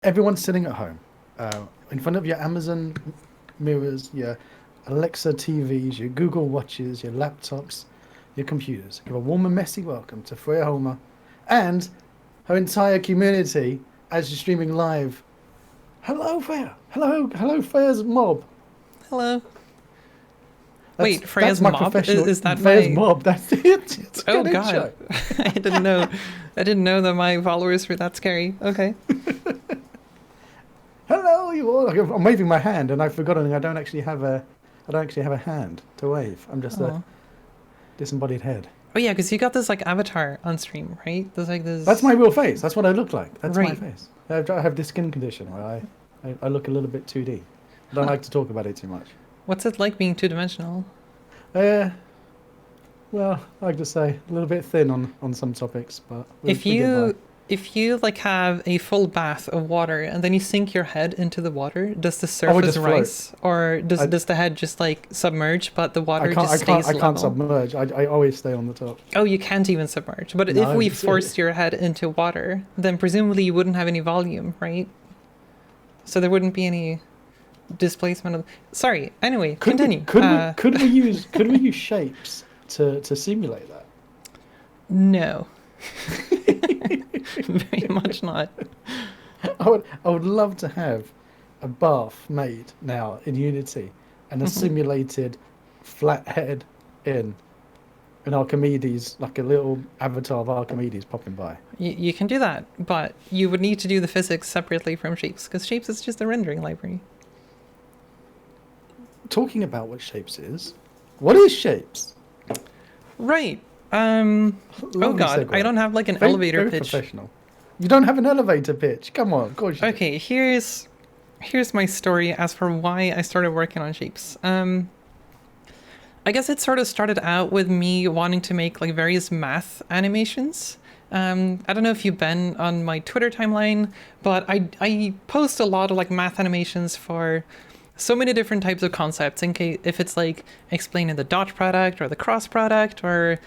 Everyone's sitting at home, in front of your Amazon mirrors, your Alexa TVs, your Google Watches, your laptops, your computers. Give a warm and messy welcome to Freya Holmér and her entire community as she's streaming live. Hello, Freya. Hello, Freya's mob. Hello. That's, Wait, Freya's that's my mob? professional. Is that Freya's my... mob? That's it. It's Oh an god. I didn't know. I didn't know that my followers were that scary. Okay. Hello, you all. I'm waving my hand, and I've forgotten I don't actually have a hand to wave. I'm just a disembodied head. Oh yeah, because you got this like avatar on stream, right? There's like this. That's my real face. That's what I look like. That's Right. my face. I have this skin condition where I look a little bit 2D. I don't like to talk about it too much. What's it like being two-dimensional? Well, I like to say a little bit thin on some topics, but If you like have a full bath of water and then you sink your head into the water, does the surface just rise, or does the head just like submerge, but the water just stays level? I can't submerge. I always stay on the top. Oh, you can't even submerge. But No, if we forced your head into water, then presumably you wouldn't have any volume, right? So there wouldn't be any displacement of... Sorry, anyway, continue. Could we use shapes to simulate that? No. Very much not. I would love to have a bath made now in Unity and a simulated flat head in Archimedes, like a little avatar of Archimedes popping by. You can do that, but you would need to do the physics separately from Shapes, because Shapes is just a rendering library. Talking about what Shapes is, what is Shapes? Right. Oh god, segue. I don't have like an Very elevator pitch. Professional. You don't have an elevator pitch. Come on, of course you do. Okay, here's my story as for why I started working on Shapes. I guess it sort of started out with me wanting to make like various math animations. I don't know if you've been on my Twitter timeline, but I post a lot of like math animations for so many different types of concepts, in case if it's like explaining the dot product or the cross product, or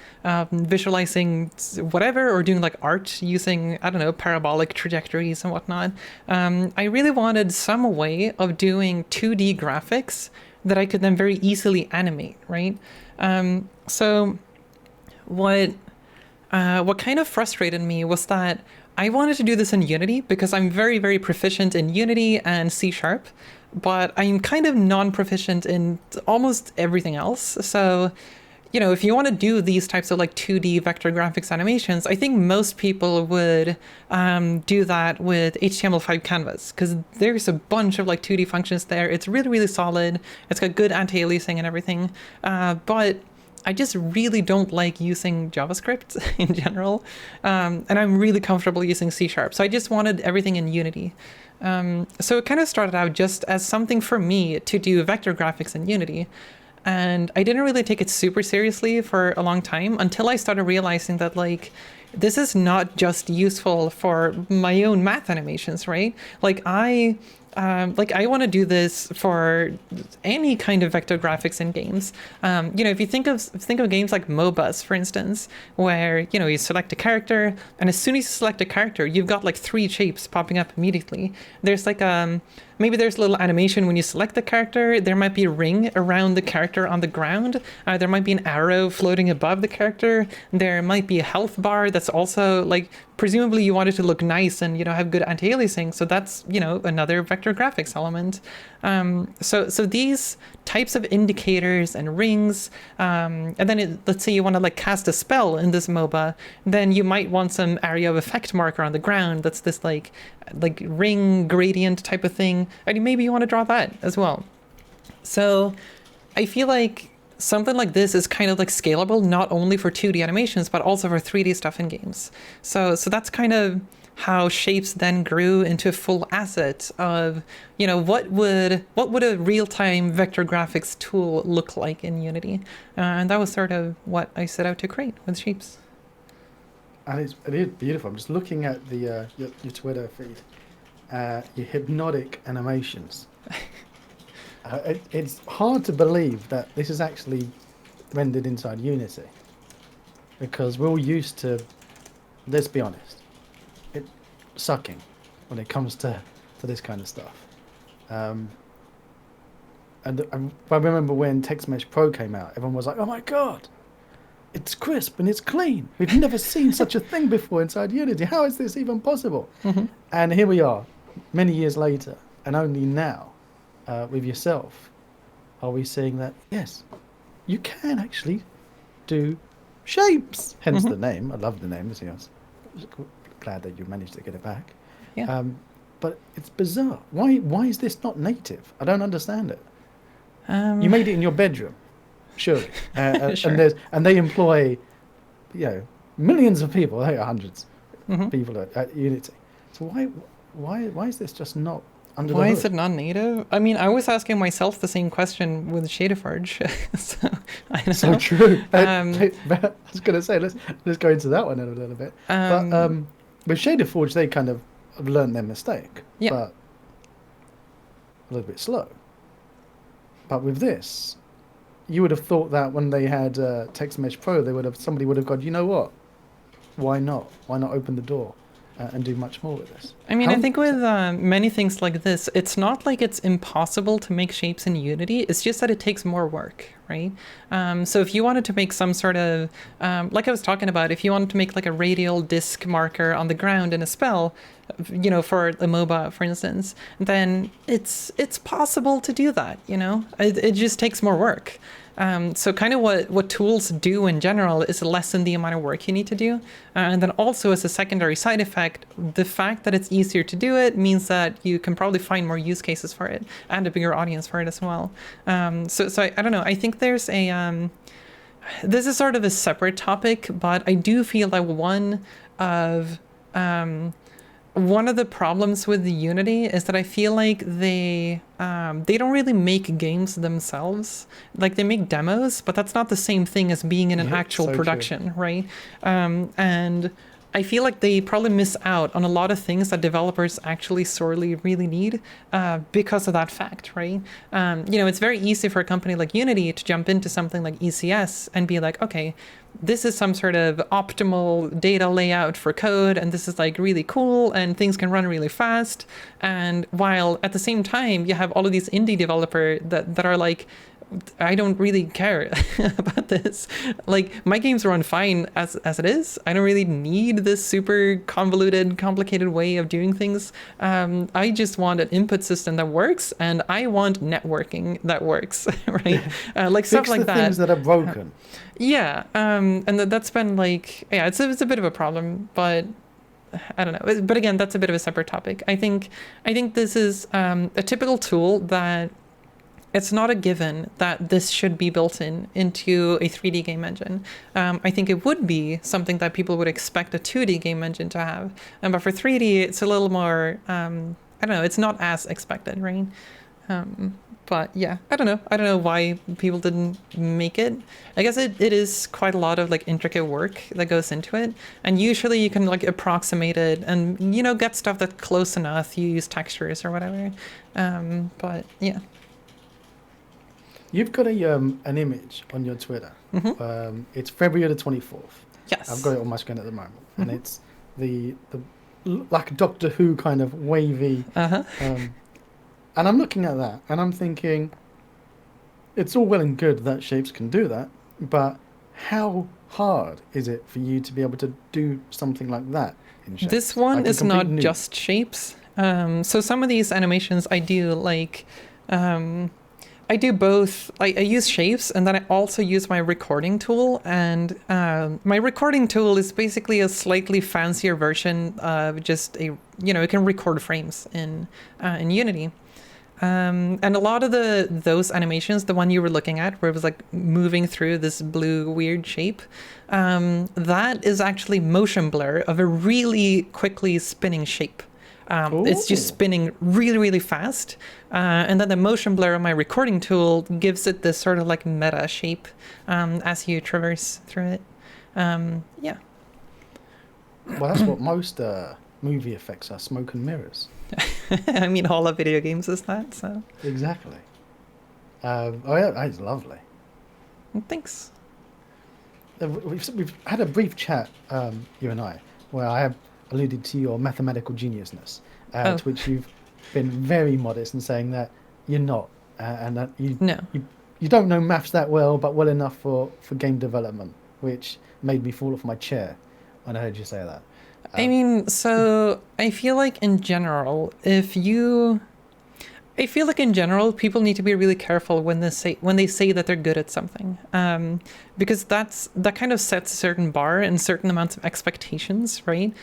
visualizing whatever, or doing like art using, I don't know, parabolic trajectories and whatnot. I really wanted some way of doing 2D graphics that I could then very easily animate, right? So what kind of frustrated me was that I wanted to do this in Unity because I'm very, very proficient in Unity and C#, but I'm kind of non-proficient in almost everything else. So, you know, if you want to do these types of like 2D vector graphics animations, I think most people would do that with HTML5 canvas, because there's a bunch of like 2D functions there. It's really, really solid. It's got good anti-aliasing and everything. But I just really don't like using JavaScript in general. And I'm really comfortable using C#. So I just wanted everything in Unity. So it kind of started out just as something for me to do vector graphics in Unity. And I didn't really take it super seriously for a long time until I started realizing that like, this is not just useful for my own math animations, right? Like I want to do this for any kind of vector graphics in games. You know, if you think of games like MOBAs, for instance, where, you know, you select a character, and as soon as you select a character, you've got like 3 shapes popping up immediately. There's like maybe there's a little animation when you select the character. There might be a ring around the character on the ground. There might be an arrow floating above the character. There might be a health bar that's also like, presumably you want it to look nice and, you know, have good anti-aliasing. So that's, you know, another vector graphics element. So these types of indicators and rings, and then let's say you want to like cast a spell in this MOBA, then you might want some area of effect marker on the ground that's this like ring gradient type of thing, and maybe you want to draw that as well. So I feel like something like this is kind of like scalable, not only for 2D animations, but also for 3D stuff in games. So that's kind of how Shapes then grew into a full asset of, you know, what would a real-time vector graphics tool look like in Unity? And that was sort of what I set out to create with Shapes. And it is beautiful. I'm just looking at the your Twitter feed, your hypnotic animations. It's hard to believe that this is actually rendered inside Unity, because we're all used to, let's be honest, it sucking when it comes to for this kind of stuff. And I remember when Text Mesh Pro came out, everyone was like, "Oh my god, it's crisp and it's clean. We've never seen such a thing before inside Unity. How is this even possible?" Mm-hmm. And here we are, many years later, and only now, with yourself, are we seeing that, yes, you can actually do shapes. Hence the name. I love the name. I was glad that you managed to get it back. Yeah. But it's bizarre. Why is this not native? I don't understand it. Um, You made it in your bedroom, surely. Sure. And they employ, millions of people. They are hundreds Mm-hmm. of people at Unity. So why is this just not under Why the is hood? it not native? I mean, I was asking myself the same question with Shaderforge. So I don't So know. true. Um, I was going to say let's go into that one in a little bit. But with Shaderforge, they kind of have learned their mistake, Yeah. but a little bit slow. But with this, you would have thought that when they had Text Mesh Pro, somebody would have gone, you know what? Why not? Why not open the door and do much more with this? I mean, I think with So- many things like this, it's not like it's impossible to make shapes in Unity. It's just that it takes more work, right? So if you wanted to make some sort of, like I was talking about, if you wanted to make like a radial disk marker on the ground in a spell, for the MOBA, for instance, then it's possible to do that. It just takes more work. So kind of what tools do in general is lessen the amount of work you need to do. And then also as a secondary side effect, the fact that it's easier to do it means that you can probably find more use cases for it and a bigger audience for it as well. So I don't know. I think there's this is sort of a separate topic, but I do feel that one of the problems with the Unity is that I feel like they don't really make games themselves. Like they make demos, but that's not the same thing as being in an Yeah, actual so true. production, right? And I feel like they probably miss out on a lot of things that developers actually sorely really need because of that fact, right? It's very easy for a company like Unity to jump into something like ECS and be like, okay, this is some sort of optimal data layout for code, and this is like really cool, and things can run really fast. And while at the same time, you have all of these indie developers that are like, I don't really care about this. Like my games run fine as it is. I don't really need this super convoluted, complicated way of doing things. I just want an input system that works, and I want networking that works, right? Like stuff Fix like the that. things that are broken. Yeah, and that's been like, yeah, it's a bit of a problem, but I don't know. But again, that's a bit of a separate topic. I think this is a typical tool that it's not a given that this should be built into a 3D game engine. I think it would be something that people would expect a 2D game engine to have. But for 3D, it's a little more, I don't know, it's not as expected, right? But yeah, I don't know why people didn't make it. I guess it is quite a lot of like intricate work that goes into it. And usually you can like approximate it and, get stuff that's close enough. You use textures or whatever. But yeah. You've got an image on your Twitter. Mm-hmm. It's February the 24th. Yes. I've got it on my screen at the moment, and it's the like Doctor Who kind of wavy. Uh-huh. And I'm looking at that, and I'm thinking, it's all well and good that shapes can do that, but how hard is it for you to be able to do something like that in shapes? This one Like a is complete not new- just shapes. So some of these animations I do like, I do both. I use shapes, and then I also use my recording tool. And my recording tool is basically a slightly fancier version of just it can record frames in Unity. And a lot of those animations, the one you were looking at, where it was like moving through this blue weird shape, that is actually motion blur of a really quickly spinning shape. It's just Ooh. spinning really, really fast. And then the motion blur on my recording tool gives it this sort of like meta shape as you traverse through it. Yeah. Well, that's what most movie effects are, smoke and mirrors. I mean, all of video games is that, so Exactly. Oh yeah, that's lovely. thanks. We've had a brief chat, you and I, where I have alluded to your mathematical geniusness, Oh. to which you've been very modest in saying that you're not, and that No. you don't know maths that well, but well enough for game development, which made me fall off my chair when I heard you say that. I mean, so I feel like in general, I feel like in general, people need to be really careful when they say that they're good at something, because that kind of sets a certain bar and certain amounts of expectations, right?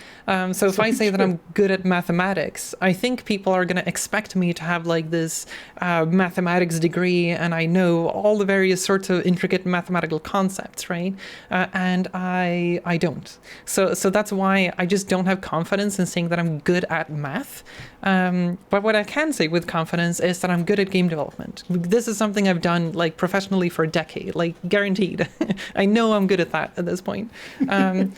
So if I say that I'm good at mathematics, I think people are going to expect me to have like this mathematics degree, and I know all the various sorts of intricate mathematical concepts, right? And I don't. So that's why I just don't have confidence in saying that I'm good at math. But what I can say with confidence is that I'm good at game development. This is something I've done like professionally for a decade, like guaranteed. I know I'm good at that at this point. Otherwise,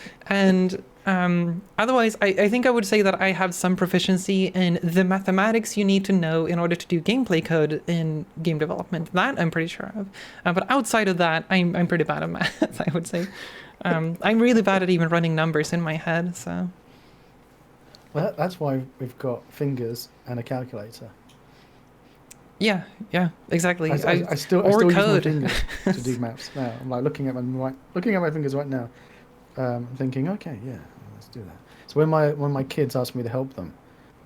I think I would say that I have some proficiency in the mathematics you need to know in order to do gameplay code in game development. That I'm pretty sure of. But outside of that, I'm pretty bad at math, I would say. I'm really bad at even running numbers in my head, so... Well, that's why we've got fingers and a calculator. Yeah, exactly. I still use my fingers to do maths now. I'm like looking at my fingers right now, thinking, okay, yeah, let's do that. So when my kids ask me to help them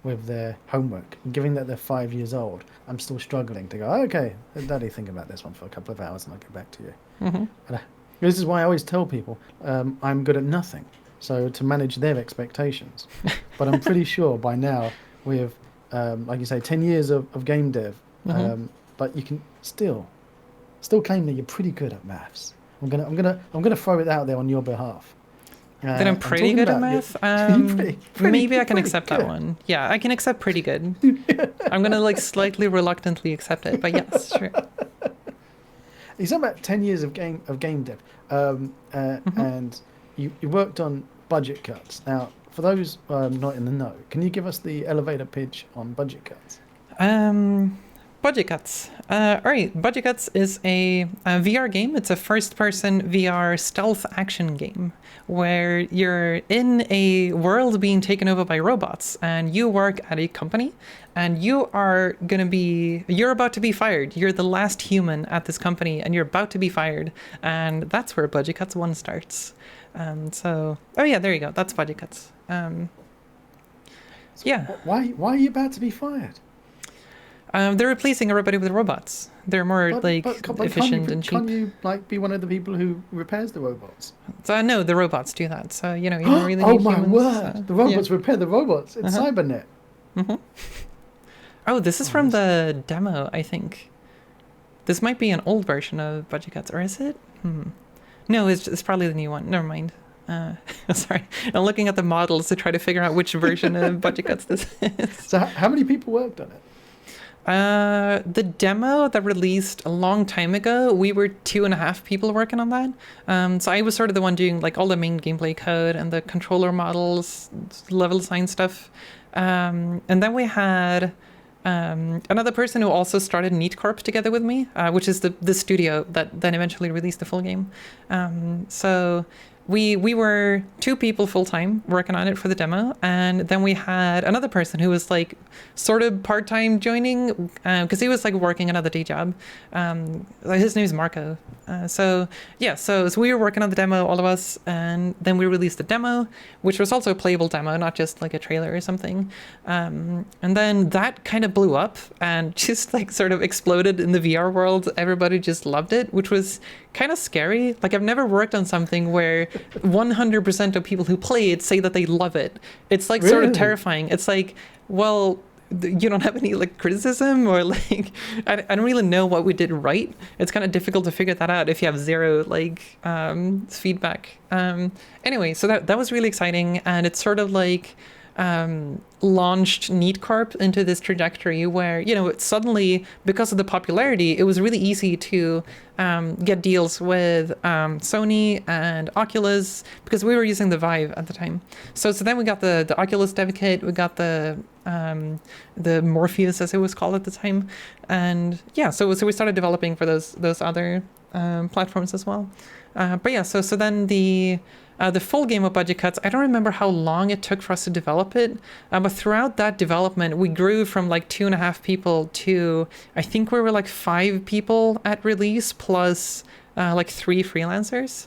with their homework, given that they're 5 years old, I'm still struggling to go, okay, Daddy, think about this one for a couple of hours and I'll get back to you. Mm-hmm. And this is why I always tell people I'm good at nothing. So to manage their expectations. But I'm pretty sure by now with, like you say, 10 years of game dev, but you can still claim that you're pretty good at maths. I'm gonna throw it out there on your behalf. That I'm pretty good at math. Maybe I can accept that one. Yeah, I can accept pretty good. I'm gonna like slightly reluctantly accept it, but yes, sure. You talking about 10 years of game dev, and you worked on budget cuts. Now, for those not in the know, can you give us the elevator pitch on budget cuts? Budget Cuts. All right, Budget Cuts is a VR game. It's a first-person VR stealth action game where you're in a world being taken over by robots, and you work at a company, and you're about to be fired. You're the last human at this company, and you're about to be fired, and that's where Budget Cuts 1 starts. Oh yeah, there you go. That's Budget Cuts. Yeah. Why are you about to be fired? They're replacing everybody with robots. They're more efficient and cheap. Can't you be one of the people who repairs the robots? No, the robots do that. So you don't really need oh my humans, word! The robots repair the robots. It's Cybernet. Mm-hmm. Oh, this is from the demo, I think. This might be an old version of Budget Cuts, or is it? No, it's probably the new one. Never mind. Sorry, I'm looking at the models to try to figure out which version of Budget Cuts this is. So how many people worked on it? The demo that released a long time ago, we were 2.5 people working on that. So I was sort of the one doing like all the main gameplay code and the controller models, level design stuff. And then we had another person who also started Neat Corp together with me, which is the studio that then eventually released the full game. So we were 2 people full-time working on it for the demo, and then we had another person who was like sort of part-time joining because he was like working another day job. His name is Marco. So we were working on the demo, all of us, and then we released the demo, which was also a playable demo, not just like a trailer or something. And then that kind of blew up and just like sort of exploded in the VR world. Everybody just loved it, which was kind of scary. Like I've never worked on something where 100% of people who play it say that they love it. It's like sort of terrifying. It's like, well, you don't have any like criticism or like I don't really know what we did right. It's kind of difficult to figure that out if you have zero like feedback. Anyway, so that was really exciting, and it's sort of like launched Neat Corp into this trajectory where, suddenly, because of the popularity, it was really easy to get deals with Sony and Oculus, because we were using the Vive at the time. So then we got the Oculus dev kit, we got the Morpheus, as it was called at the time, and so we started developing for those other platforms as well. So then the The full game with budget cuts, I don't remember how long it took for us to develop it, but throughout that development, we grew from like 2.5 people to, I think we were like 5 people at release, plus like 3 freelancers.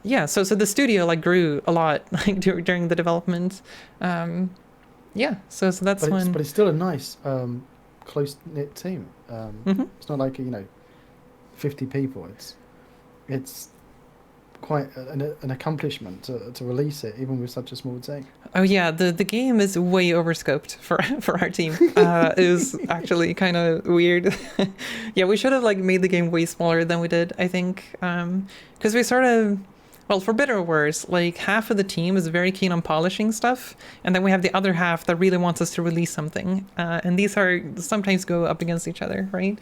Yeah, so the studio like grew a lot like during the development. Yeah, so that's when. But it's still a nice, close knit team. It's not like 50 people. It's quite an accomplishment to release it, even with such a small team. Oh yeah, the game is way overscoped for our team. It was actually kind of weird. Yeah, we should have like made the game way smaller than we did, I think, because we sort of, well, for better or worse, like half of the team is very keen on polishing stuff, and then we have the other half that really wants us to release something, and these are sometimes go up against each other, right?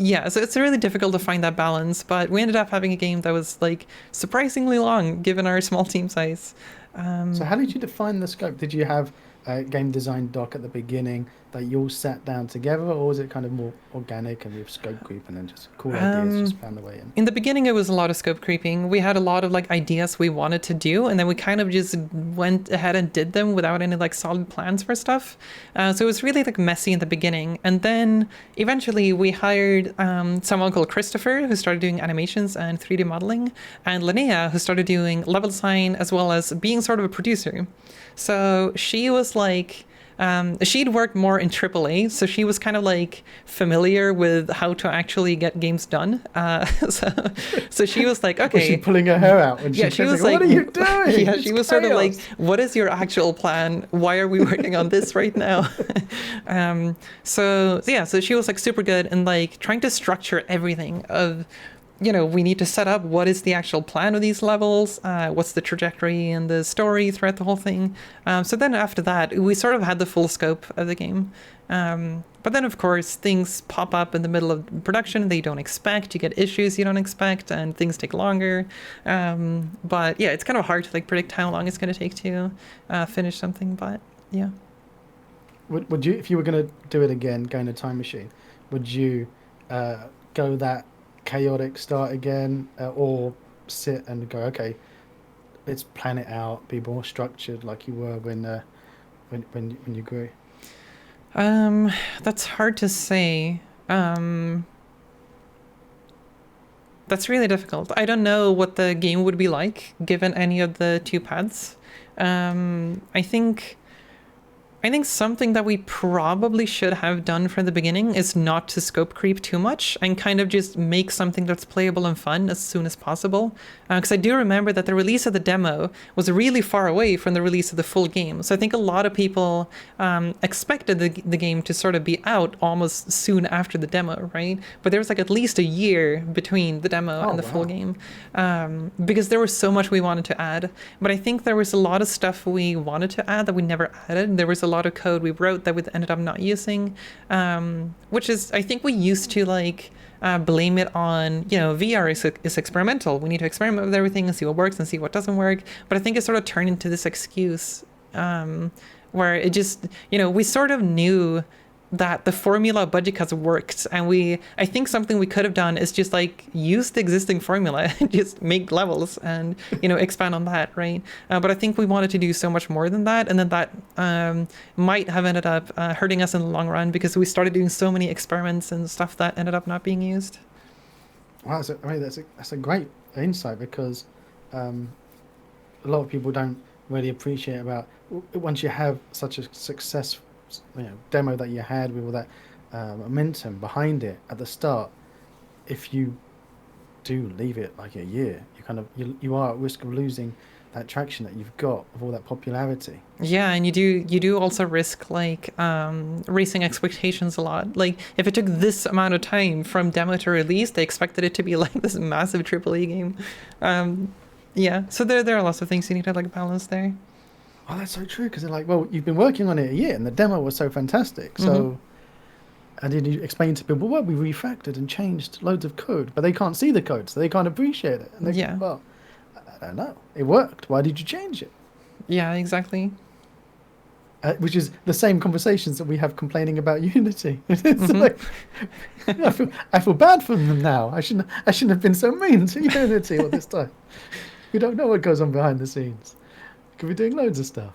Yeah, so it's really difficult to find that balance, but we ended up having a game that was like surprisingly long given our small team size. So how did you define the scope? Did you have a game design doc at the beginning that you all sat down together, or was it kind of more organic and with scope creep and then just cool ideas just found their way in? In the beginning, it was a lot of scope creeping. We had a lot of like ideas we wanted to do, and then we kind of just went ahead and did them without any like solid plans for stuff. So it was really like messy in the beginning, and then eventually we hired someone called Christopher, who started doing animations and 3D modeling, and Linnea, who started doing level design as well as being sort of a producer. So she was like, she'd worked more in AAA, so she was kind of like familiar with how to actually get games done. So she was like, okay. Was she pulling her hair out? When yeah, she was like, what are you doing? Yeah, she was sort of like, what is your actual plan? Why are we working on this right now? So she was like super good and like trying to structure everything of, we need to set up what is the actual plan of these levels, what's the trajectory and the story throughout the whole thing. So then after that, we sort of had the full scope of the game. But then, of course, things pop up in the middle of production that you don't expect. You get issues you don't expect, and things take longer. But yeah, it's kind of hard to like predict how long it's going to take to finish something. But yeah. Would you, if you were going to do it again, go in a time machine, would you go that chaotic start again, or sit and go, okay, let's plan it out, be more structured like you were when you grew? That's hard to say. That's really difficult. I don't know what the game would be like given any of the 2 paths. I think something that we probably should have done from the beginning is not to scope creep too much and kind of just make something that's playable and fun as soon as possible. Because I do remember that the release of the demo was really far away from the release of the full game. So I think a lot of people expected the game to sort of be out almost soon after the demo, right? But there was like at least a year between the demo and the full game, because there was so much we wanted to add. But I think there was a lot of stuff we wanted to add that we never added. There was a lot of code we wrote that we ended up not using, which is, I think we used to like blame it on, VR is experimental. We need to experiment with everything and see what works and see what doesn't work. But I think it sort of turned into this excuse where it just, we sort of knew that the formula of budget cuts worked, and I think something we could have done is just like use the existing formula and just make levels and expand on that, right? But I think we wanted to do so much more than that, and then that might have ended up hurting us in the long run because we started doing so many experiments and stuff that ended up not being used. Wow, that's a great insight, because a lot of people don't really appreciate about once you have such a successful demo that you had with all that momentum behind it at the start. If you do leave it like a year, you are at risk of losing that traction that you've got of all that popularity. Yeah, and you do also risk like raising expectations a lot. Like if it took this amount of time from demo to release, they expected it to be like this massive AAA game. Yeah, so there are lots of things you need to like balance there. Oh, that's so true, because they're like, well, you've been working on it a year and the demo was so fantastic. So, and then you explain to people, well, we refactored and changed loads of code, but they can't see the code, so they can't appreciate it. And they go, well, I don't know. It worked. Why did you change it? Yeah, exactly. Which is the same conversations that we have complaining about Unity. It's like, I feel bad for them now. I shouldn't have been so mean to Unity all this time. We don't know what goes on behind the scenes. Could be doing loads of stuff.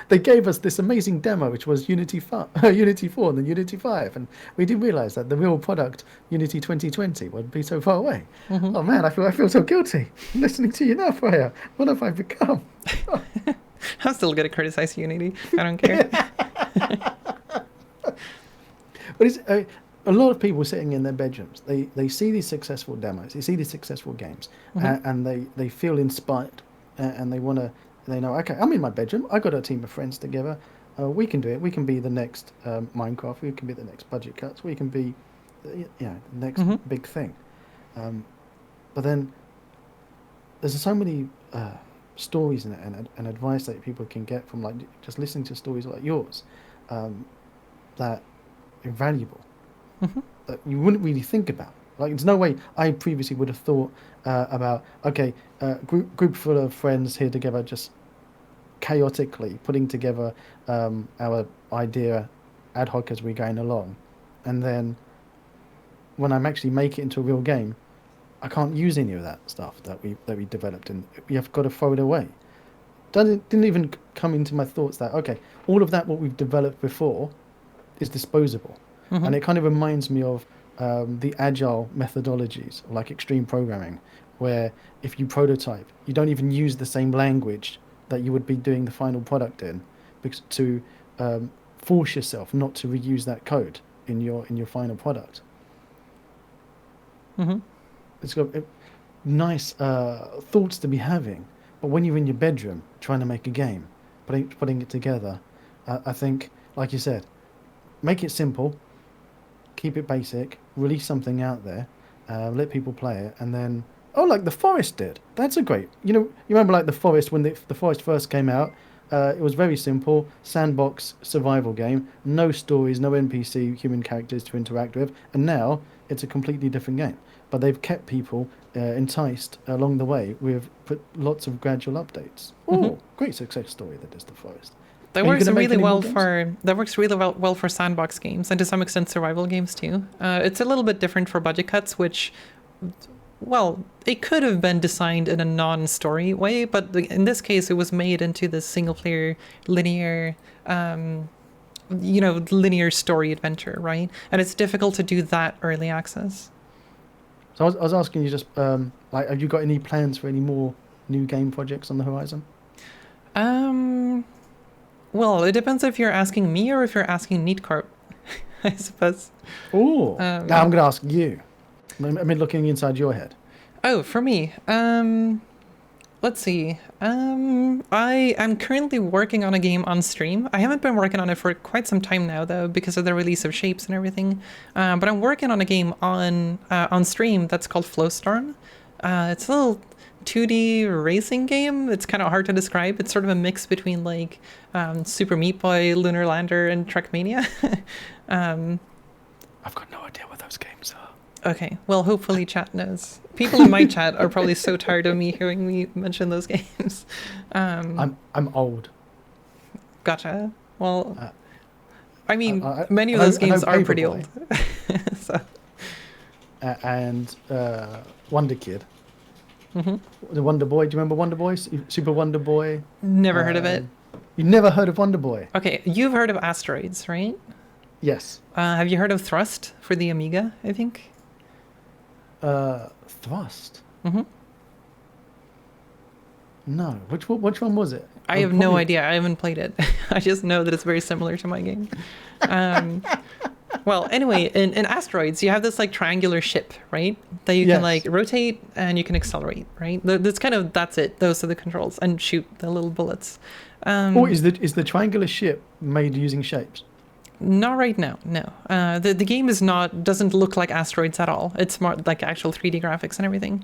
They gave us this amazing demo, which was Unity 5, Unity 4, and then Unity 5, and we didn't realize that the real product, Unity 2020, would be so far away. Oh man, I feel so guilty listening to you now, Freya. What have I become? I'm still gonna criticize Unity. I don't care. But it's a lot of people sitting in their bedrooms. They see these successful demos, they see these successful games, and they feel inspired, and they want to. They know, okay, I'm in my bedroom. I got a team of friends together. We can do it. We can be the next Minecraft. We can be the next Budget Cuts. We can be, the next big thing. But then there's so many stories and advice that people can get from like just listening to stories like yours that are valuable that you wouldn't really think about. Like, there's no way I previously would have thought about, okay, group full of friends here together, just chaotically putting together our idea ad hoc as we're going along. And then when I'm actually make it into a real game, I can't use any of that stuff that we developed, and you've got to throw it away. Didn't even come into my thoughts that, okay, all of that what we've developed before is disposable. And it kind of reminds me of the agile methodologies, like extreme programming, where if you prototype, you don't even use the same language that you would be doing the final product in, because to force yourself not to reuse that code in your final product. It's got nice thoughts to be having, but when you're in your bedroom trying to make a game, putting it together, I think, like you said, make it simple, keep it basic, release something out there, let people play it, and then, like The Forest did. That's a great, you remember like The Forest, when the Forest first came out, it was very simple, sandbox survival game, no stories, no NPC human characters to interact with, and now it's a completely different game. But they've kept people enticed along the way with lots of gradual updates. Great success story that is The Forest. That works really well for sandbox games and to some extent survival games too. It's a little bit different for Budget Cuts, which, well, it could have been designed in a non-story way, but in this case, it was made into this single-player linear, linear story adventure, right? And it's difficult to do that early access. So I was asking you just, have you got any plans for any more new game projects on the horizon? Well, it depends if you're asking me or if you're asking Neat Corp, I suppose. Oh, now I'm going to ask you. I mean, looking inside your head. Oh, for me. Let's see. I am currently working on a game on stream. I haven't been working on it for quite some time now, though, because of the release of Shapes and everything. But I'm working on a game on stream that's called Flowstorm. It's a little 2D racing game. It's kind of hard to describe. It's sort of a mix between like Super Meat Boy, Lunar Lander, and Trackmania. I've got no idea what those games are. Okay, well, hopefully chat knows. People in my chat are probably so tired of me hearing me mention those games. I'm old. Gotcha. Well, I mean, many of those games are pretty old. So. And Wonder Kid. The Wonder Boy. Do you remember Wonder Boy? Super Wonder Boy? Never heard of it. You never heard of Wonder Boy? Okay, you've heard of Asteroids, right? Yes. Have you heard of Thrust for the Amiga, I think? Thrust? No. Which one was it? I have no idea. I haven't played it. I just know that it's very similar to my game. Well, anyway, in Asteroids, you have this like triangular ship, right? That you can like rotate and you can accelerate, right? That's it. Those are the controls, and shoot the little bullets. Is the triangular ship made using shapes? Not right now, no. The game doesn't look like Asteroids at all. It's more like actual 3D graphics and everything.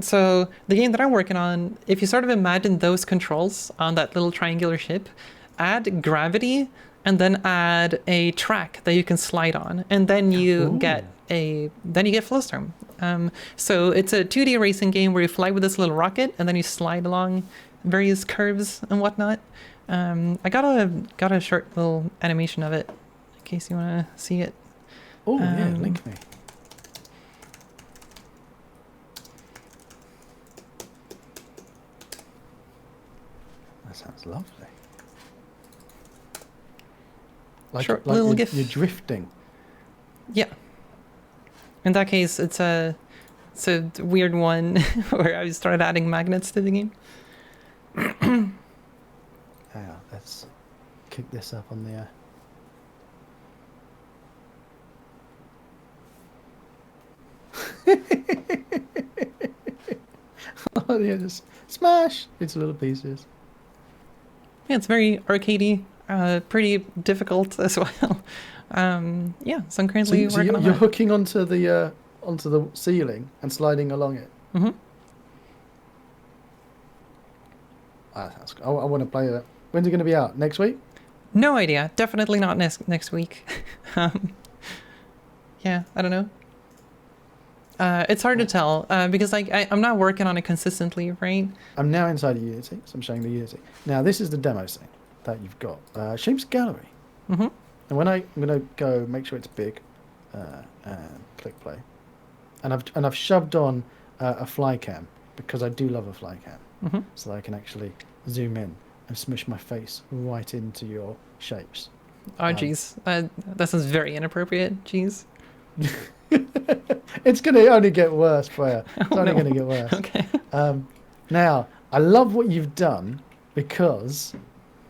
So the game that I'm working on, if you sort of imagine those controls on that little triangular ship, add gravity and then add a track that you can slide on, and then you get Flowstorm. So it's a 2D racing game where you fly with this little rocket and then you slide along various curves and whatnot. I got a short little animation of it in case you want to see it. Oh, yeah, link me. That's lovely. Like, Short like little you're, GIF. you're drifting. Yeah. In that case, it's a weird one where I started adding magnets to the game. Hang on, let's kick this up on the oh yeah, just smash into little pieces. Yeah, it's very arcadey, pretty difficult as well. Yeah, so I'm currently So working you're on that. hooking onto the ceiling and sliding along it. Mm-hmm. I want to play that. When's it going to be out? Next week? No idea. Definitely not next week. Yeah, I don't know. It's hard to tell because I'm not working on it consistently, right? I'm now inside of Unity, so I'm showing the Unity. Now this is the demo scene that you've got. Shapes Gallery. Mm-hmm. And I'm going to go make sure it's big, and click play. And I've shoved on a fly cam because I do love a fly cam, Mm-hmm. so that I can actually zoom in and smush my face right into your shapes. Oh, jeez. That sounds very inappropriate. Jeez. It's going to only get worse, Freya. It's Oh, only no. going to get worse. Okay. Now, I love what you've done because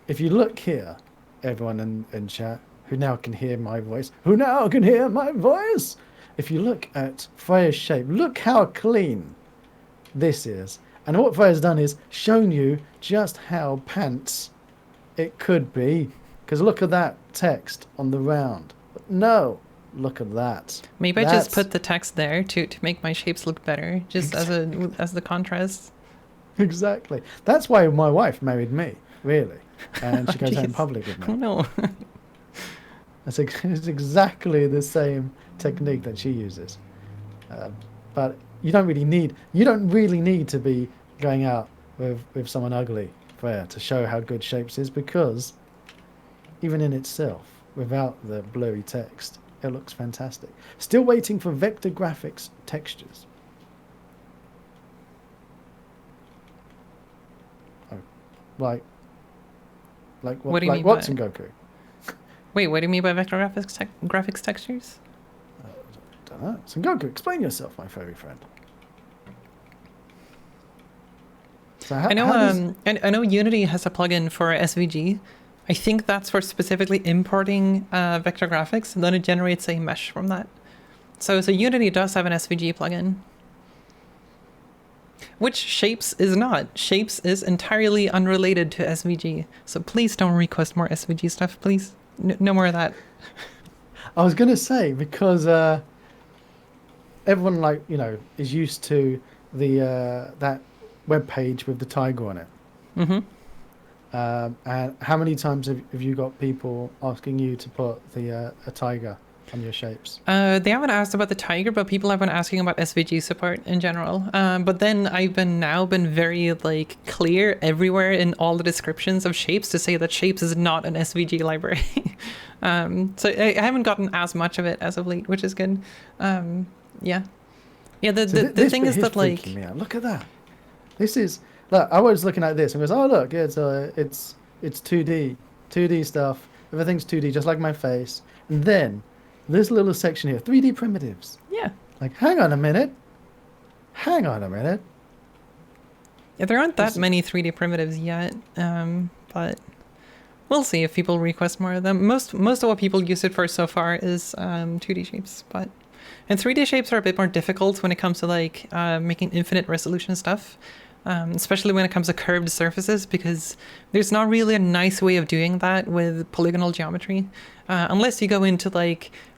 if you look here, everyone in chat who now can hear my voice, if you look at Freya's shape, look how clean this is. And what Freya's done is shown you just how pants it could be. Because look at that text on the round. But no, look at that. Maybe I just put the text there to make my shapes look better, just as the contrast. Exactly. That's why my wife married me, really. And she goes out in Jeez. public with me. Oh no. It's exactly the same technique that she uses. But you don't really need to be going out with someone ugly, Freya, to show how good Shapes is, because even in itself, without the blurry text, it looks fantastic. Still waiting for vector graphics textures. Oh, like What do you like mean what's by- in Goku? Wait, what do you mean by vector graphics textures? Don't know. Son Goku, explain yourself, my furry friend. So how, I know. how does- I know Unity has a plugin for SVG. I think that's for specifically importing vector graphics, and then it generates a mesh from that. So Unity does have an SVG plugin, which Shapes is not. Shapes is entirely unrelated to SVG. So please don't request more SVG stuff, please. No more of that. I was going to say, because everyone is used to the that web page with the tiger on it. Mm-hmm. And how many times have you got people asking you to put a tiger on your shapes? They haven't asked about the tiger, but people have been asking about SVG support in general. But then I've been very clear everywhere in all the descriptions of Shapes to say that Shapes is not an SVG library. So I haven't gotten as much of it as of late, which is good. Yeah. The thing is that freaking me out. Look at that. This is look. I was looking at this and goes, oh look, it's 2D stuff. Everything's 2D, just like my face. And then this little section here, 3D primitives. Yeah. Like, hang on a minute. Yeah, there aren't that many 3D primitives yet, but we'll see if people request more of them. Most of what people use it for so far is 2D shapes, and 3D shapes are a bit more difficult when it comes to making infinite resolution stuff. Especially when it comes to curved surfaces, because there's not really a nice way of doing that with polygonal geometry, unless you go into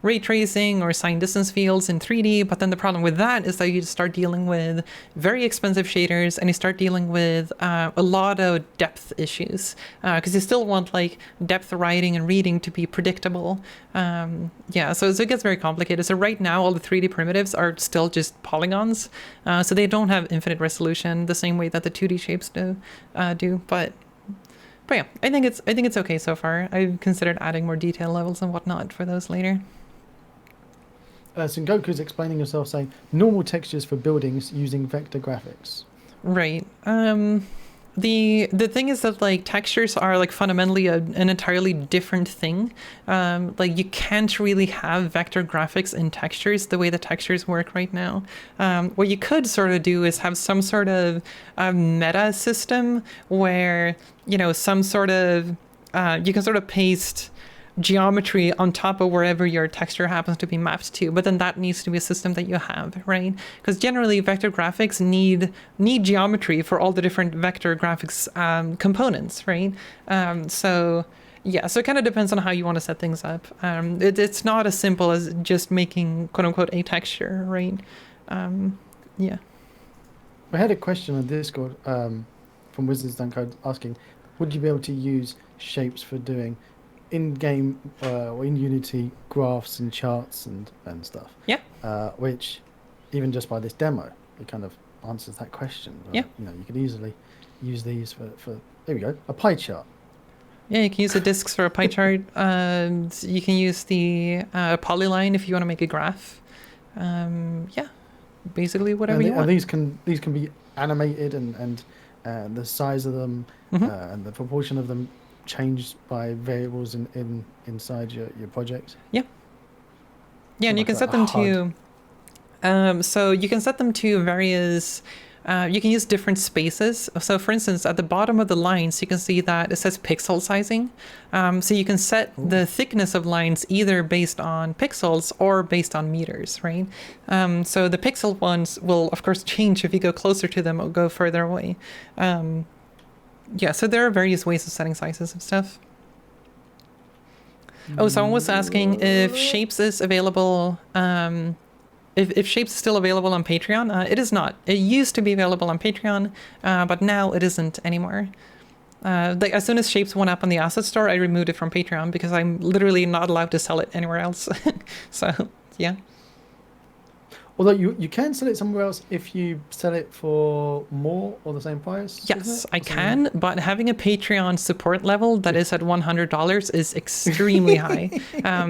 ray tracing or signed distance fields in 3D. But then the problem with that is that you start dealing with very expensive shaders, and you start dealing with a lot of depth issues, because you still want depth writing and reading to be predictable. So it gets very complicated. So right now all the 3D primitives are still just polygons, so they don't have infinite resolution the same way that the 2D shapes do. But yeah, I think it's okay so far. I've considered adding more detail levels and whatnot for those later. Sengoku's explaining himself, saying normal textures for buildings using vector graphics. Right. The thing is that like textures are like fundamentally an entirely different thing. Like you can't really have vector graphics in textures the way the textures work right now. What you could sort of do is have some sort of meta system where, you know, some sort of you can sort of paste geometry on top of wherever your texture happens to be mapped to, but then that needs to be a system that you have, right? Because generally vector graphics need geometry for all the different vector graphics components, right? So yeah, so it kind of depends on how you want to set things up. It's not as simple as just making quote unquote a texture, right? Yeah. I had a question on Discord from Wizards Done Code asking, would you be able to use shapes for doing in-game or in Unity graphs and charts and stuff? Yeah. Which, even just by this demo, it kind of answers that question. Yeah. You know, you could easily use these for there we go, a pie chart. Yeah, you can use the disks for a pie chart. You can use the polyline if you want to make a graph. Yeah, basically whatever you want. And these can be animated and the size of them and the proportion of them changed by variables inside your project. Yeah, and you can set them to so you can set them to various you can use different spaces. So for instance, at the bottom of the lines you can see that it says pixel sizing. So you can set the thickness of lines either based on pixels or based on meters, right? So the pixel ones will of course change if you go closer to them or go further away. Yeah, so there are various ways of setting sizes and stuff. Oh, someone was asking if Shapes is available, if Shapes is still available on Patreon. It is not. It used to be available on Patreon, but now it isn't anymore. Like as soon as Shapes went up on the asset store, I removed it from Patreon because I'm literally not allowed to sell it anywhere else. So, yeah. Although you can sell it somewhere else if you sell it for more or the same price. Yes, I can, but having a Patreon support level that is at $100 is extremely high.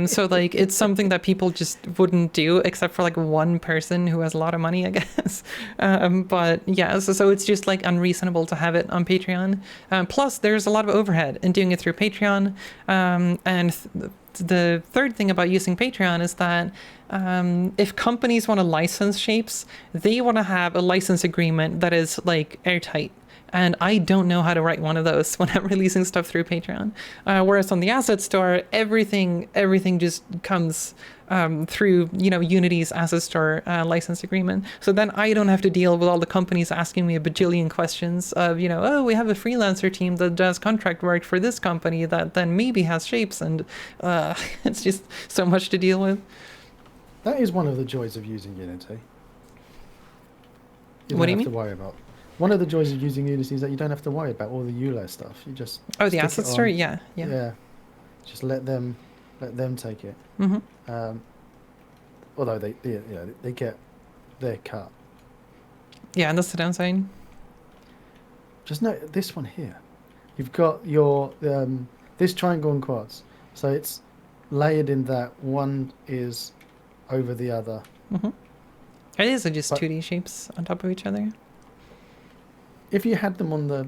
So like it's something that people just wouldn't do except for like one person who has a lot of money, I guess. But yeah, so it's just like unreasonable to have it on Patreon. Plus, there's a lot of overhead in doing it through Patreon. And the third thing about using Patreon is that if companies want to license Shapes, they want to have a license agreement that is like airtight. And I don't know how to write one of those when I'm releasing stuff through Patreon. Whereas on the asset store, everything just comes through, you know, Unity's asset store license agreement. So then I don't have to deal with all the companies asking me a bajillion questions of, you know, oh, we have a freelancer team that does contract work for this company that then maybe has Shapes, and it's just so much to deal with. That is one of the joys of using Unity. What do you mean? To worry about. One of the joys of using Unity is that you don't have to worry about all the ULA stuff. You just the asset store, yeah. Just let them take it. Although they get their cut. Yeah, and that's the downside. Just note this one here. You've got your this triangle and quads, so it's layered in that one is over the other. These are just 2D shapes on top of each other. If you had them on the,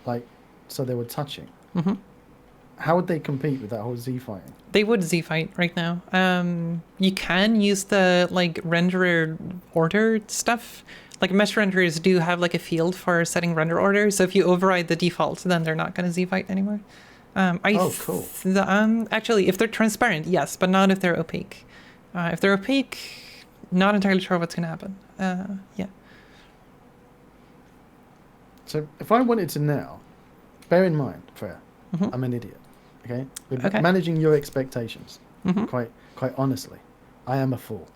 like, so they were touching, how would they compete with that whole Z fighting? They would Z fight right now. You can use the like renderer order stuff. Like mesh renderers do have like a field for setting render order. So if you override the default, then they're not going to Z fight anymore. Cool. Actually, if they're transparent, yes, but not if they're opaque. If they're opaque, not entirely sure what's going to happen. Yeah. So if I wanted to now, bear in mind, Freya, I'm an idiot. Okay, managing your expectations. Quite honestly, I am a fool.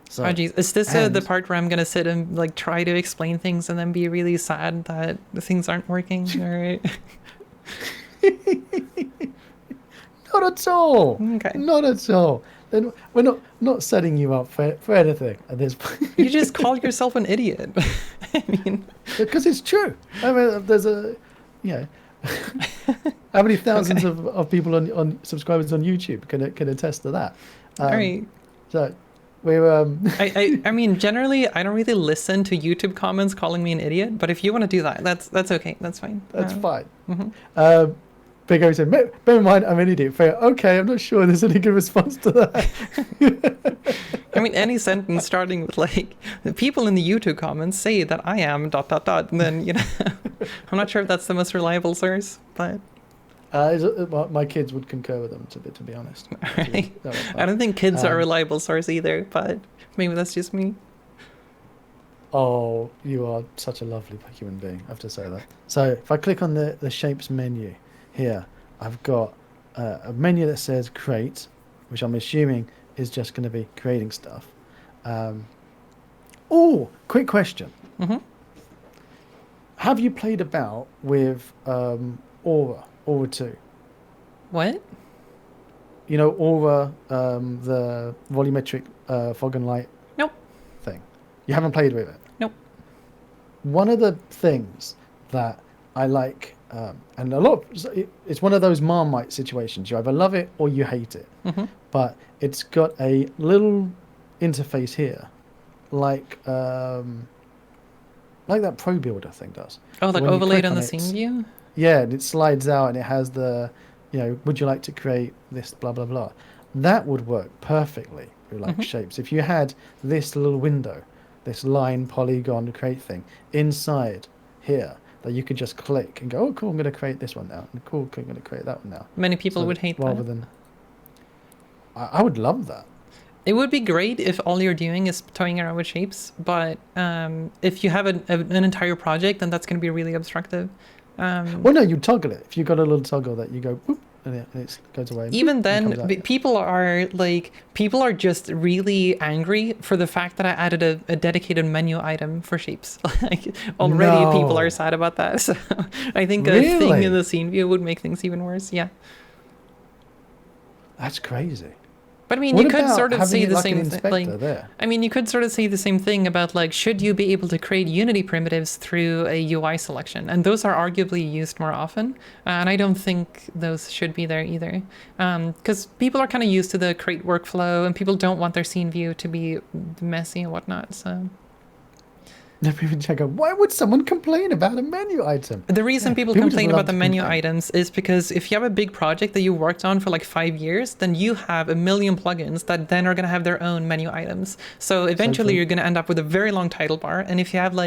So, oh geez, is this the part where I'm gonna sit and like try to explain things and then be really sad that the things aren't working? All right. Not at all. Okay. Not at all. Then we're not setting you up for anything at this point. You just call yourself an idiot. I mean, because it's true. I mean, there's how many thousands of people on subscribers on YouTube can attest to that. All right. So, we're I mean, generally, I don't really listen to YouTube comments calling me an idiot, but if you want to do that, that's okay. That's fine. that's fine. Mhm. Big O said, bear in mind, I'm an idiot. Fair. Okay, I'm not sure there's any good response to that. I mean, any sentence starting with like, the people in the YouTube comments say that I am ... and then, I'm not sure if that's the most reliable source, but My kids would concur with them, to be honest. right. I don't think kids are a reliable source either, but maybe that's just me. Oh, you are such a lovely human being, I have to say that. So if I click on the shapes menu here, I've got a menu that says create, which I'm assuming is just going to be creating stuff. Oh, quick question. Mm-hmm. Have you played about with Aura 2? What? You know, Aura, the volumetric fog and light Nope. thing. You haven't played with it? Nope. One of the things that I like, and a lot, it's one of those Marmite situations. You either love it or you hate it. Mm-hmm. But it's got a little interface here, like that Pro Builder thing does. Oh, like When you overlaid click on the it, scene view? yeah, and it slides out and it has the, would you like to create this, blah, blah, blah. That would work perfectly with like shapes. If you had this little window, this line, polygon, create thing inside here that you could just click and go, oh, cool, I'm going to create this one now. And cool, I'm going to create that one now. Many people would hate rather that. than, I would love that. It would be great if all you're doing is toying around with shapes, but if you have an entire project, then that's going to be really obstructive. Well, no, you toggle it. If you've got a little toggle that you go, boop, and it goes away. Even boop, then, and it comes out. people are just really angry for the fact that I added a dedicated menu item for shapes. Like already people are sad about that. So I think a thing Really? in the scene view would make things even worse. Yeah. That's crazy. But I mean, What you could about sort of having say it the like an same thing. inspector there? I mean, you could sort of say the same thing about like, should you be able to create Unity primitives through a UI selection? And those are arguably used more often. And I don't think those should be there either. Because people are kind of used to the create workflow and people don't want their scene view to be messy and whatnot. So Never even check out. Why would someone complain about a menu item? the reason Yeah, people people just complain love about the to menu complain. items is because if you have a big project that you worked on for like 5 years, then you have a million plugins that then are going to have their own menu items. So eventually true. you're going to end up with a very long title bar. And if you have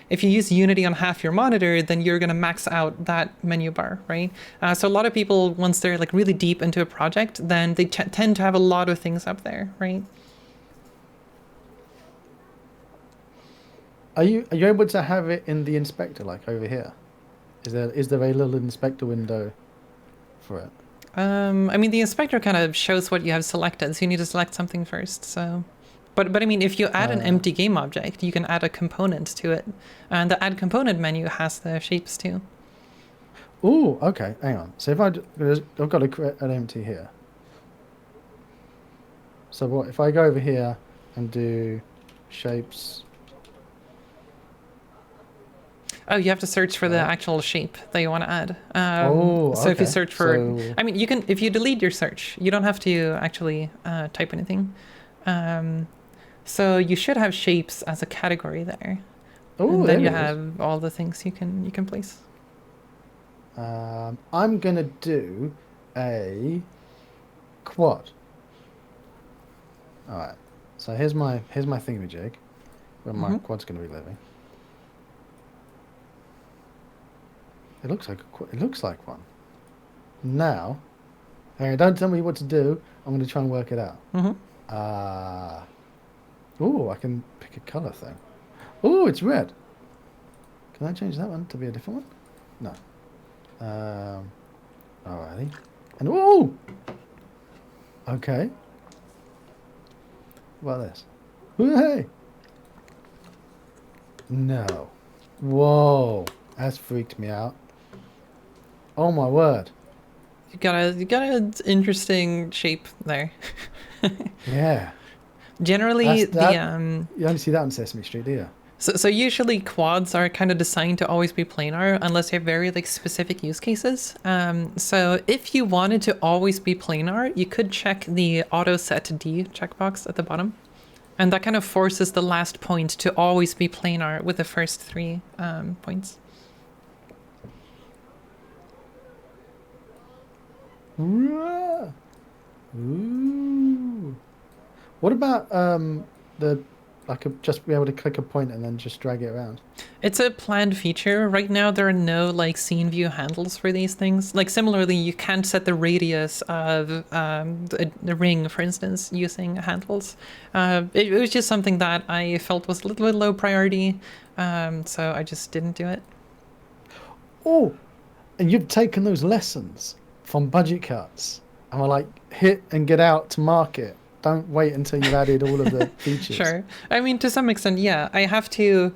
if you use Unity on half your monitor, then you're going to max out that menu bar, right? So a lot of people, once they're like really deep into a project, then they tend to have a lot of things up there, right? Are you able to have it in the inspector, like over here? Is there a little inspector window for it? I mean, the inspector kind of shows what you have selected, so you need to select something first. So, but I mean, if you add an empty game object, you can add a component to it, and the add component menu has the shapes too. Oh, okay. Hang on. So if I've got an empty here. So what if I go over here and do shapes? Oh, you have to search for the actual shape that you want to add. So if you okay. search for, So- I mean, you can, if you delete your search, you don't have to actually type anything. So you should have shapes as a category there. Oh, And then there you it is. have all the things you can place. I'm gonna do a quad. All right. So here's my thingamajig, where my quad's gonna be living. It looks like one. Now, hang on, don't tell me what to do. I'm gonna try and work it out. Mm-hmm. Oh, I can pick a color thing. Oh, it's red. Can I change that one to be a different one? No. Alrighty. And oh, okay. What about this? Hey. No. Whoa, that's freaked me out. Oh my word. You got an interesting shape there. Yeah. Generally, You only see that on Sesame Street, do you? So usually quads are kind of designed to always be planar unless you have very specific use cases. So if you wanted to always be planar, you could check the auto set D checkbox at the bottom. And that kind of forces the last point to always be planar with the first three points. Ooh. What about the just be able to click a point and then just drag it around? It's a planned feature. Right now, there are no like scene view handles for these things. Like similarly, you can't set the radius of the ring, for instance, using handles. It was just something that I felt was a little bit low priority, so I just didn't do it. Oh, and you've taken those lessons from budget cuts and were like, hit and get out to market. Don't wait until you've added all of the features. Sure. I mean, to some extent, yeah. I have to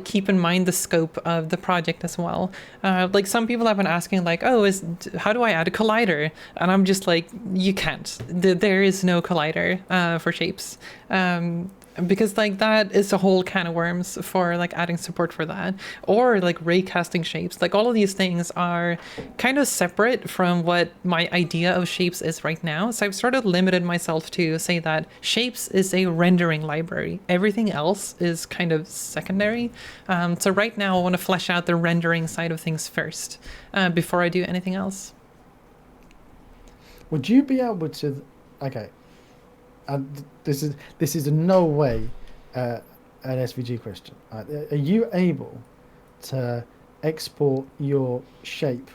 keep in mind the scope of the project as well. Like some people have been asking, like, oh, how do I add a collider? And I'm just like, you can't. There is no collider for shapes. Because like that is a whole can of worms for like adding support for that, or like ray casting shapes. Like all of these things are kind of separate from what my idea of shapes is right now. So I've sort of limited myself to say that shapes is a rendering library. Everything else is kind of secondary. So right now I want to flesh out the rendering side of things first before I do anything else. Would you be able to? Okay. This is in no way an SVG question. Are you able to export your shape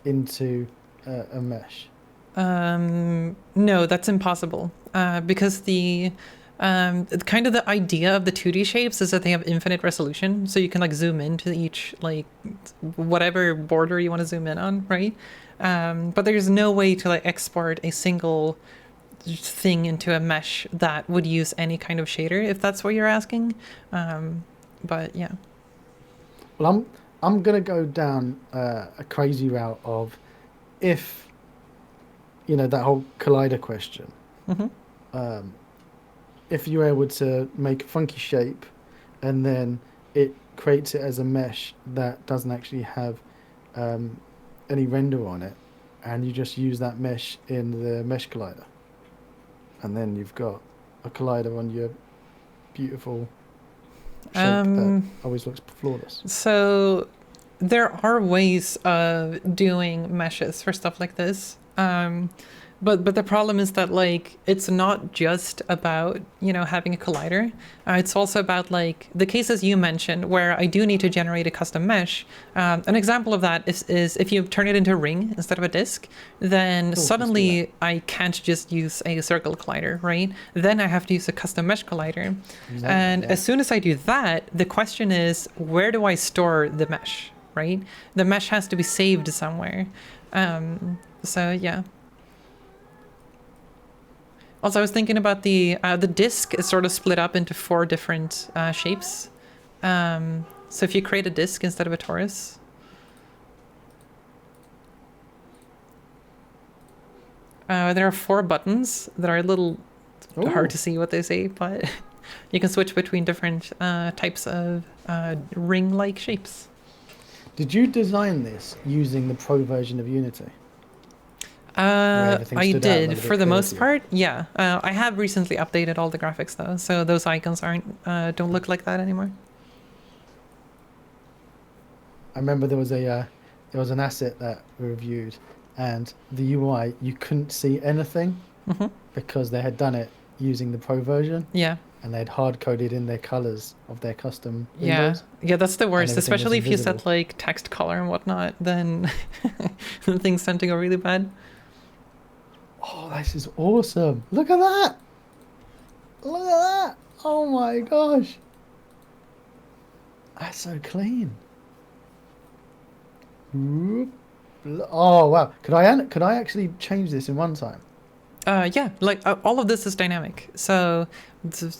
into a mesh? No, that's impossible. Because the kind of the idea of the 2D shapes is that they have infinite resolution, so you can like zoom into each like whatever border you want to zoom in on, right? But there's no way to like export a single thing into a mesh that would use any kind of shader, if that's what you're asking. But yeah. Well, I'm gonna go down a crazy route of if that whole collider question. Mm-hmm. If you're able to make a funky shape, and then it creates it as a mesh that doesn't actually have any render on it, and you just use that mesh in the mesh collider. And then you've got a collider on your beautiful shape that always looks flawless. So there are ways of doing meshes for stuff like this. But the problem is that like it's not just about having a collider. It's also about like the cases you mentioned where I do need to generate a custom mesh. An example of that is if you turn it into a ring instead of a disk, then suddenly I can't just use a circle collider, right? Then I have to use a custom mesh collider. Exactly, and as soon as I do that, the question is, where do I store the mesh, right? The mesh has to be saved somewhere. So yeah. Also, I was thinking about the disk is sort of split up into 4 different shapes. So if you create a disk instead of a torus, there are 4 buttons that are a little hard to see what they say, but you can switch between different types of ring-like shapes. Did you design this using the pro version of Unity? I did for the most part. Yeah, I have recently updated all the graphics though, so those icons don't look like that anymore. I remember there was an asset that we reviewed, and the UI you couldn't see anything because they had done it using the pro version. Yeah. And they'd hard coded in their colors of their custom windows. Yeah, that's the worst, especially if you set like text color and whatnot. Then things tend to go really bad. Oh, this is awesome. Look at that. Look at that. Oh my gosh. That's so clean. Oh, wow. Could I actually change this in one time? Yeah, like all of this is dynamic. So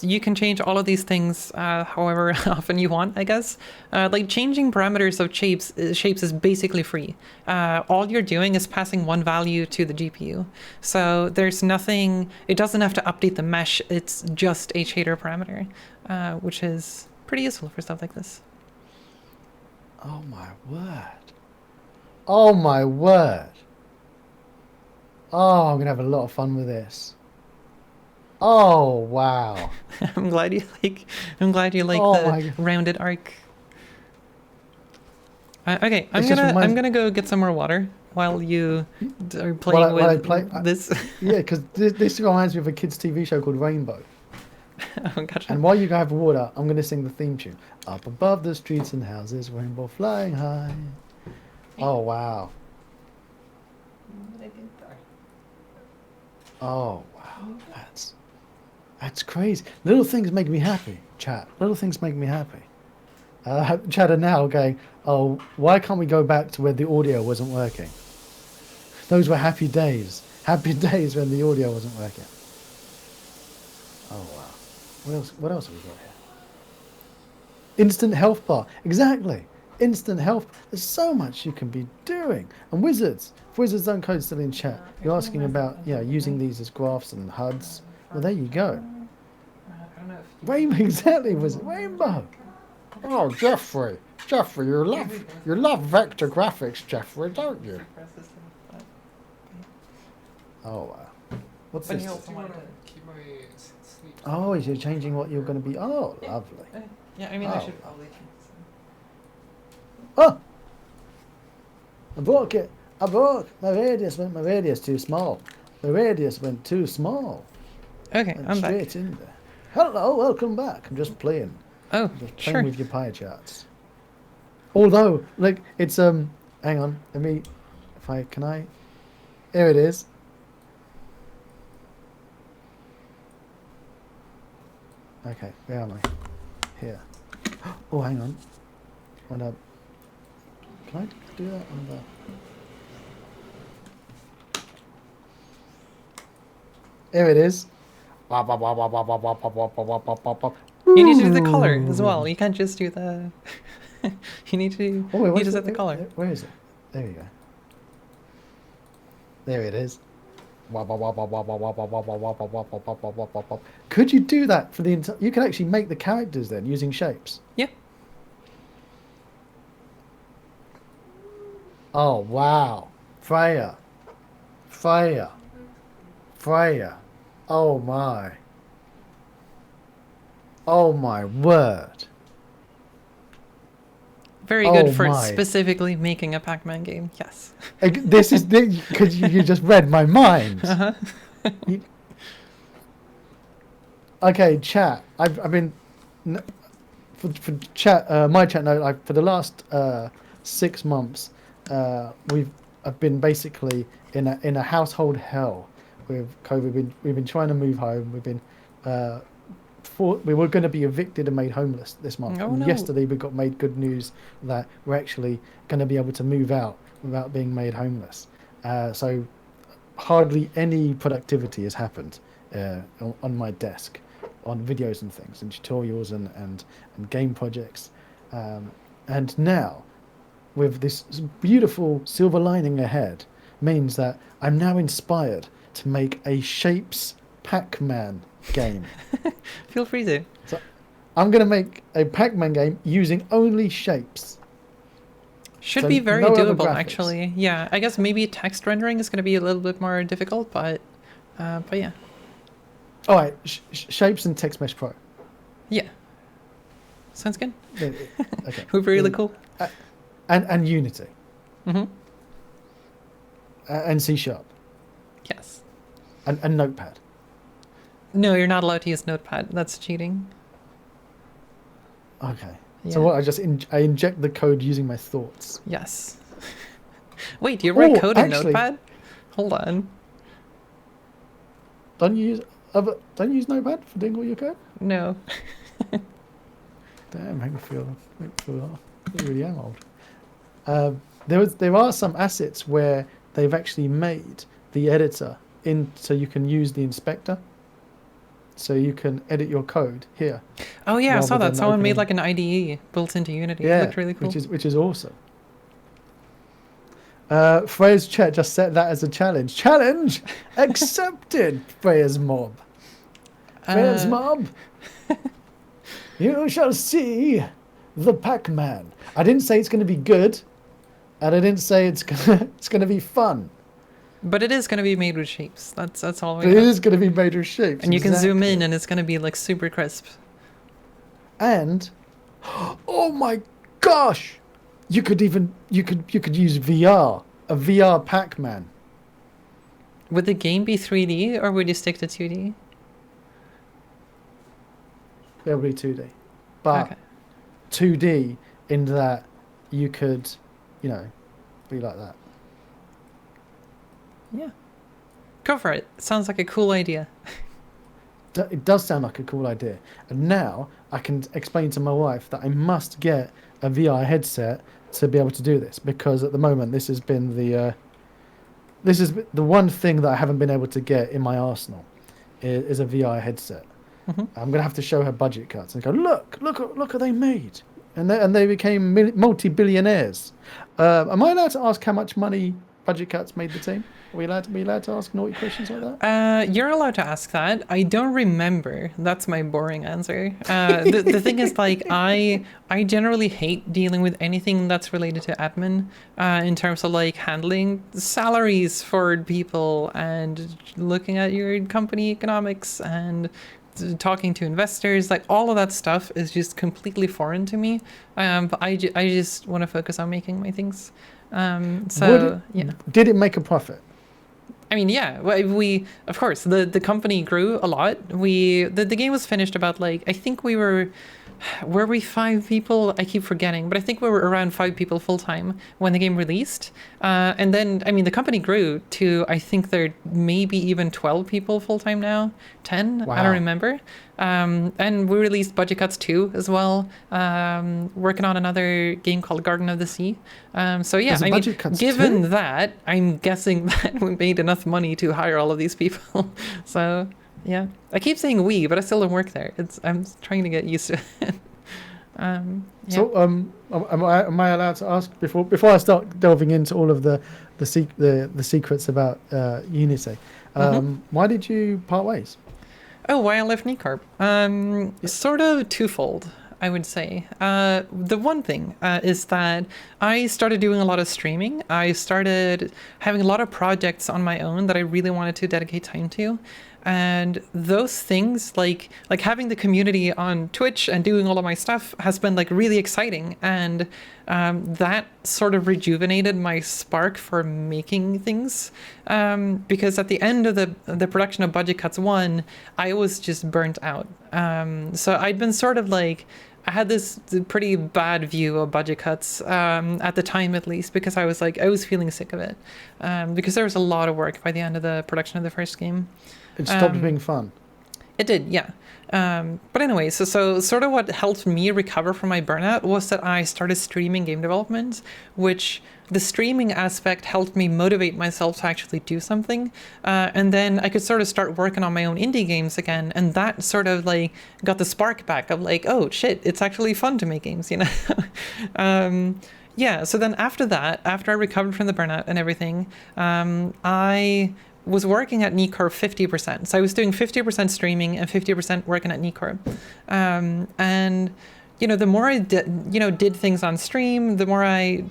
you can change all of these things however often you want, I guess. Like changing parameters of shapes is basically free. All you're doing is passing one value to the GPU. So there's nothing, it doesn't have to update the mesh. It's just a shader parameter, which is pretty useful for stuff like this. Oh my word. Oh my word. Oh, I'm going to have a lot of fun with this. Oh wow. I'm glad you like. I'm glad you like Oh the my god. rounded arc. Okay, It just I'm reminds. gonna go get some more water while you are While playing I with play, this. yeah, because this reminds me of a kids' TV show called Rainbow. Oh, gotcha. And while you have water, I'm going to sing the theme tune. Up above the streets and houses, rainbow flying high. Oh wow. Oh wow. That's crazy. Little things make me happy, chat. Little things make me happy. Chat are now going, oh, why can't we go back to where the audio wasn't working? Those were happy days. Happy days when the audio wasn't working. Oh wow. What else have we got here? Instant health bar. Exactly. Instant health. There's so much you can be doing. And wizards. If wizards don't code still in chat. You're asking about using these as graphs and HUDs. Well, there you go. Rainbow. Exactly, wizard. Rainbow. Oh, Jeffrey. Jeffrey, you love vector graphics, Jeffrey, don't you? Oh wow. What's this? Oh, you're changing what you're going to be. Oh, lovely. Yeah, I mean, I should probably change Oh! I broke it. I broke. My radius too small. The radius went too small. Okay, Went I'm back. straight in there. Hello, welcome back. I'm just playing. Oh, Just playing sure. with your pie charts. Although, like, it's hang on. Let me. Can I? Here it is. Okay, where am I? Here. Oh, hang on. Can I do that on the? Here it is. You need to do the color as well. You can't just do the. You need to. Oh, wait, you just set the color. Where is it? There we go. There it is. Could you do that for the entire? You can actually make the characters then using shapes. Yeah. Oh wow, Freya, Freya, Freya. Oh my. Oh my word. Very good Oh for my. specifically making a Pac-Man game. Yes. This is because you just read my mind. Uh-huh. Okay, chat. I've been for chat. My chat note. For the last 6 months, I've been basically in a household hell with COVID. We've been trying to move home. We've been we were going to be evicted and made homeless this month. Oh, And no. yesterday we got made good news that we're actually going to be able to move out without being made homeless. So hardly any productivity has happened on my desk, on videos and things, and tutorials and game projects. And now, with this beautiful silver lining ahead, means that I'm now inspired to make a Shapes Pac-Man game. Feel free to. So I'm going to make a Pac-Man game using only shapes. Should So be very no other doable, graphics. actually. Yeah, I guess maybe text rendering is going to be a little bit more difficult, but yeah. All right, Shapes and Text Mesh Pro. Yeah. Sounds good. Okay. Really cool. And Unity. Mm-hmm. And C#. Yes. And Notepad. No, you're not allowed to use Notepad. That's cheating. Okay. Yeah. So what? I inject the code using my thoughts. Yes. Wait, do you write code in actually- Notepad? Hold on. Don't you use Notepad for doing all your code? No. Damn, make me feel old. I really am old. There are some assets where they've actually made the editor so you can use the inspector. So you can edit your code here. Oh yeah, I saw rather that. than Someone made opening- like an IDE built into Unity. Yeah, It looked really cool. which is awesome. Freya's chat just set that as a challenge. Challenge accepted. Freya's mob. Freya's mob. You shall see the Pac-Man. I didn't say it's going to be good, and I didn't say it's going to be fun. But it is going to be made with shapes. That's all we But it know. is going to be made of shapes. And you can zoom exactly. in, and it's going to be like super crisp. And oh my gosh, you could use VR, a VR Pac-Man. Would the game be 3D or would you stick to 2D? It'll be 2D, but Okay. 2D in that you could, be like that. Yeah. Go for it. Sounds like a cool idea. It does sound like a cool idea. And now I can explain to my wife that I must get a VR headset to be able to do this, because at the moment this has been this is the one thing that I haven't been able to get in my arsenal is a VR headset. Hmm. I'm gonna have to show her budget cuts and go, look what they made, and they became multi-billionaires. Am I allowed to ask how much money budget cuts made the team? Are we allowed to ask naughty questions like that? You're allowed to ask that. I don't remember. That's my boring answer. The thing is, like, I generally hate dealing with anything that's related to admin, in terms of like handling salaries for people and looking at your company economics and talking to investors. Like, all of that stuff is just completely foreign to me. But I just want to focus on making my things. Yeah. Did it make a profit? I mean, yeah, we of course, the company grew a lot. The game was finished about, like, I think were we 5 people? I keep forgetting, but I think we were around 5 people full time when the game released. And then, I mean, the company grew to, I think there maybe even 12 people full time now, 10. Wow. I don't remember. And we released Budget Cuts 2 as well. Working on another game called Garden of the Sea. So yeah, There's a I mean, Budget Cuts given 2? that, I'm guessing that we made enough money to hire all of these people. So yeah, I keep saying we, but I still don't work there. I'm trying to get used to it. Yeah. So, am I allowed to ask before I start delving into all of the secrets about Unity? Why did you part ways? Oh, why I left Neat Corp? Sort of twofold, I would say. The one thing is that I started doing a lot of streaming. I started having a lot of projects on my own that I really wanted to dedicate time to. And those things, like having the community on Twitch and doing all of my stuff, has been like really exciting. And that sort of rejuvenated my spark for making things. Because at the end of the production of Budget Cuts 1, I was just burnt out. So I'd been sort of like, I had this pretty bad view of budget cuts, at the time at least, because I was feeling sick of it. Because there was a lot of work by the end of the production of the first game. It stopped being fun. It did, yeah. But anyway, so sort of what helped me recover from my burnout was that I started streaming game development, which the streaming aspect helped me motivate myself to actually do something. And then I could sort of start working on my own indie games again. And that sort of like got the spark back of like, oh shit, it's actually fun to make games, you know? Yeah, so then after that, after I recovered from the burnout and everything, I was working at Neat Corp 50%. So I was doing 50% streaming and 50% working at Neat Corp. And you know, the more I did things on stream, the more I,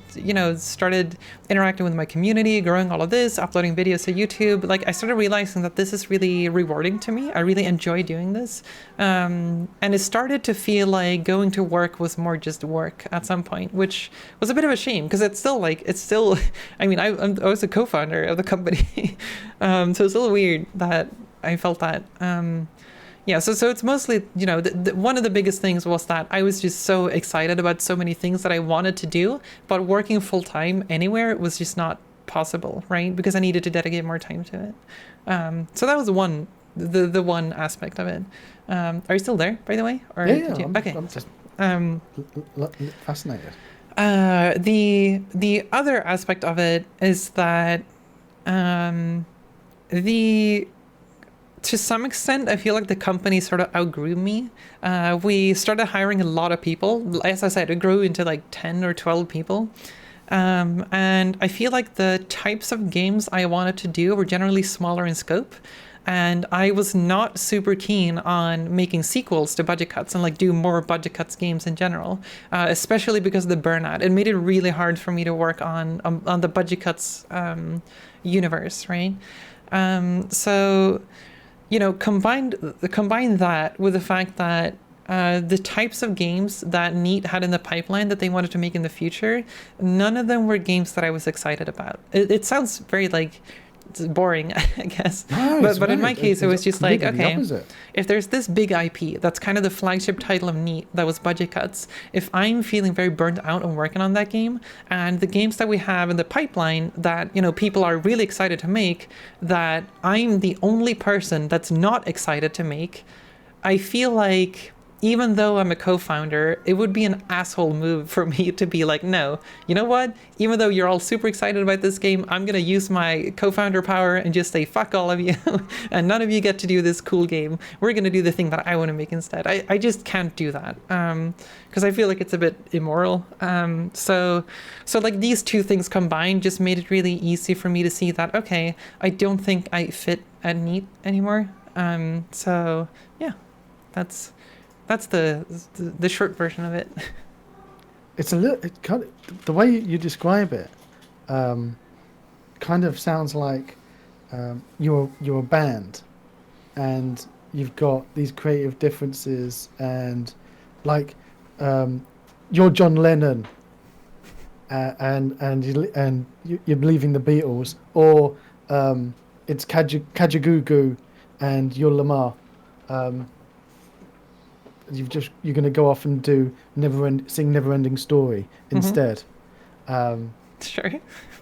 started interacting with my community, growing all of this, uploading videos to YouTube. Like, I started realizing that this is really rewarding to me. I really enjoy doing this. And it started to feel like going to work was more just work at some point, which was a bit of a shame because it's still, I mean, I was a co-founder of the company. So it's a little weird that I felt that. Yeah, so it's mostly, one of the biggest things was that I was just so excited about so many things that I wanted to do, but working full time anywhere was just not possible, right? Because I needed to dedicate more time to it. So that was the one aspect of it. Are you still there, by the way? Or Yeah, okay. I'm just fascinated. The other aspect of it is that to some extent, I feel like the company sort of outgrew me. We started hiring a lot of people. As I said, it grew into like 10 or 12 people. And I feel like the types of games I wanted to do were generally smaller in scope. and I was not super keen on making sequels to Budget Cuts and like do more Budget Cuts games in general, especially because of the Burnout. It made it really hard for me to work on the Budget Cuts universe, right? So, you know, combine that with the fact that the types of games that Neat had in the pipeline that they wanted to make in the future, none of them were games that I was excited about. It sounds very like it's boring, I guess. No, but in my case, it was just like, okay, opposite. if there's this big IP that's kind of the flagship title of Neat that was Budget Cuts, if I'm feeling very burnt out on working on that game, and the games that we have in the pipeline that, you know, people are really excited to make, that I'm the only person that's not excited to make, I feel like even though I'm a co-founder, it would be an asshole move for me to be like, no, you know what? Even though you're all super excited about this game, I'm going to use my co-founder power and just say, fuck all of you, and none of you get to do this cool game. We're going to do the thing that I want to make instead. I just can't do that because I feel like it's a bit immoral. So like these two things combined just made it really easy for me to see that, okay, I don't think I fit at Neat anymore. So yeah, that's the short version of it. It's a little. It kind of, the way you describe it, kind of sounds like you're a band, and you've got these creative differences, and like you're John Lennon, and you're leaving the Beatles, or it's Kajagoogoo, and you're Lamar. You're going to go off and do sing Never-Ending Story instead. Sure.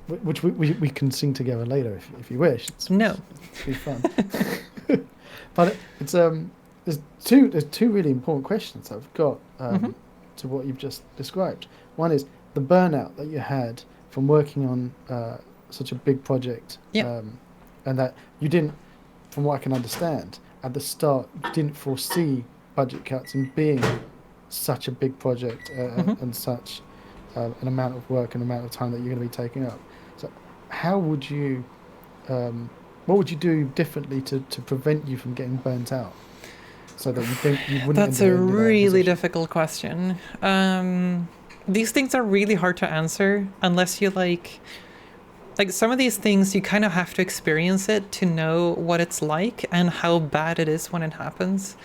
Which we can sing together later if you wish. No. It's be fun. But it's there's two really important questions I've got to what you've just described. One is the burnout that you had from working on such a big project, and that you didn't, from what I can understand, at the start you didn't foresee Budget Cuts and being such a big project and such an amount of work and amount of time that you're going to be taking up. So how would you, what would you do differently to prevent you from getting burnt out? So that you wouldn't. That's a really difficult question. These things are really hard to answer unless you like some of these things you kind of have to experience it to know what it's like and how bad it is when it happens.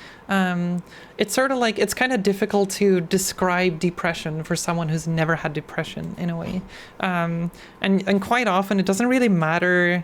It's sort of like, it's kind of difficult to describe depression for someone who's never had depression in a way. And quite often it doesn't really matter,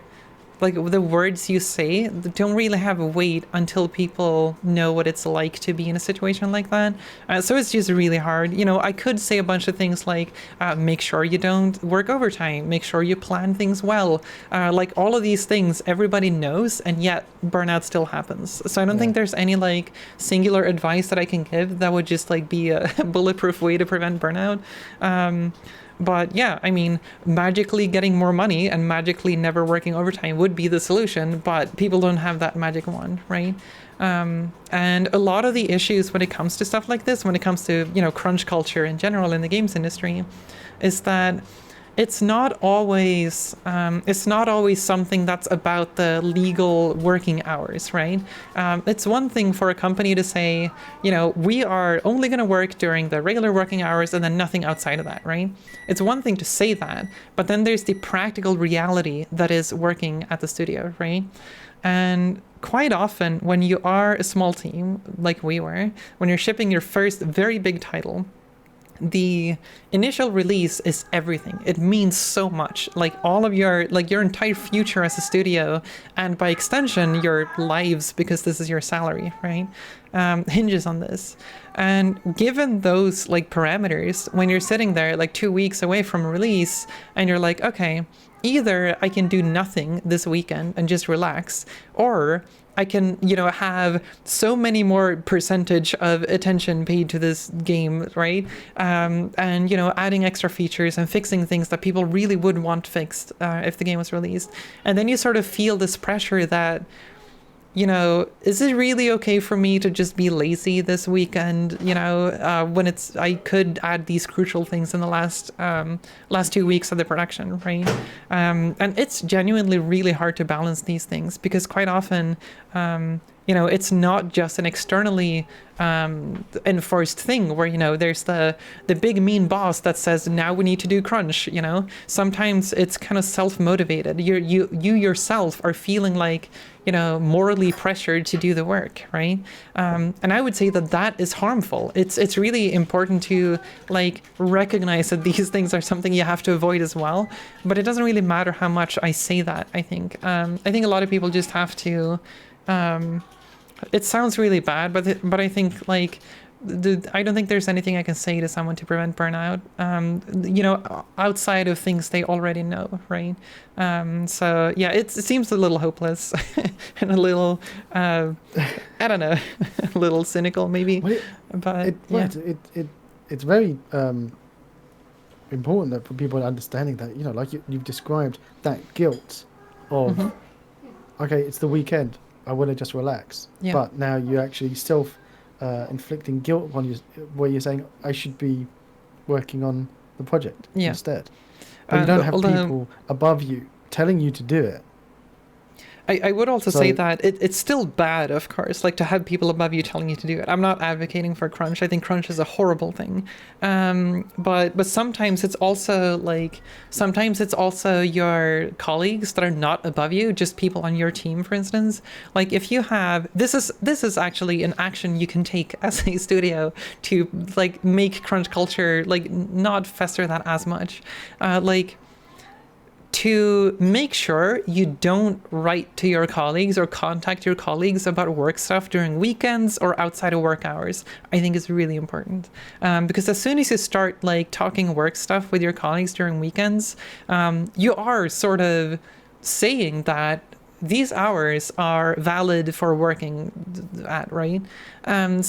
like the words you say don't really have a weight until people know what it's like to be in a situation like that. So it's just really hard. You know, I could say a bunch of things like, make sure you don't work overtime, make sure you plan things well. Like all of these things everybody knows, and yet burnout still happens. So I don't think there's any like singular advice that I can give that would just like be a bulletproof way to prevent burnout. But yeah, I mean, magically getting more money and magically never working overtime would be the solution, but people don't have that magic wand, right? And a lot of the issues when it comes to stuff like this, when it comes to, you know, crunch culture in general in the games industry, is that it's not always something that's about the legal working hours, right? It's one thing for a company to say, you know, we are only going to work during the regular working hours and then nothing outside of that, right? It's one thing to say that, but then there's the practical reality that is working at the studio, right? And quite often when you are a small team, like we were, when you're shipping your first very big title, the initial release is everything. It means so much. Like all of your entire future as a studio, and by extension your lives, because this is your salary, right, hinges on this. And given those like parameters, when you're sitting there like 2 weeks away from release and you're like, okay, either I can do nothing this weekend and just relax, or I can, you know, have so many more percentage of attention paid to this game, right? And, you know, adding extra features and fixing things that people really would want fixed if the game was released. And then you sort of feel this pressure that is it really okay for me to just be lazy this weekend? When I could add these crucial things in the last 2 weeks of the production, right? And it's genuinely really hard to balance these things because quite often, it's not just an externally enforced thing where there's the big mean boss that says now we need to do crunch. Sometimes it's kind of self-motivated. You yourself are feeling like morally pressured to do the work, right? And I would say that is harmful. It's really important to recognize that these things are something you have to avoid as well. But it doesn't really matter how much I say that. I think a lot of people just have to. It sounds really bad, but I think I don't think there's anything I can say to someone to prevent burnout. Outside of things they already know, right? So yeah, it seems a little hopeless and a little, I don't know, a little cynical maybe. It's very important that for people understanding that you've described that guilt of okay, it's the weekend. I want to just relax. Yeah. But now you're actually inflicting guilt upon you, where you're saying I should be working on the project instead. But you don't have people above you telling you to do it. I would also say that it's still bad, of course, to have people above you telling you to do it. I'm not advocating for crunch. I think crunch is a horrible thing. But sometimes it's also your colleagues that are not above you, just people on your team, for instance. If you have, this is actually an action you can take as a studio to make crunch culture not fester that as much. To make sure you don't write to your colleagues or contact your colleagues about work stuff during weekends or outside of work hours, I think is really important. Because as soon as you start talking work stuff with your colleagues during weekends, you are sort of saying that these hours are valid for working at, right? And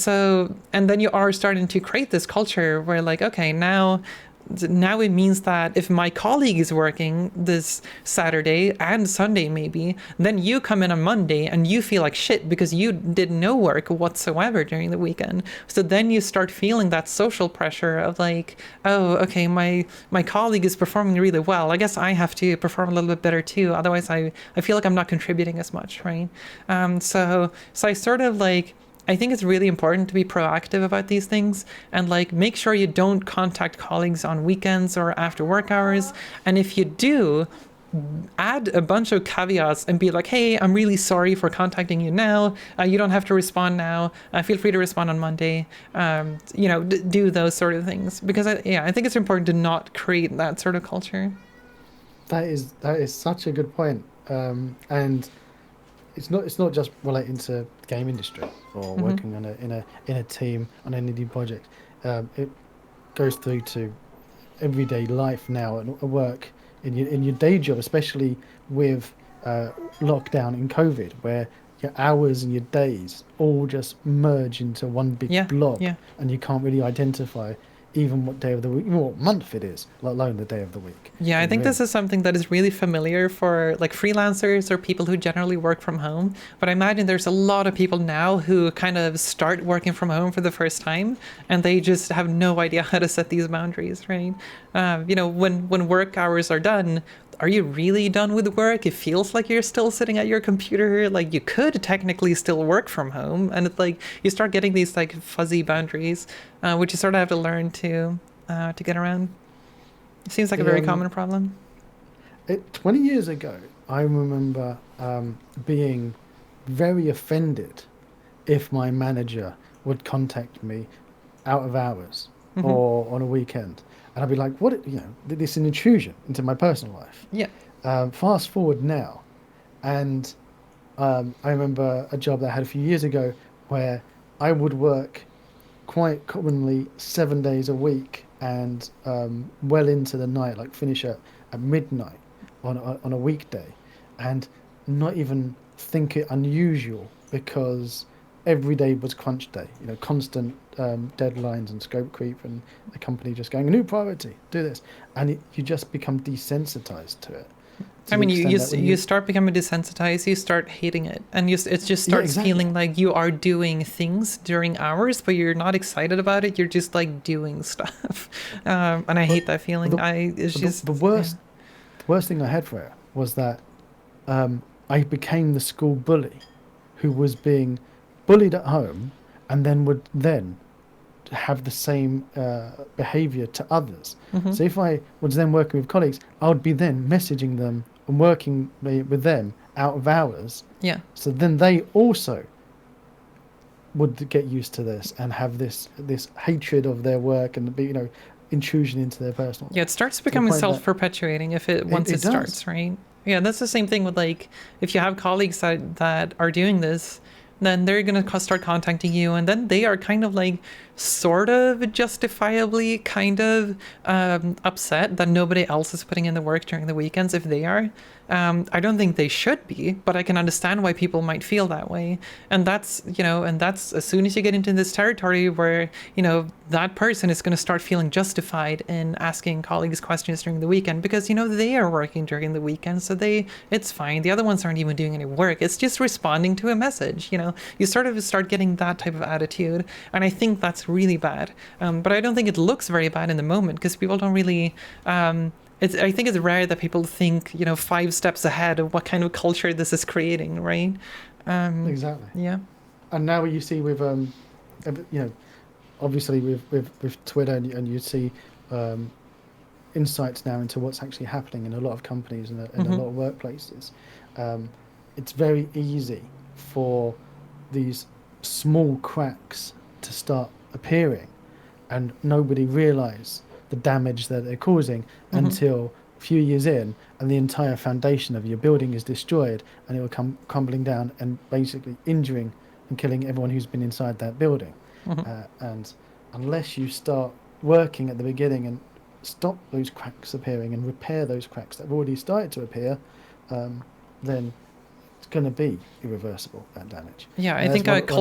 then you are starting to create this culture where okay, now it means that if my colleague is working this Saturday and Sunday maybe, then you come in on Monday and you feel like shit because you did no work whatsoever during the weekend. So then you start feeling that social pressure of oh, okay, my colleague is performing really well. I guess I have to perform a little bit better too. Otherwise I feel like I'm not contributing as much, right? So I sort of I think it's really important to be proactive about these things and make sure you don't contact colleagues on weekends or after work hours. And if you do, add a bunch of caveats and be hey, I'm really sorry for contacting you now. You don't have to respond now. Feel free to respond on Monday. Do those sort of things because I think it's important to not create that sort of culture. That is such a good point. And it's not just relating to the game industry or working on in a team on any new project. It goes through to everyday life now and work in your day job, especially with lockdown and COVID, where your hours and your days all just merge into one big block, and you can't really identify even what day of the week, what month it is, let alone the day of the week. Yeah, I think this is something that is really familiar for freelancers or people who generally work from home. But I imagine there's a lot of people now who kind of start working from home for the first time and they just have no idea how to set these boundaries, right? When work hours are done, are you really done with work? It feels like you're still sitting at your computer. You could technically still work from home. And it's you start getting these fuzzy boundaries, which you sort of have to learn to get around. It seems like a very common problem. 20 years ago, I remember being very offended if my manager would contact me out of hours or on a weekend. And I'd be like, what, this is an intrusion into my personal life. Yeah. Fast forward now. And I remember a job that I had a few years ago where I would work quite commonly 7 days a week and well into the night, finish at midnight on a weekday and not even think it unusual because every day was crunch day, constant deadlines and scope creep and the company just going, new priority, do this. And you just become desensitized to it. to I the mean, extent that when you start becoming desensitized, you start hating it, and it just yeah, starts exactly. feeling like you are doing things during hours, but you're not excited about it. You're just like doing stuff, and I But, hate that but feeling. the It's but just the yeah. worst thing I had for it was that I became the school bully who was being bullied at home and then would then have the same behavior to others. Hmm. So if I was then working with colleagues, I would be then messaging them and working with them out of hours. Yeah. So then they also would get used to this and have this hatred of their work and be, intrusion into their personal Yeah, life it starts to the becoming point that self-perpetuating if it once it it does. starts, right? Yeah, that's the same thing with like if you have colleagues that are doing this, then they're gonna start contacting you, and then they are kind of like sort of justifiably kind of upset that nobody else is putting in the work during the weekends if they are. I don't think they should be, but I can understand why people might feel that way. And that's as soon as you get into this territory where, that person is going to start feeling justified in asking colleagues questions during the weekend because, they are working during the weekend. So it's fine. The other ones aren't even doing any work. It's just responding to a message. You sort of start getting that type of attitude. And I think that's really bad. But I don't think it looks very bad in the moment because people don't really, I think it's rare that people think, 5 steps ahead of what kind of culture this is creating, right? Exactly. Yeah. And now you see with obviously with Twitter and you see um, insights now into what's actually happening in a lot of companies and in a Hmm. lot of workplaces. Um, it's very easy for these small cracks to start appearing, and nobody realise the damage that they're causing Hmm. until a few years in, and the entire foundation of your building is destroyed, and it will come crumbling down and basically injuring and killing everyone who's been inside that building. Hmm. And unless you start working at the beginning and stop those cracks appearing and repair those cracks that have already started to appear, then it's going to be irreversible, that damage. Yeah, I And that's think one of the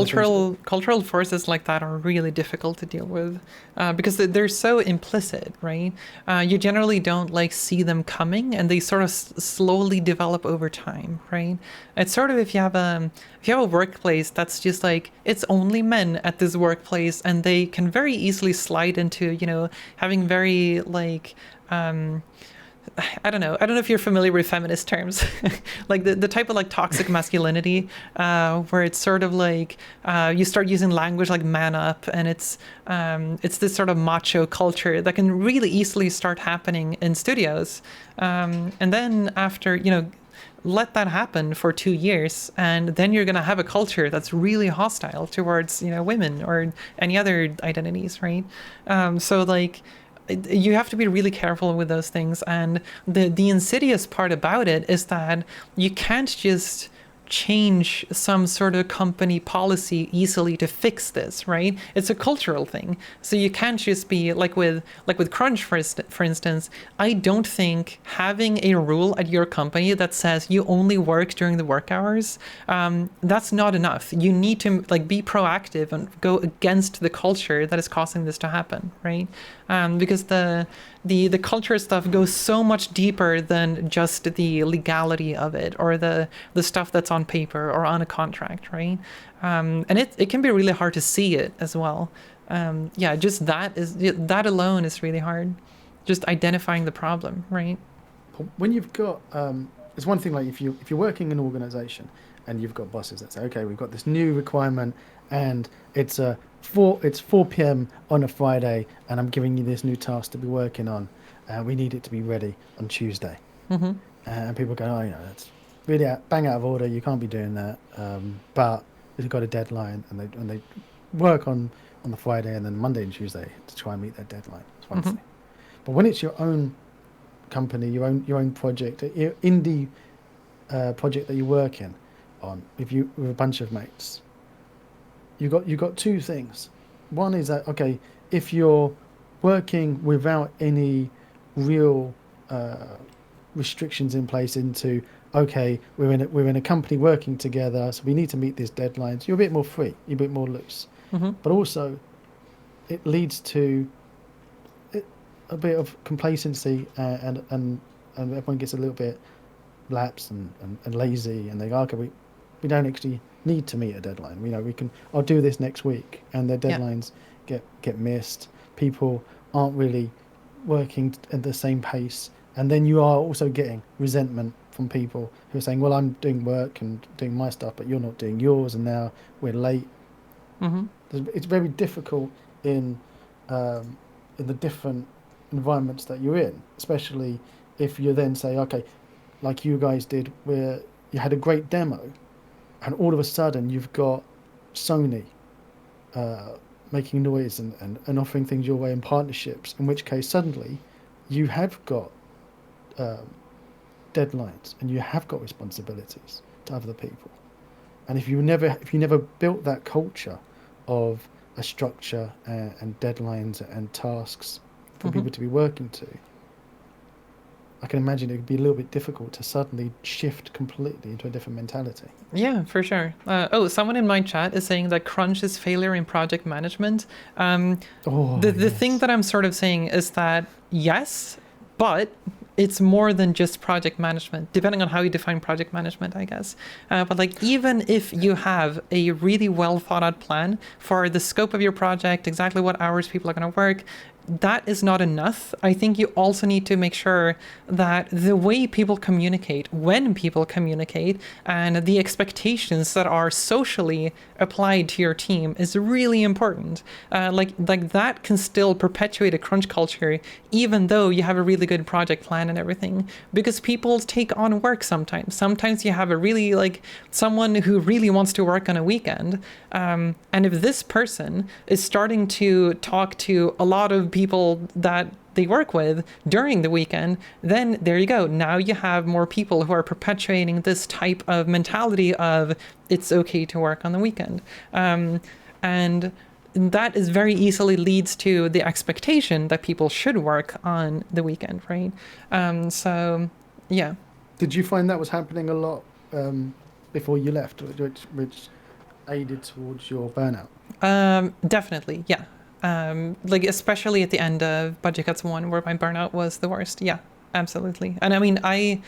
things. cultural forces like that are really difficult to deal with because they're so implicit, right? You generally don't like see them coming, and they sort of slowly develop over time, right? It's sort of if you have a workplace that's just like it's only men at this workplace, and they can very easily slide into having very like. I don't know. I don't know if you're familiar with feminist terms, like the type of like toxic masculinity, where it's sort of like you start using language like man up, and it's this sort of macho culture that can really easily start happening in studios, and then after let that happen for 2 years, and then you're gonna have a culture that's really hostile towards women or any other identities, right? So like you have to be really careful with those things, and the insidious part about it is that you can't just change some sort of company policy easily to fix this, right? It's a cultural thing. So you can't just be like with crunch for instance. I don't think having a rule at your company that says you only work during the work hours, that's not enough. You need to like be proactive and go against the culture that is causing this to happen, right? Because the culture stuff goes so much deeper than just the legality of it or the stuff that's on paper or on a contract, right? And it can be really hard to see it as well. Yeah, just that alone is really hard. Just identifying the problem, right? When you've got it's one thing like if you're working in an organization and you've got bosses that say, okay, we've got this new requirement and it's 4 p.m. on a Friday and I'm giving you this new task to be working on. We need it to be ready on Tuesday. Mm-hmm. And people go, oh, that's really bang out of order. You can't be doing that. But they've got a deadline, and they work on the Friday and then Monday and Tuesday to try and meet that deadline. It's one Mm-hmm. thing. But when it's your own company, your own project, your indie project that you're working on with a bunch of mates, you got two things. One is that okay, if you're working without any real restrictions in place into okay, we're in a company working together, so we need to meet these deadlines. You're a bit more free, you're a bit more loose, Mm-hmm. but also it leads to a bit of complacency and everyone gets a little bit lax and lazy, and they go, okay, we don't actually need to meet a deadline. I'll do this next week, and their Yeah. deadlines get missed. People aren't really working at the same pace, and then you are also getting resentment from people who are saying, well, I'm doing work and doing my stuff, but you're not doing yours, and now we're late. Mm-hmm. It's very difficult in the different environments that you're in, especially if you then say, okay, like you guys did, where you had a great demo, and all of a sudden you've got Sony making noise and offering things your way in partnerships, in which case suddenly you have got um, deadlines and you have got responsibilities to other people. And if you never built that culture of a structure and deadlines and tasks for Mm-hmm. people to be working to, I can imagine it would be a little bit difficult to suddenly shift completely into a different mentality. Yeah, for sure. Someone in my chat is saying that crunch is failure in project management. Oh, The thing yes. that I'm sort of saying is that yes, but it's more than just project management, depending on how you define project management, I guess. But like, even if you have a really well thought out plan for the scope of your project, exactly what hours people are going to work, that is not enough. I think you also need to make sure that the way people communicate, when people communicate, and the expectations that are socially applied to your team is really important. Like that can still perpetuate a crunch culture, even though you have a really good project plan and everything, because people take on work sometimes. Sometimes you have a really like someone who really wants to work on a weekend, and if this person is starting to talk to a lot of people that they work with during the weekend, then there you go. Now you have more people who are perpetuating this type of mentality of it's okay to work on the weekend. And that is very easily leads to the expectation that people should work on the weekend, right? So, yeah. Did you find that was happening a lot before you left, which aided towards your burnout? Definitely, yeah. Like especially at the end of Budget Cuts 1, where my burnout was the worst. Yeah, absolutely. And I mean, I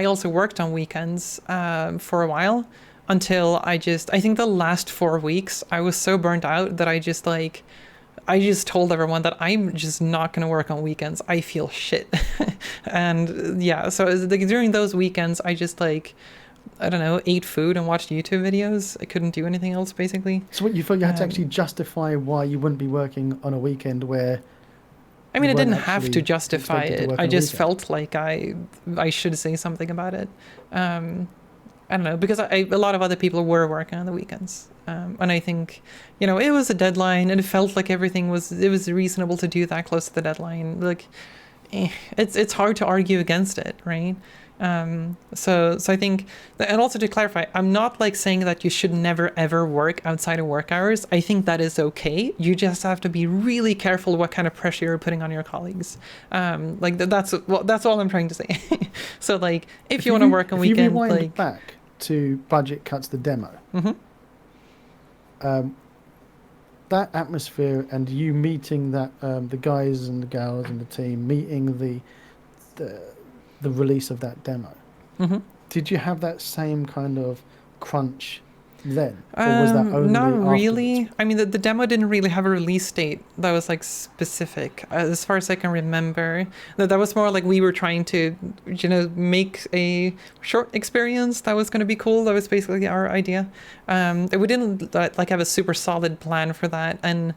also worked on weekends for a while until I think the last 4 weeks I was so burnt out that I just told everyone that I'm just not going to work on weekends. I feel shit. And yeah, so like during those weekends, I just like, I don't know, ate food and watched YouTube videos. I couldn't do anything else basically. So what you thought you had to actually Um, justify why you wouldn't be working on a weekend where I you mean, I weren't didn't have to actually justify expected to it. work I on a just weekend? felt like I should say something about it. Um, I don't know, because a lot of other people were working on the weekends. And I think, it was a deadline and it felt like it was reasonable to do that close to the deadline. Like, it's hard to argue against it, right? So I think, and also to clarify, I'm not like saying that you should never ever work outside of work hours. I think that is okay. You just have to be really careful what kind of pressure you're putting on your colleagues. That's all I'm trying to say. So like, if you want to work on If you weekend, rewind like, back to Budget Cuts the demo, mm-hmm, um, that atmosphere and you meeting that the guys and the gals and the team meeting the the release of that demo, mm-hmm. did you have that same kind of crunch then, or was that Not only afterwards? really. I mean, the demo didn't really have a release date that was like specific, as far as I can remember. That was more like we were trying to, make a short experience that was going to be cool. That was basically our idea. We didn't like have a super solid plan for that, and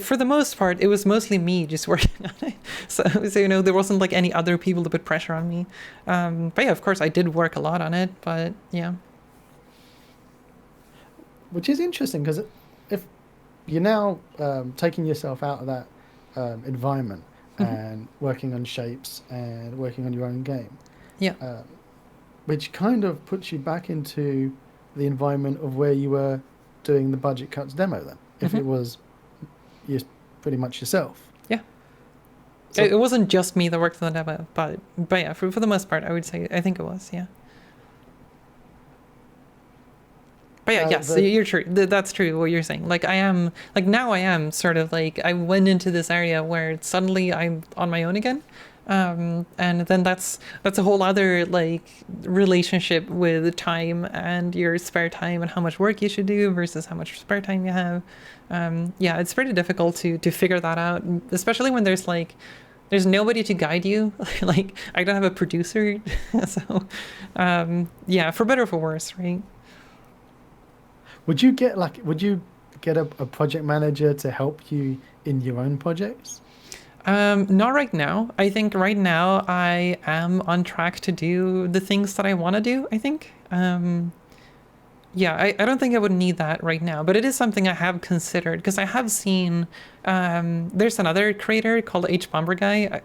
for the most part, it was mostly me just working on it. So there wasn't like any other people to put pressure on me. But yeah, of course, I did work a lot on it, but yeah. Which is interesting because if you're now taking yourself out of that environment Mm-hmm. and working on shapes and working on your own game, Yeah. uh, which kind of puts you back into the environment of where you were doing the budget cuts demo then, if Mm-hmm. it was you pretty much yourself. Yeah. So It wasn't just me that worked on the demo, but yeah, for the most part, I would say I think it was, yeah. But yeah, yes, the you're true. That's true what you're saying. Like I am, like now I am sort of like I went into this area where suddenly I'm on my own again, And then that's a whole other like relationship with time and your spare time and how much work you should do versus how much spare time you have. Yeah, it's pretty difficult to figure that out, especially when there's nobody to guide you. Like I don't have a producer, so yeah, for better or for worse, right? Would you get a project manager to help you in your own projects? Not right now. I think right now I am on track to do the things that I want to do, I think. Yeah, I don't think I would need that right now, but it is something I have considered because I have seen there's another creator called H Bomber Guy,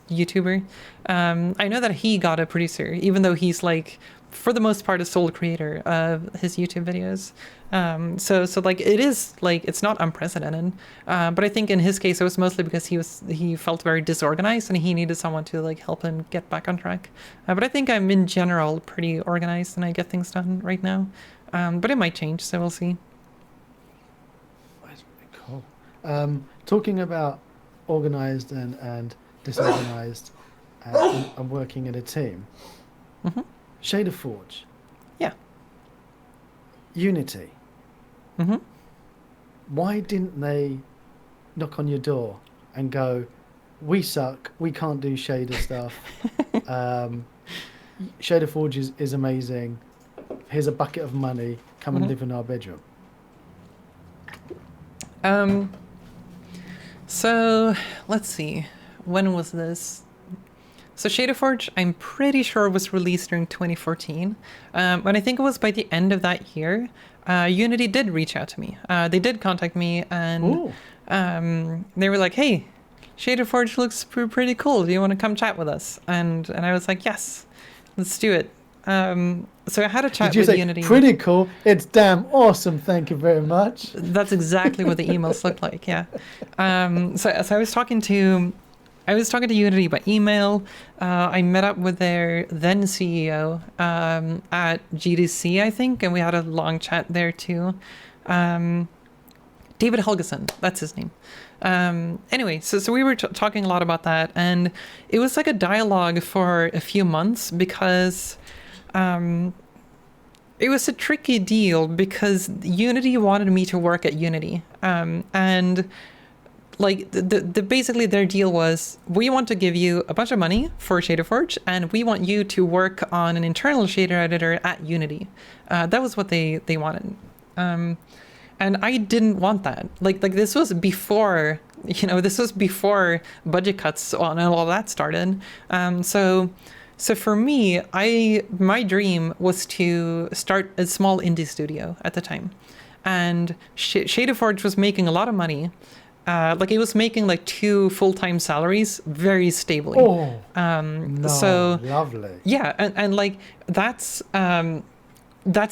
YouTuber. I know that he got a producer, even though he's like for the most part a sole creator of his YouTube videos. So like it is like it's not unprecedented, but I think in his case it was mostly because he felt very disorganized and he needed someone to like help him get back on track. But I think I'm in general pretty organized and I get things done right now. But it might change, so we'll see. That's really cool. Talking about organized and disorganized and working in a team. Mm-hmm. Shader Forge. Yeah. Unity. Mm-hmm. Why didn't they knock on your door and go, we suck, we can't do shader stuff. Shader Forge is amazing. Here's a bucket of money. Come and live in our bedroom. So let's see. When was this? So Shader Forge, I'm pretty sure was released during 2014. But I think it was by the end of that year, Unity did reach out to me. They did contact me and they were like, hey, Shader Forge looks pretty cool. Do you want to come chat with us? And I was like, yes, let's do it. So I had a chat with Unity. Pretty cool. It's damn awesome. Thank you very much. That's exactly what the emails looked like. Yeah. So I was talking to Unity by email. I met up with their then CEO at GDC, I think, and we had a long chat there too. David Helgeson, that's his name. Anyway, so we were talking a lot about that, and it was like a dialogue for a few months because it was a tricky deal because Unity wanted me to work at Unity, and like basically their deal was, we want to give you a bunch of money for Shader Forge and we want you to work on an internal shader editor at Unity. That was what they wanted. And I didn't want that. Like this was before, this was before budget cuts and all that started. So for me, my dream was to start a small indie studio at the time. And Shader Forge was making a lot of money. Like it was making like 2 full-time salaries very stably. Oh, no, so lovely. Yeah, and like that's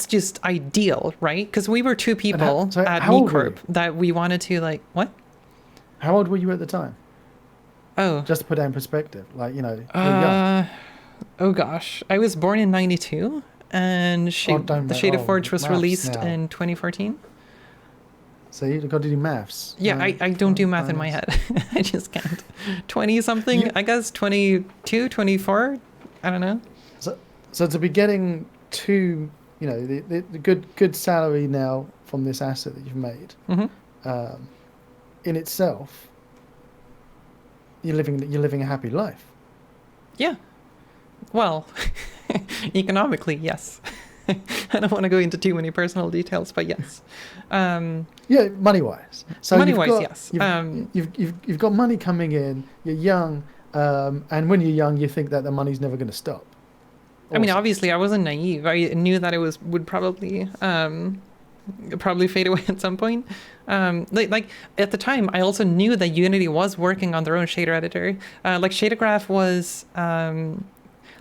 just ideal, right? Because we were 2 people at Neat Corp that we wanted to like what? How old were you at the time? Oh, just to put that in perspective, like you're young. Oh gosh, I was born in '92, and the Shader Forge was released in 2014. So you've got to do maths. Yeah, I don't do math in my head. I just can't. 20 something, I guess 22, 24. I don't know. So to be getting to, the good salary now from this asset that you've made, in itself, you're living a happy life. Yeah. Well, economically, yes. I don't want to go into too many personal details, but yes. Yeah, money-wise. So yes. You've got money coming in. You're young, and when you're young, you think that the money's never going to stop. I mean, obviously, I wasn't naive. I knew that it would probably fade away at some point. Like at the time, I also knew that Unity was working on their own shader editor. Like Shadergraph was.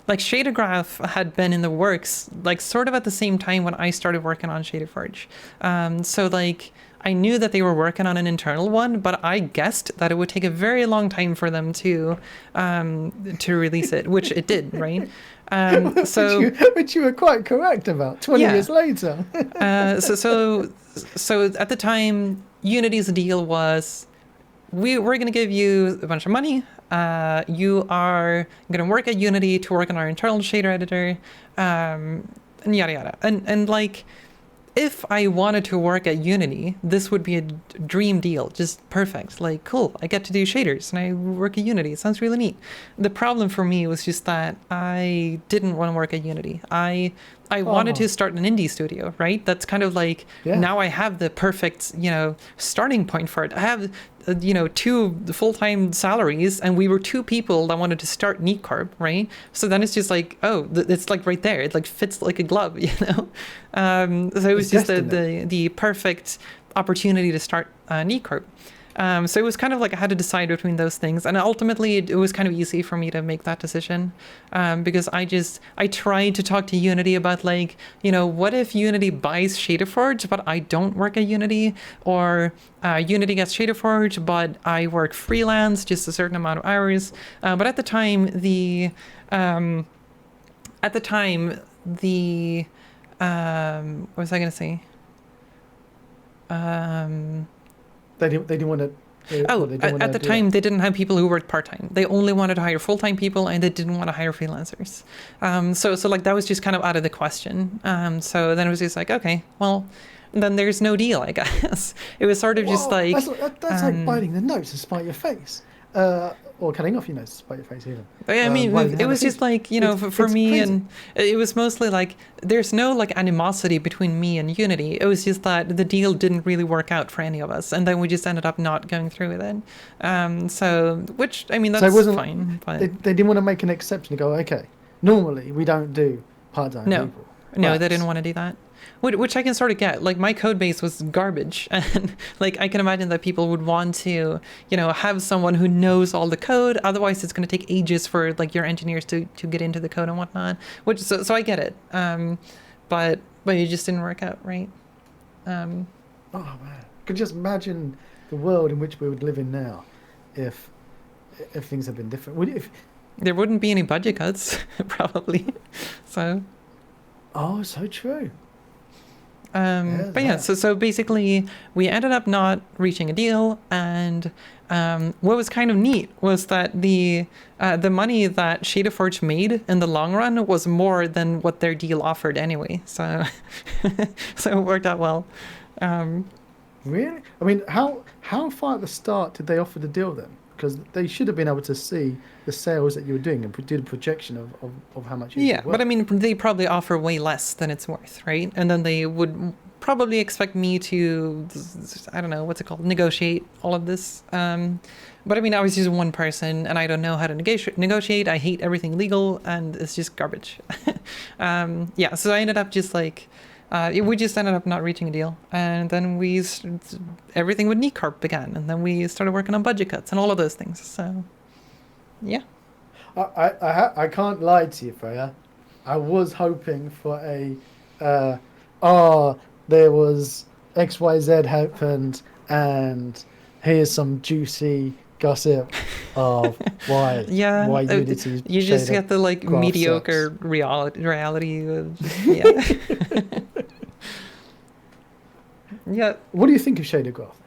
Like Shadergraph had been in the works, like sort of at the same time when I started working on Shader Forge. So like I knew that they were working on an internal one, but I guessed that it would take a very long time for them to release it, which it did, right? Which you were quite correct about 20 years later. So at the time, Unity's deal was, we're going to give you a bunch of money you are going to work at Unity to work on our internal shader editor, and yada yada. And like, if I wanted to work at Unity, this would be a dream deal, just perfect. Like, cool, I get to do shaders and I work at Unity. It sounds really neat. The problem for me was just that I didn't want to work at Unity. I wanted to start an indie studio, right? That's kind of like, now I have the perfect, starting point for it. I have, 2 full-time salaries, and we were 2 people that wanted to start Neat Corp, right? So then it's just like, it's like right there. It like fits like a glove, So it was just the perfect opportunity to start Neat Corp. So it was kind of like I had to decide between those things, and ultimately it was kind of easy for me to make that decision, because I tried to talk to Unity about like, what if Unity buys ShaderForge but I don't work at Unity, or Unity gets ShaderForge but I work freelance just a certain amount of hours. But at the time what was I going to say? They didn't want to. At the time, they didn't have people who worked part-time. They only wanted to hire full-time people, and they didn't want to hire freelancers. So like that was just kind of out of the question. So then it was just like, okay, well, then there's no deal, I guess. It was sort of just like... That's like biting the nose to spite your face. Or cutting off your nose to spite your face even. I mean, it was just like, for me, crazy. And it was mostly like, there's no like animosity between me and Unity. It was just that the deal didn't really work out for any of us. And then we just ended up not going through with it. So, which, I mean, that's fine. But they didn't want to make an exception to go, okay, normally we don't do part-time people. No, they didn't want to do that. Which I can sort of get. Like, my code base was garbage, and like I can imagine that people would want to, have someone who knows all the code. Otherwise, it's going to take ages for like your engineers to get into the code and whatnot. Which so I get it. But it just didn't work out, right? Oh man, could just imagine the world in which we would live in now, if things had been different. There wouldn't be any budget cuts, probably. So. Oh, so true. So basically we ended up not reaching a deal, and what was kind of neat was that the money that ShaderForge made in the long run was more than what their deal offered anyway. So so it worked out well. Really? I mean, how far at the start did they offer the deal then? Because they should have been able to see the sales that you were doing and do the projection of how much you but I mean, they probably offer way less than it's worth, right? And then they would probably expect me to, I don't know, what's it called, negotiate all of this. But I mean, I was just one person, and I don't know how to negotiate. I hate everything legal, and it's just garbage. So I ended up just like... we just ended up not reaching a deal, and then everything with Neat Corp began, and then we started working on budget cuts and all of those things. So, yeah. I can't lie to you, Freya. I was hoping for there was XYZ happened, and here's some juicy gossip of why Unity. You just get the like mediocre reality. Yeah. What do you think of shader graph?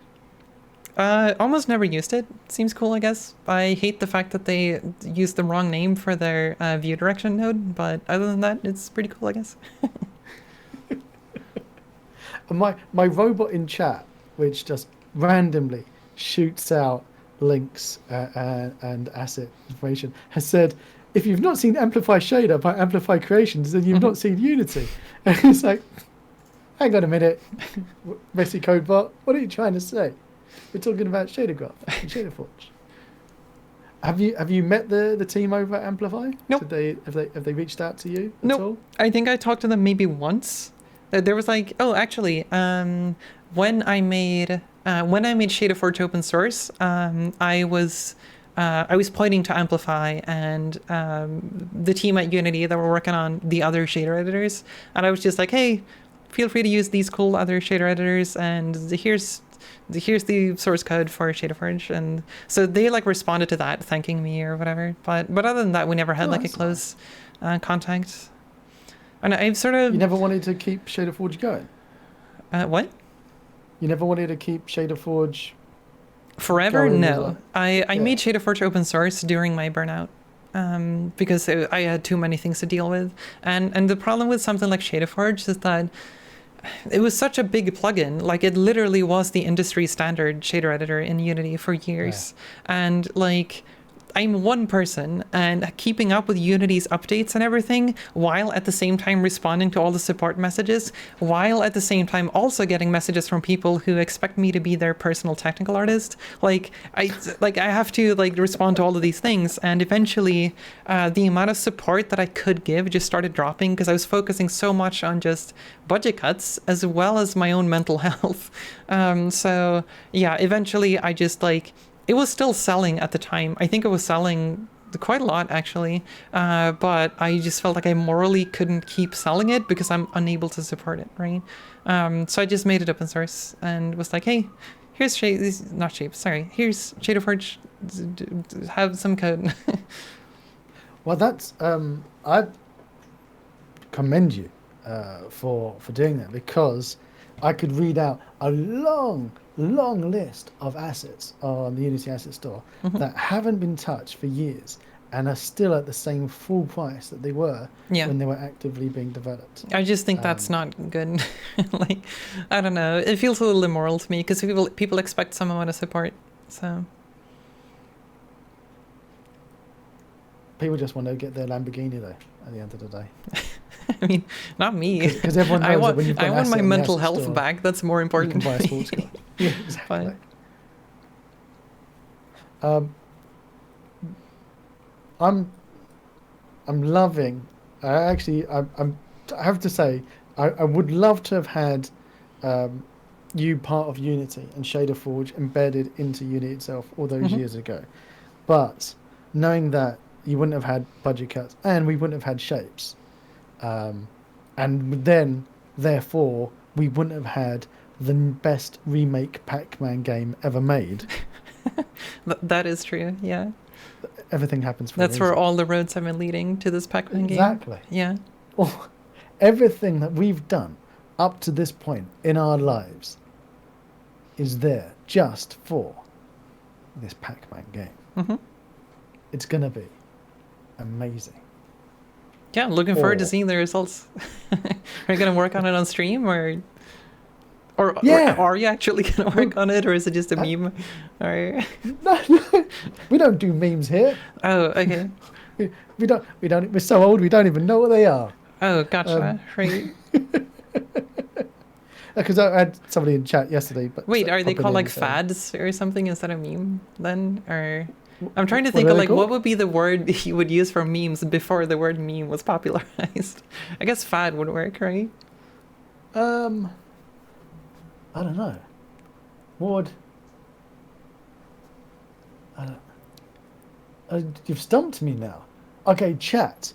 Almost never used it. Seems cool, I guess. I hate the fact that they used the wrong name for their view direction node, but other than that, it's pretty cool, I guess. My robot in chat, which just randomly shoots out links and asset information, has said, if you've not seen Amplify Shader by Amplify Creations, then you've not seen Unity. And it's like, hang on a minute, Messy Code Bot, what are you trying to say? We're talking about Shader Graph and ShaderForge. Have you met the team over at Amplify? Nope. Have they reached out to you nope. at all? I think I talked to them maybe once. There was like, when I made ShaderForge open source, I was pointing to Amplify and the team at Unity that were working on the other shader editors, and I was just like, hey, feel free to use these cool other shader editors, and here's the source code for ShaderForge. And so they like responded to that, thanking me or whatever. But other than that, we never had like a close contact. And I've sort of... You never wanted to keep ShaderForge going? What? You never wanted to keep ShaderForge Forever? going as No. like, I yeah, made ShaderForge open source during my burnout. Because I had too many things to deal with. And the problem with something like ShaderForge is that it was such a big plugin. Like, it literally was the industry standard shader editor in Unity for yeah, years. And like, I'm one person, and keeping up with Unity's updates and everything, while at the same time responding to all the support messages, while at the same time also getting messages from people who expect me to be their personal technical artist. I have to like respond to all of these things, and eventually, the amount of support that I could give just started dropping because I was focusing so much on just budget cuts as well as my own mental health. So yeah, eventually I just like. It was still selling at the time. I think it was selling quite a lot, actually. But I just felt like I morally couldn't keep selling it because I'm unable to support it, right? So I just made it open source and was like, hey, here's here's ShaderForge. Have some code. well, that's I commend you for doing that, because I could read out a long list of assets on the Unity Asset Store that haven't been touched for years and are still at the same full price that they were Yeah. when they were actively being developed. I just think that's not good. Like, I don't know. It feels a little immoral to me because people expect some amount of support. So People just want to get their Lamborghini, though, at the end of the day. I mean, not me. Because everyone knows that when you've got I an want asset my in the mental asset health store, back. That's more you important. can buy a to sports me. car. Yeah, exactly. But I'm loving. I have to say, I would love to have had you part of Unity and ShaderForge embedded into Unity itself all those years ago, but knowing that you wouldn't have had budget cuts and we wouldn't have had shapes, and then therefore we wouldn't have had the best remake Pac-Man game ever made. that is true. Yeah. Everything happens for a That's where reason. all the roads have been leading to this Pac-Man game. Exactly. Yeah. Well, everything that we've done up to this point in our lives is there just for this Pac-Man game. It's going to be amazing. Yeah, looking forward to Or- seeing the results. Are you going to work on it on stream or Yeah. are you actually going to work on it, or is it just a meme? Or No, we don't do memes here. oh, okay. We don't. We're so old we don't even know what they are. Oh, gotcha. Right. Because I had somebody in chat yesterday. But Wait, are they popping called in like saying, fads or something instead of meme then? Or I'm trying to What think are of they like called? what would be the word you would use for memes before the word meme was popularized. I guess fad would work, right? I don't know. What? You've stumped me now. Okay, chat.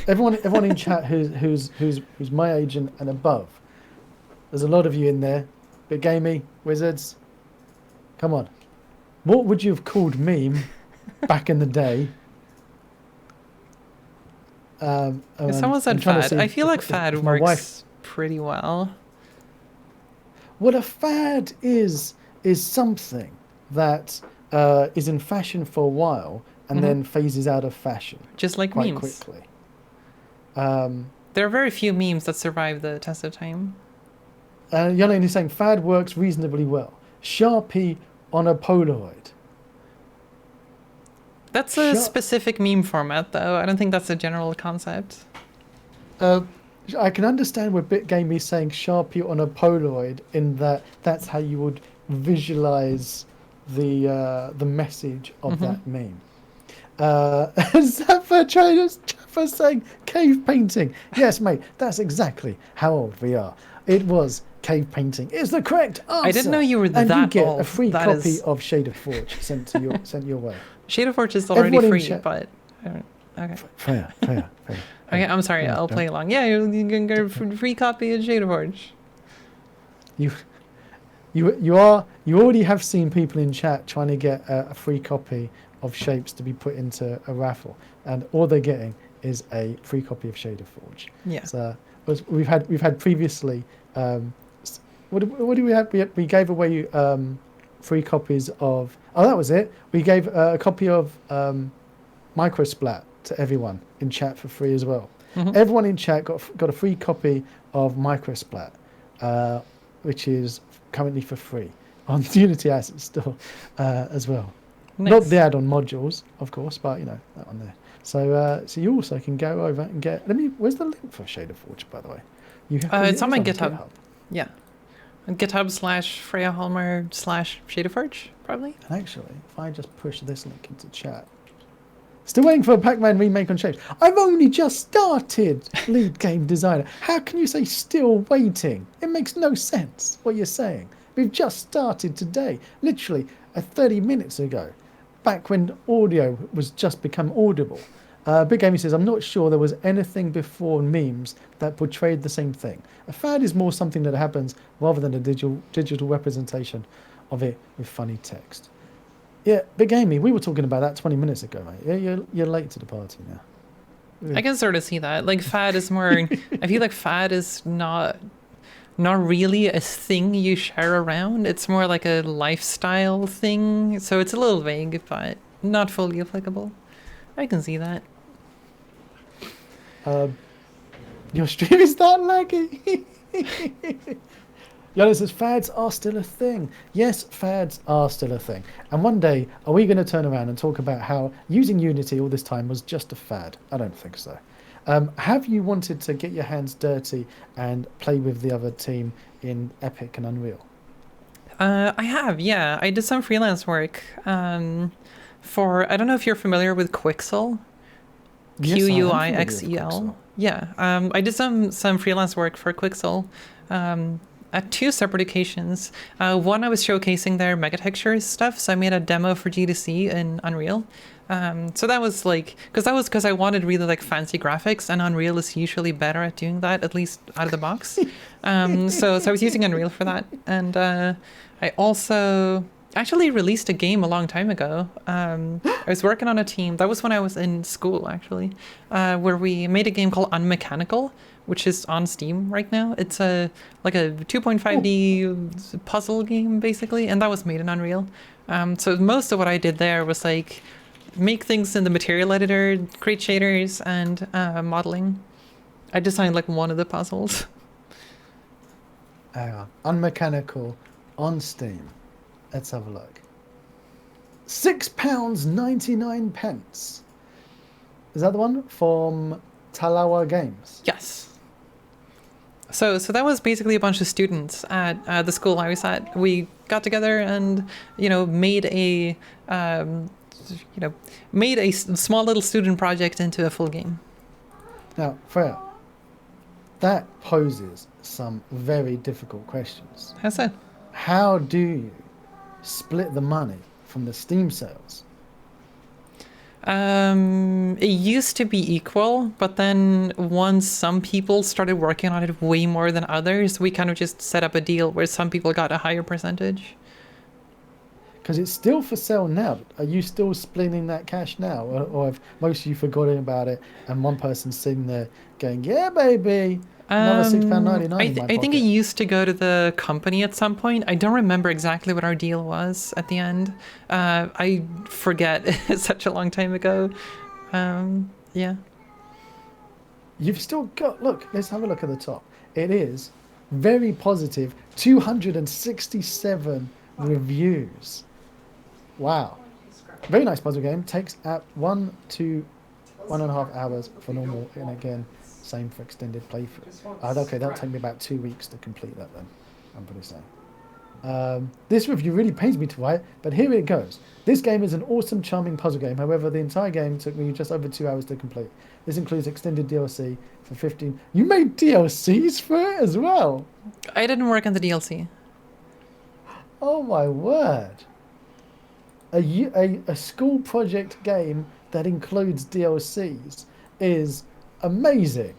Everyone in chat who's my age and above. There's a lot of you in there. Bit gamey, wizards. Come on. What would you have called meme back in the day? Someone said fad. I feel like fad if my works wife- pretty well. What a fad is something that is in fashion for a while and then phases out of fashion Just like quite memes. quickly. There are very few memes that survive the test of time. Yelene is saying fad works reasonably well. Sharpie on a Polaroid. That's a specific meme format, though. I don't think that's a general concept. I can understand where BitGame is saying Sharpie on a Polaroid, in that that's how you would visualize the message of that meme. Zaffa Traders for saying cave painting. Yes, mate, that's exactly how old we are. It was cave painting. Is the correct answer. I didn't know you were and that you get old. a free That copy is- of ShaderForge sent your way. ShaderForge is already Everyone in free, chat- but I don't. Okay. Fair. Okay, I'm sorry. I'll play along. Yeah, you can get a free copy of ShaderForge. You already have seen people in chat trying to get a free copy of Shapes to be put into a raffle, and all they're getting is a free copy of ShaderForge. Yeah. So we've had previously. What do we have? We gave away free copies of. Oh, that was it. We gave a copy of Microsplat to everyone in chat for free as well. Mhm. Everyone in chat got a free copy of Microsplat, which is currently for free on the Unity Asset Store as well. Nice. Not the add-on modules, of course, but that one there. So, so you also can go over and get. Where's the link for Shader Forge, by the way? You have. It's on my GitHub. Yeah, GitHub/Freya Holmér/ShaderForge, probably. And actually, if I just push this link into chat. Still waiting for a Pac-Man remake on Shapes. I've only just started, lead game designer. How can you say still waiting? It makes no sense what you're saying. We've just started today, literally 30 minutes ago, back when audio was just become audible. Big Amy says, I'm not sure there was anything before memes that portrayed the same thing. A fad is more something that happens rather than a digital representation of it with funny text. Yeah, Big Amy, we were talking about that 20 minutes ago, mate. Yeah, you're late to the party now. I can sort of see that. Like fad is more. I feel like fad is not really a thing you share around. It's more like a lifestyle thing. So it's a little vague, but not fully applicable. I can see that. Your stream is that laggy. Yana says, fads are still a thing. Yes, fads are still a thing. And one day, are we going to turn around and talk about how using Unity all this time was just a fad? I don't think so. Have you wanted to get your hands dirty and play with the other team in Epic and Unreal? I have, yeah. I did some freelance work for, I don't know if you're familiar with Quixel. Yes, I am familiar with Quixel. Quixel. Yeah, I did some freelance work for Quixel at two separate occasions. One, I was showcasing their megatextures stuff, so I made a demo for G2C in Unreal. So that was like, because I wanted really like fancy graphics, and Unreal is usually better at doing that, at least out of the box. So I was using Unreal for that, and I also actually released a game a long time ago. I was working on a team, that was when I was in school actually, where we made a game called Unmechanical, which is on Steam right now. It's like a 2.5D puzzle game basically, and that was made in Unreal. So most of what I did there was like make things in the material editor, create shaders, and modeling. I designed like one of the puzzles. Hang on. Unmechanical on Steam. Let's have a look. £6.99. Is that the one from Talawa Games? Yes. So that was basically a bunch of students at the school I was at. We got together and made a small little student project into a full game. Now, Freya, that poses some very difficult questions. How so? How do you split the money from the Steam sales? It used to be equal, but then once some people started working on it way more than others, we kind of just set up a deal where some people got a higher percentage. Because it's still for sale now. Are you still splitting that cash now? Or have most of you forgotten about it and one person's sitting there going, yeah, baby, another £6.99 I think it used to go to the company at some point. I don't remember exactly what our deal was at the end. I forget. It's such a long time ago. Yeah. You've still got, look, let's have a look at the top. It is very positive, 267 reviews. Wow. Very nice puzzle game. Takes at 1 to 1.5 hours for normal, and again, same for extended playthrough. Okay, that'll take me about 2 weeks to complete that then, I'm pretty saying. This review really pains me to write, but here it goes. This game is an awesome, charming puzzle game. However, the entire game took me just over 2 hours to complete. This includes extended DLC for 15. You made DLCs for it as well? I didn't work on the DLC. Oh my word. A school project game that includes DLCs is amazing.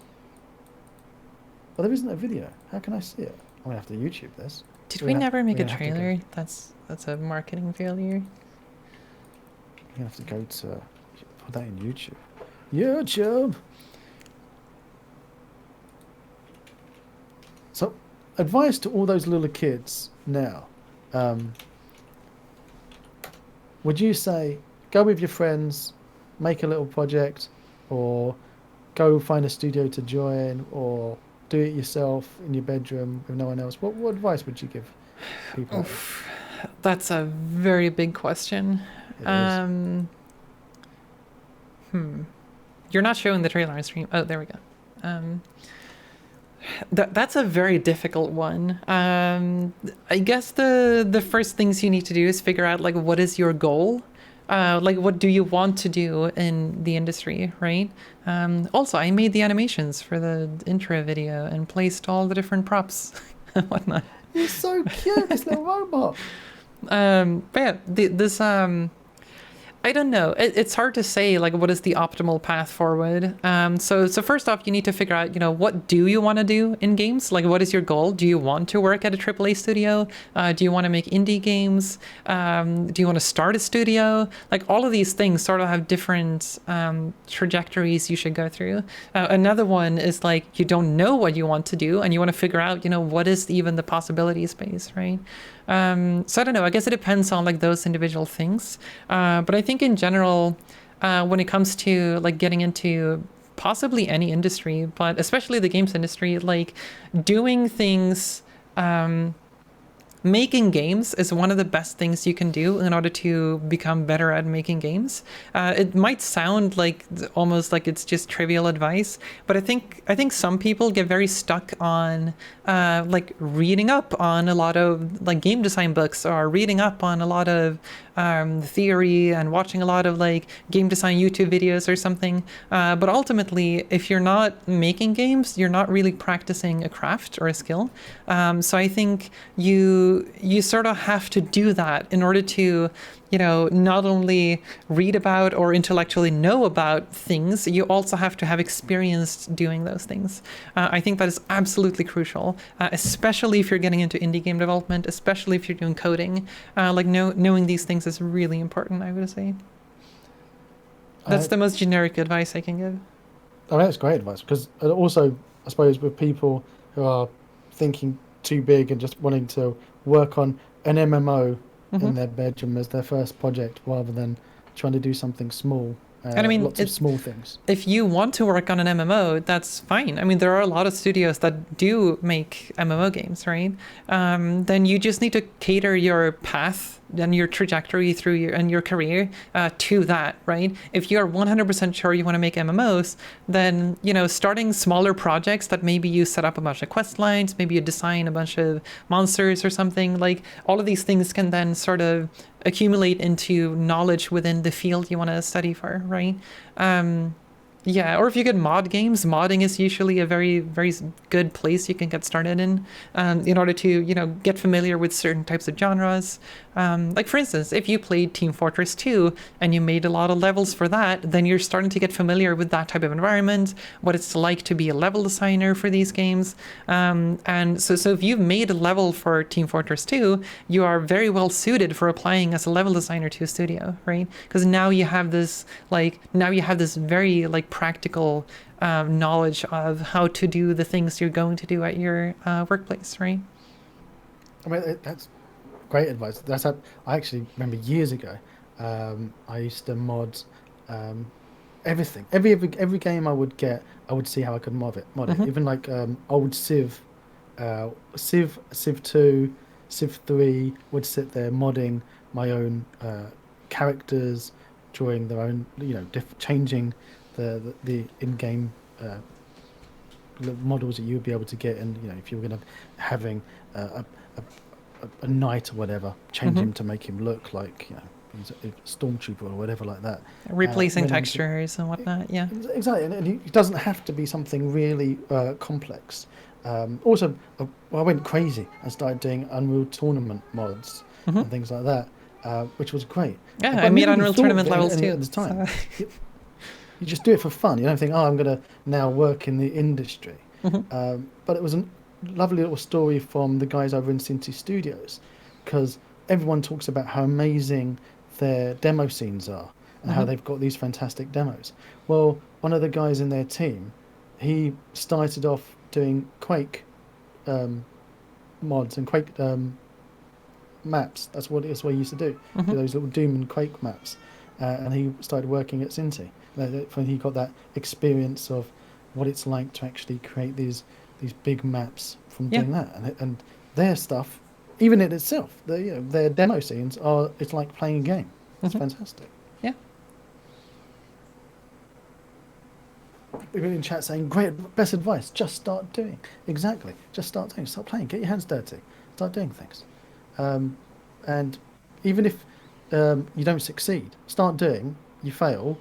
Well, there isn't a video. How can I see it? I'm going to have to YouTube this. Did we never make a trailer? That's a marketing failure. You have to go to put that in YouTube. YouTube. So, advice to all those little kids now. would you say go with your friends, make a little project, or go find a studio to join, or do it yourself in your bedroom with no one else? What advice would you give people like this? Oof, that's a very big question. It is. Um, hmm. You're not showing the trailer on stream. Oh, there we go. Um, that's a very difficult one. I guess the first things you need to do is figure out like what is your goal. Like what do you want to do in the industry, right? Also, I made the animations for the intro video and placed all the different props and whatnot. He's so cute, this little robot. But yeah, this I don't know. It's hard to say like what is the optimal path forward. So first off, you need to figure out, what do you want to do in games? Like, what is your goal? Do you want to work at a AAA studio? Do you want to make indie games? Do you want to start a studio? Like, all of these things sort of have different trajectories you should go through. Another one is like you don't know what you want to do, and you want to figure out, what is even the possibility space, right? So I don't know. I guess it depends on like those individual things. But I think in general, when it comes to like getting into possibly any industry, but especially the games industry, like doing things, making games is one of the best things you can do in order to become better at making games. It might sound like almost like it's just trivial advice, but I think some people get very stuck on like reading up on a lot of like game design books or reading up on a lot of theory and watching a lot of like game design YouTube videos or something. But ultimately, if you're not making games, you're not really practicing a craft or a skill. So I think you sort of have to do that in order to, not only read about or intellectually know about things, you also have to have experience doing those things. I think that is absolutely crucial, especially if you're getting into indie game development, especially if you're doing coding. Knowing these things is really important, I would say. That's the most generic advice I can give. I mean, that's great advice because also, I suppose, with people who are thinking too big and just wanting to work on an MMO in their bedroom as their first project rather than trying to do something small. And I mean, lots of small things. If you want to work on an MMO, that's fine. I mean, there are a lot of studios that do make MMO games, right? Then you just need to cater your path and your trajectory through your career to that, right? If you're 100% sure you want to make MMOs, then starting smaller projects that maybe you set up a bunch of quest lines, maybe you design a bunch of monsters or something, like all of these things can then sort of accumulate into knowledge within the field you want to study for, right? Yeah, or if you get mod games, modding is usually a very, very good place you can get started in order to, get familiar with certain types of genres. Like, for instance, if you played Team Fortress 2 and you made a lot of levels for that, then you're starting to get familiar with that type of environment, what it's like to be a level designer for these games. And so if you've made a level for Team Fortress 2, you are very well suited for applying as a level designer to a studio, right? Because now you have this very like practical knowledge of how to do the things you're going to do at your workplace, right? I mean, that's great advice. I actually remember years ago, I used to mod everything. Every game I would get, I would see how I could mod it. Even like old Civ 2, Civ 3 would sit there modding my own characters, drawing their own, changing the in-game models that you would be able to get, and if you were going to having a knight or whatever, change him to make him look like he's a stormtrooper or whatever like that. Replacing textures and whatnot, yeah. Exactly, and it doesn't have to be something really complex. Also, I went crazy and started doing Unreal Tournament mods and things like that, which was great. Yeah, But I made never Unreal thought Tournament of it levels too. at the time. So. You just do it for fun. You don't think, I'm going to now work in the industry. But it was a lovely little story from the guys over in Cincy Studios, because everyone talks about how amazing their demo scenes are and how they've got these fantastic demos. Well, one of the guys in their team, he started off doing Quake mods and Quake maps. That's what he used to do. Mm-hmm. Those little Doom and Quake maps. And he started working at Cinti. When he got that experience of what it's like to actually create these big maps from doing that, and their stuff, even in itself, their demo scenes it's like playing a game. It's fantastic. Yeah. People in chat saying, great, best advice, just start doing. Exactly, just start doing, start playing, get your hands dirty, start doing things. And even if you don't succeed, start doing, you fail,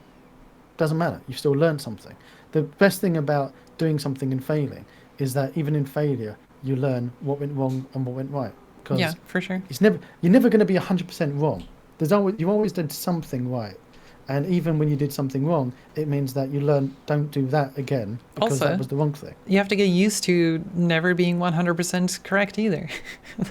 doesn't matter, you've still learned something. The best thing about doing something and failing is that even in failure, you learn what went wrong and what went right. Yeah, for sure. You're never going to be 100% wrong. You always did something right. And even when you did something wrong, it means that you learn, don't do that again, because also, that was the wrong thing. You have to get used to never being 100% correct either.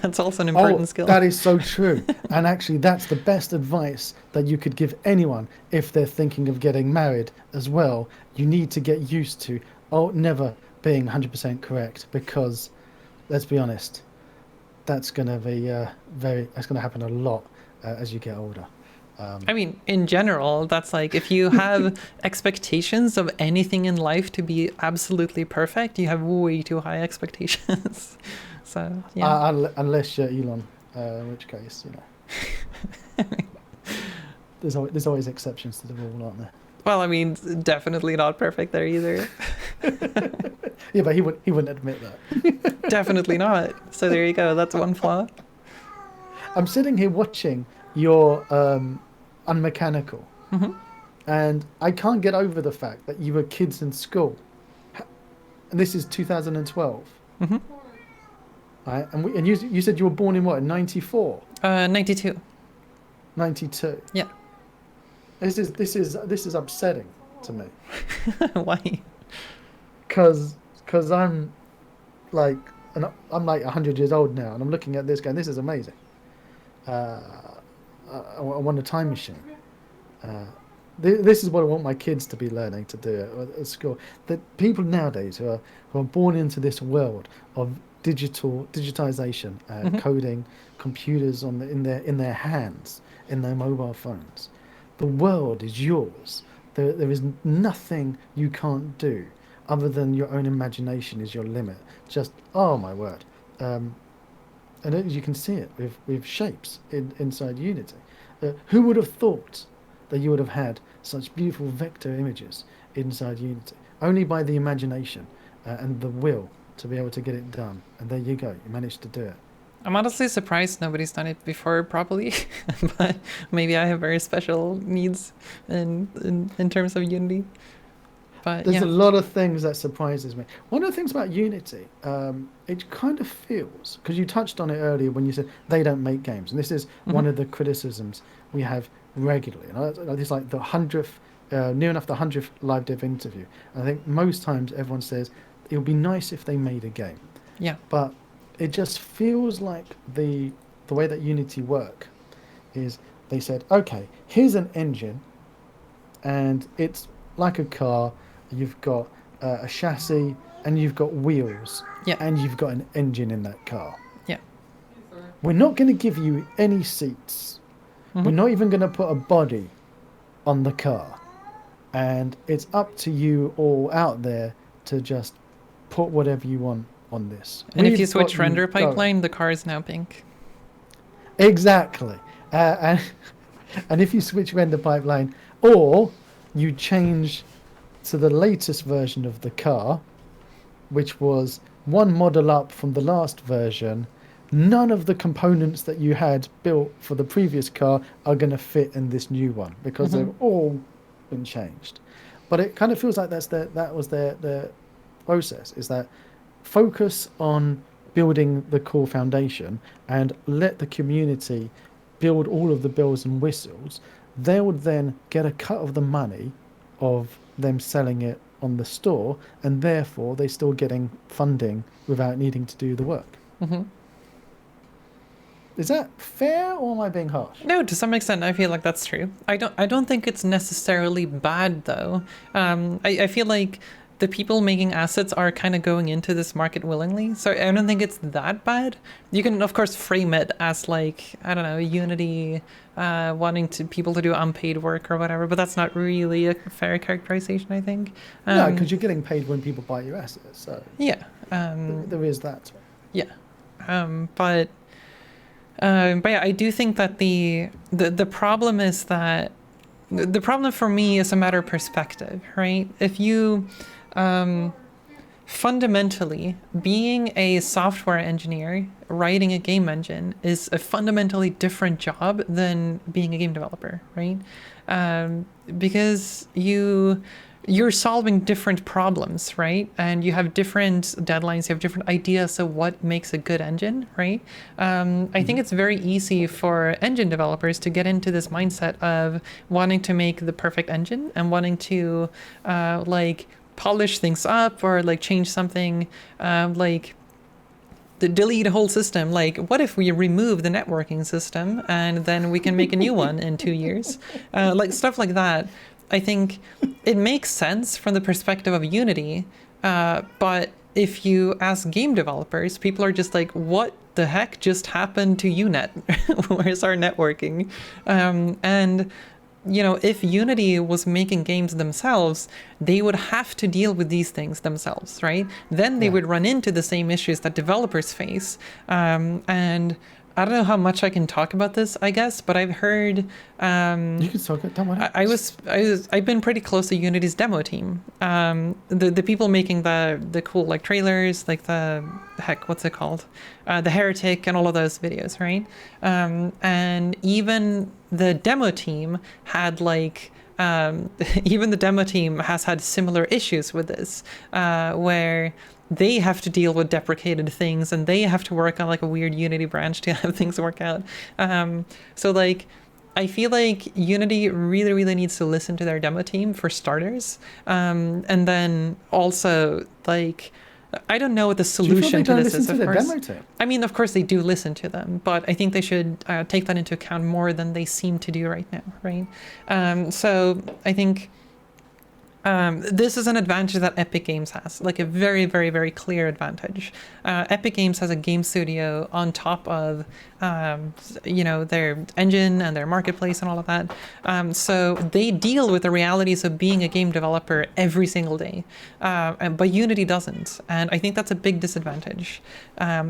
That's also an important skill. That is so true. And actually, that's the best advice that you could give anyone if they're thinking of getting married as well. You need to get used to never being 100% correct, because, let's be honest, that's going to be that's going to happen a lot as you get older. I mean, in general, that's like, if you have expectations of anything in life to be absolutely perfect, you have way too high expectations. So, yeah. Unless you're Elon, in which case, there's always exceptions to the rule, aren't there? Well, I mean, definitely not perfect there either. Yeah, but he wouldn't admit that. Definitely not. So there you go. That's one flaw. I'm sitting here watching your Unmechanical, and I can't get over the fact that you were kids in school, and this is 2012. Right, and you said you were born in what, in 94? 92. 92. Yeah. This is upsetting to me. Why? Because I'm like 100 years old now, and I'm looking at this going, this is amazing. I want a time machine. This is what I want my kids to be learning to do at school. That people nowadays who are born into this world of digitization, coding, computers in their hands, in their mobile phones. The world is yours. There is nothing you can't do other than your own imagination is your limit. Just, oh my word. And as you can see it with shapes inside Unity. Who would have thought that you would have had such beautiful vector images inside Unity? Only by the imagination and the will to be able to get it done. And there you go, you managed to do it. I'm honestly surprised nobody's done it before properly, but maybe I have very special needs in terms of Unity. But there's a lot of things that surprises me. One of the things about Unity, it kind of feels, because you touched on it earlier when you said they don't make games, and this is one of the criticisms we have regularly. It's like the 100th, near enough the 100th live dev interview. And I think most times everyone says it would be nice if they made a game. Yeah. But it just feels like the way that Unity work is they said, okay, here's an engine, and it's like a car. You've got a chassis, and you've got wheels, and you've got an engine in that car. Yeah. We're not going to give you any seats. We're not even going to put a body on the car. And it's up to you all out there to just put whatever you want on this. And if you switch render pipeline, the car is now pink. Exactly. And if you switch render pipeline, or you change to the latest version of the car, which was one model up from the last version, none of the components that you had built for the previous car are going to fit in this new one, because they've all been changed. But it kind of feels like that was their process, is that focus on building the core foundation and let the community build all of the bells and whistles. They would then get a cut of the money of them selling it on the store, and therefore they're still getting funding without needing to do the work. Is that fair, or am I being harsh? No, to some extent, I feel like that's true. I don't think it's necessarily bad though. I feel like the people making assets are kind of going into this market willingly. So I don't think it's that bad. You can, of course, frame it as like, I don't know, Unity wanting people to do unpaid work or whatever, but that's not really a fair characterization, I think. No, because you're getting paid when people buy your assets. So yeah, there is that. yeah. But yeah, I do think that the problem is that the problem for me is a matter of perspective, right? If you fundamentally, being a software engineer writing a game engine is a fundamentally different job than being a game developer, right? Because you're solving different problems, right? And you have different deadlines, you have different ideas of what makes a good engine, right? I think it's very easy for engine developers to get into this mindset of wanting to make the perfect engine and wanting to like polish things up or like change something, like delete a whole system. Like, what if we remove the networking system and then we can make a new one in 2 years? Like stuff like that. I think it makes sense from the perspective of Unity, but if you ask game developers, people are just like, what the heck just happened to UNet? Where's our networking? And, you know, if Unity was making games themselves, they would have to deal with these things themselves, right? Then they would run into the same issues that developers face. And I don't know how much I can talk about this, I guess, but I've heard. You can talk it. Don't worry. I've been pretty close to Unity's demo team. The people making the cool like trailers, like what's it called, the Heretic and all of those videos, right? And even the demo team had like. Even the demo team has had similar issues with this, where they have to deal with deprecated things and they have to work on like a weird Unity branch to have things work out. So like, I feel like Unity really, really needs to listen to their demo team for starters. And then also like, I don't know what the solution to this is, of course. Demo team? I mean, of course they do listen to them, but I think they should take that into account more than they seem to do right now, right? So I think this is an advantage that Epic Games has, like a very, very, very clear advantage. Epic Games has a game studio on top of, you know, their engine and their marketplace and all of that. So they deal with the realities of being a game developer every single day, but Unity doesn't. And I think that's a big disadvantage.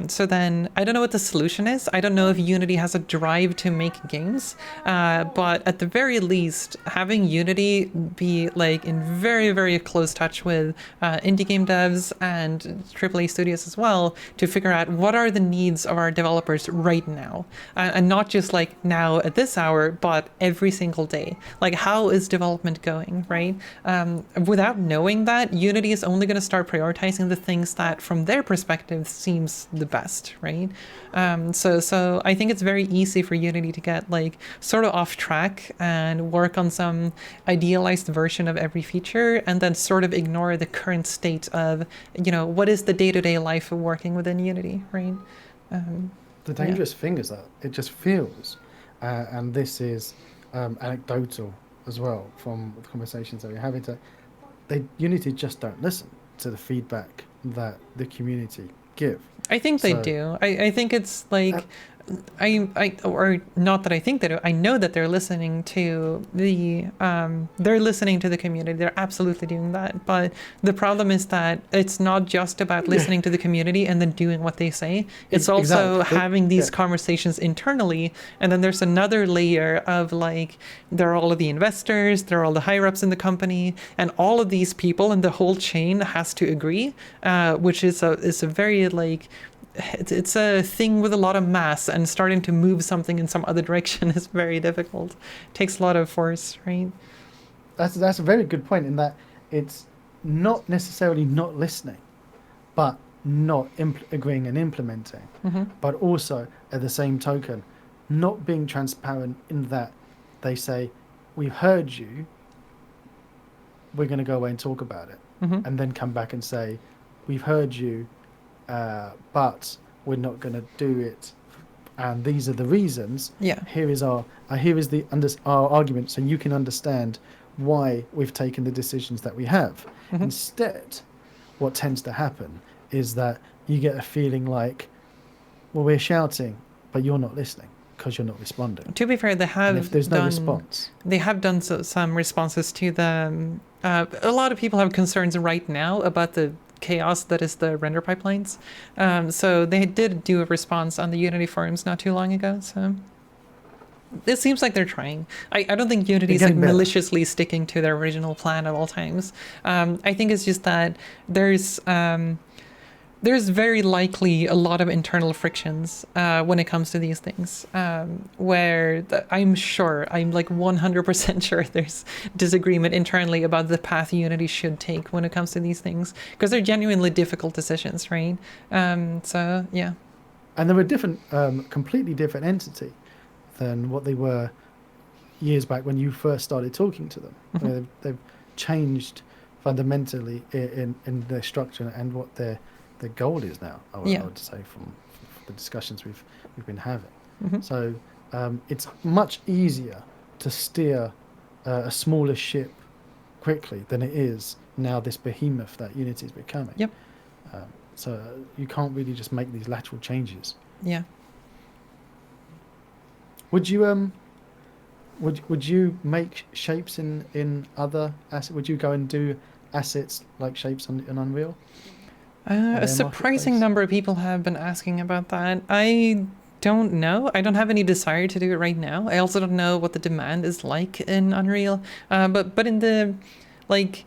So then I don't know what the solution is. I don't know if Unity has a drive to make games, but at the very least, having Unity be like in very, very close touch with indie game devs and AAA studios as well to figure out what are the needs of our developers right now. And not just like now at this hour, but every single day. Like, how is development going, right? Without knowing that, Unity is only going to start prioritizing the things that from their perspective seems the best, right? So I think it's very easy for Unity to get like sort of off track and work on some idealized version of every feature and then sort of ignore the current state of, you know, what is the day-to-day life of working within Unity, right? The dangerous thing is that it just feels, and this is anecdotal as well from the conversations that we're having, Unity just don't listen to the feedback that the community give. I think they do. I think it's like, or not that I think they do. I know that they're listening to they're listening to the community. They're absolutely doing that. But the problem is that it's not just about listening to the community and then doing what they say. It's also having these conversations internally. And then there's another layer of like, there are all of the investors, there are all the higher ups in the company, and all of these people and the whole chain has to agree, which is a very like, it's a thing with a lot of mass, and starting to move something in some other direction is very difficult. It takes a lot of force, right? That's a very good point, in that it's not necessarily not listening, but not agreeing and implementing, but also at the same token, not being transparent in that they say, we've heard you, we're going to go away and talk about it, and then come back and say, we've heard you, but we're not going to do it, and these are the reasons. Here is our argument, so you can understand why we've taken the decisions that we have. Mm-hmm. Instead, what tends to happen is that you get a feeling like, well, we're shouting, but you're not listening because you're not responding. To be fair, they have And if there's no response, they have done some responses to them. A lot of people have concerns right now about the chaos that is the render pipelines. So they did do a response on the Unity forums not too long ago. So it seems like they're trying. I don't think Unity is like maliciously sticking to their original plan at all times. I think it's just that there's very likely a lot of internal frictions when it comes to these things, where I'm like 100% sure there's disagreement internally about the path Unity should take when it comes to these things, because they're genuinely difficult decisions, right? So, yeah. And they're a different, completely different entity than what they were years back when you first started talking to them. Mm-hmm. They've changed fundamentally in their structure and what their goal is now, I would say, from the discussions we've been having. Mm-hmm. So it's much easier to steer a smaller ship quickly than it is now this behemoth that Unity is becoming. Yep. So you can't really just make these lateral changes. Yeah. Would you would you make shapes in other assets? Would you go and do assets like shapes in Unreal? A surprising number of people have been asking about that. I don't know. I don't have any desire to do it right now. I also don't know what the demand is like in Unreal. But in the, like,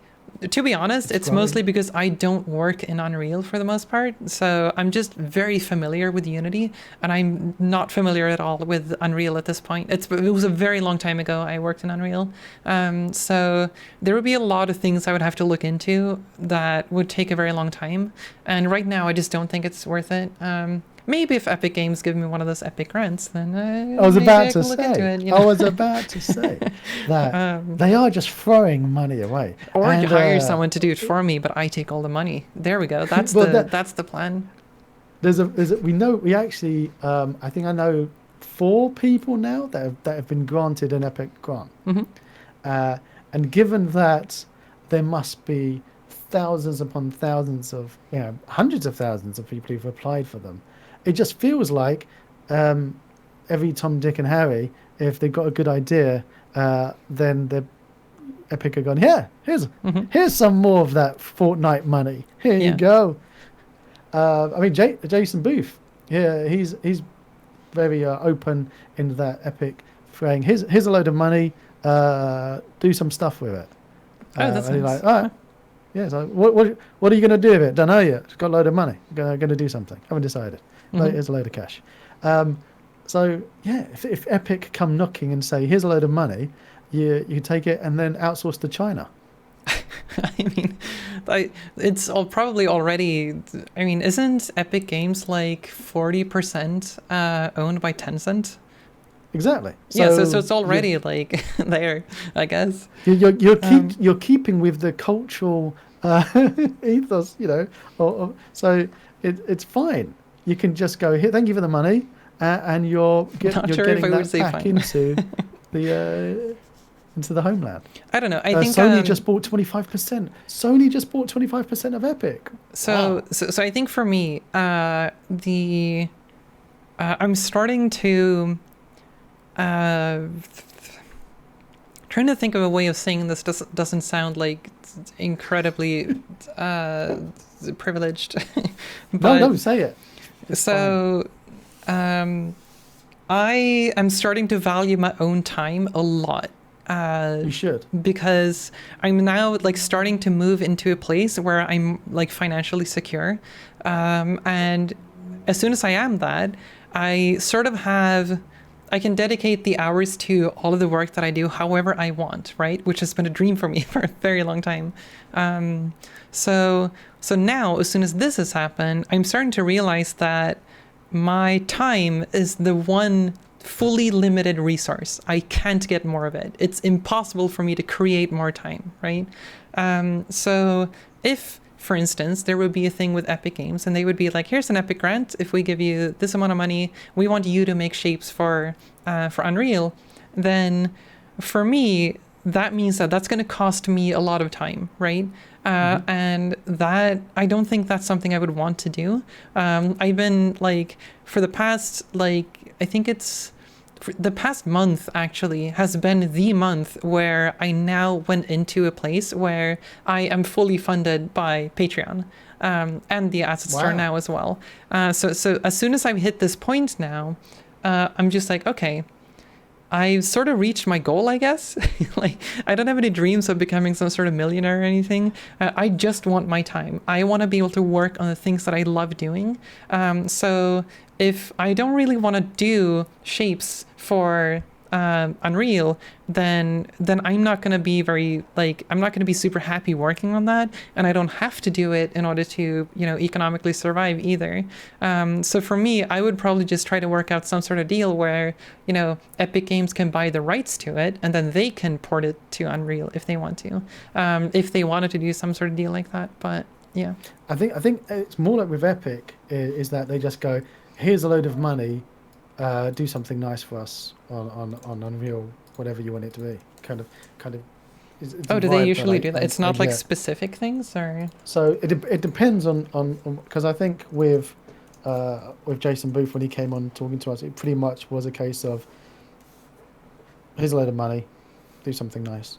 to be honest, it's mostly because I don't work in Unreal for the most part. So I'm just very familiar with Unity, and I'm not familiar at all with Unreal at this point. It was a very long time ago I worked in Unreal. So there would be a lot of things I would have to look into that would take a very long time. And right now, I just don't think it's worth it. Maybe if Epic Games give me one of those Epic grants, then I was about to say that they are just throwing money away. Or hire someone to do it for me, but I take all the money. There we go. That's the plan. We actually I think I know 4 people now that have been granted an Epic grant. Mm-hmm. And given that there must be thousands upon thousands of, hundreds of thousands of people who've applied for them, it just feels like every Tom, Dick and Harry, if they've got a good idea, then the Epic are gone, here's some more of that Fortnite money. Here you go. I mean, Jason Booth, he's very open in that Epic, saying, here's a load of money, do some stuff with it. That's and nice. Like, all right. Yeah, so what are you going to do with it? Don't know yet. Just got a load of money. Going to do something. Haven't decided. Mm-hmm. Here's a load of cash. So yeah, if Epic come knocking and say, here's a load of money, you take it and then outsource to China. I mean, it's probably already. I mean, isn't Epic Games like 40% owned by Tencent? Exactly. So it's already like there, I guess. You're keeping with the cultural ethos, so it's fine. You can just go here. Thank you for the money, and you're getting that back into the homeland. I don't know. I think Sony just bought 25%. Sony just bought 25% of Epic. So I think for me, I'm starting to. Trying to think of a way of saying this doesn't sound like incredibly privileged. But, no, say it. It's so I am starting to value my own time a lot. You should. Because I'm now like starting to move into a place where I'm like financially secure. And as soon as I am that, I sort of I can dedicate the hours to all of the work that I do however I want, right? Which has been a dream for me for a very long time. So now, as soon as this has happened, I'm starting to realize that my time is the one fully limited resource. I can't get more of it. It's impossible for me to create more time, right? So if, for instance, there would be a thing with Epic Games and they would be like, here's an Epic grant. If we give you this amount of money, we want you to make shapes for Unreal. Then for me, that means that that's going to cost me a lot of time, right? And that I don't think that's something I would want to do. I've been like for the past I think it's the past month actually has been the month where I now went into a place where I am fully funded by Patreon. And the asset store now as well. So as soon as I've hit this point now, I'm just like, okay, I've sort of reached my goal, I guess. I don't have any dreams of becoming some sort of millionaire or anything. I just want my time. I want to be able to work on the things that I love doing. So if I don't really want to do shapes for Unreal, then I'm not going to be I'm not going to be super happy working on that, and I don't have to do it in order to economically survive either. So for me, I would probably just try to work out some sort of deal where Epic Games can buy the rights to it, and then they can port it to Unreal if they want to, if they wanted to do some sort of deal like that. But yeah, I think it's more like with Epic is that they just go, here's a load of money. Do something nice for us on Unreal, whatever you want it to be. Kind of. It's do they usually do that? It's not like specific things, or so it depends on because I think with Jason Booth when he came on talking to us, it pretty much was a case of here's a load of money, do something nice.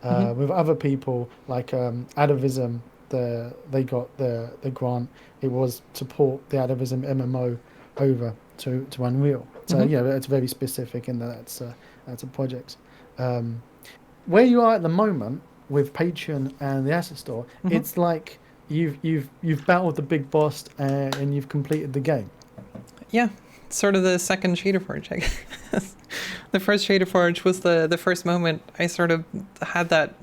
With other people like Adavism, they got the grant. It was to port the Adavism MMO over to Unreal. So it's very specific in that that's a project. Where you are at the moment with Patreon and the asset store, it's like you've battled the big boss and you've completed the game. Yeah, sort of the second Shader Forge, I guess. The first Shader Forge was the first moment I sort of had that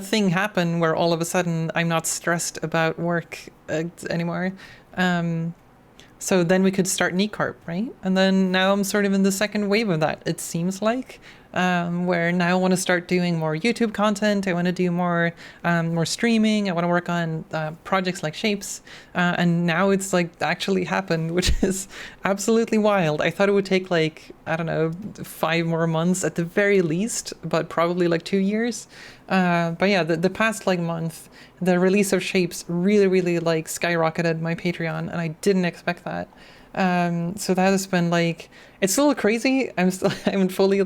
thing happen where all of a sudden I'm not stressed about work anymore. So then we could start Neat Corp, right? And then now I'm sort of in the second wave of that, it seems like, where now I want to start doing more YouTube content. I want to do more streaming. I want to work on projects like Shapes. And now it's actually happened, which is absolutely wild. I thought it would take 5 more months at the very least, but probably 2 years. But yeah, the past month, the release of Shapes really, really skyrocketed my Patreon, and I didn't expect that. So that has been it's a little crazy. I haven't fully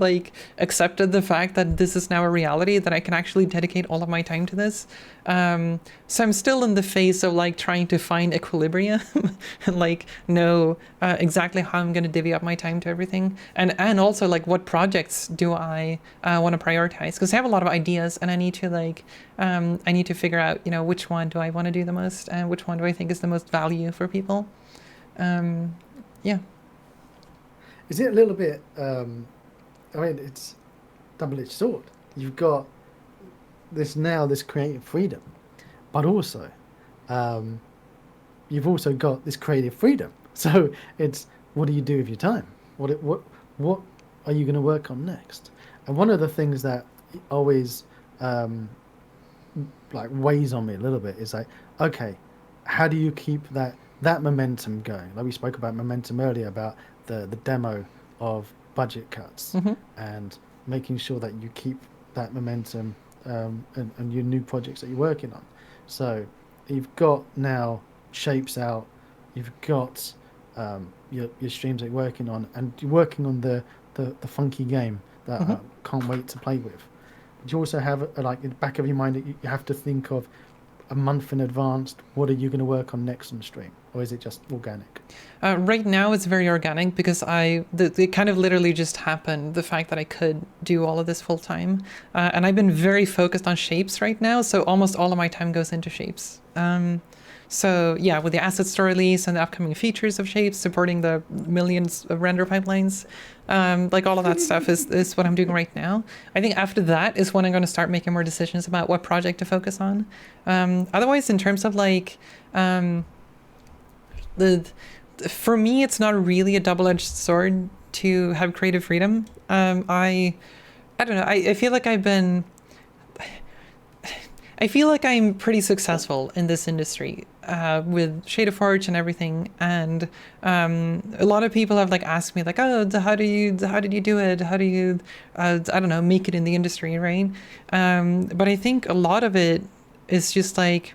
accepted the fact that this is now a reality, that I can actually dedicate all of my time to this. So I'm still in the phase of trying to find equilibrium and know exactly how I'm going to divvy up my time to everything, and also what projects do I want to prioritize, because I have a lot of ideas and I need to figure out which one do I want to do the most and which one do I think is the most value for people. Yeah. Is it a little bit it's double-edged sword? You've got this creative freedom, but also you've also got this creative freedom. So it's, what do you do with your time? What are you going to work on next? And one of the things that always weighs on me a little bit is okay, how do you keep that momentum going? We spoke about momentum earlier, about the demo of budget cuts, and making sure that you keep that momentum and your new projects that you're working on. So you've got now Shapes out, you've got your streams that you're working on, and you're working on the funky game that I can't wait to play with. But you also have in the back of your mind that you have to think of a month in advance, what are you going to work on next on stream? Or is it just organic? Right now it's very organic, because it kind of literally just happened, the fact that I could do all of this full time. And I've been very focused on Shapes right now, so almost all of my time goes into Shapes. So yeah, with the asset store release and the upcoming features of Shapes, supporting the millions of render pipelines, all of that stuff is what I'm doing right now. I think after that is when I'm going to start making more decisions about what project to focus on. Otherwise, in terms of for me, it's not really a double-edged sword to have creative freedom. I don't know. I feel like I feel like I'm pretty successful in this industry. with Shaderforge and everything. And a lot of people have like asked me like, oh, how did you do it? How do you, I don't know, make it in the industry, right? But I think a lot of it is just like,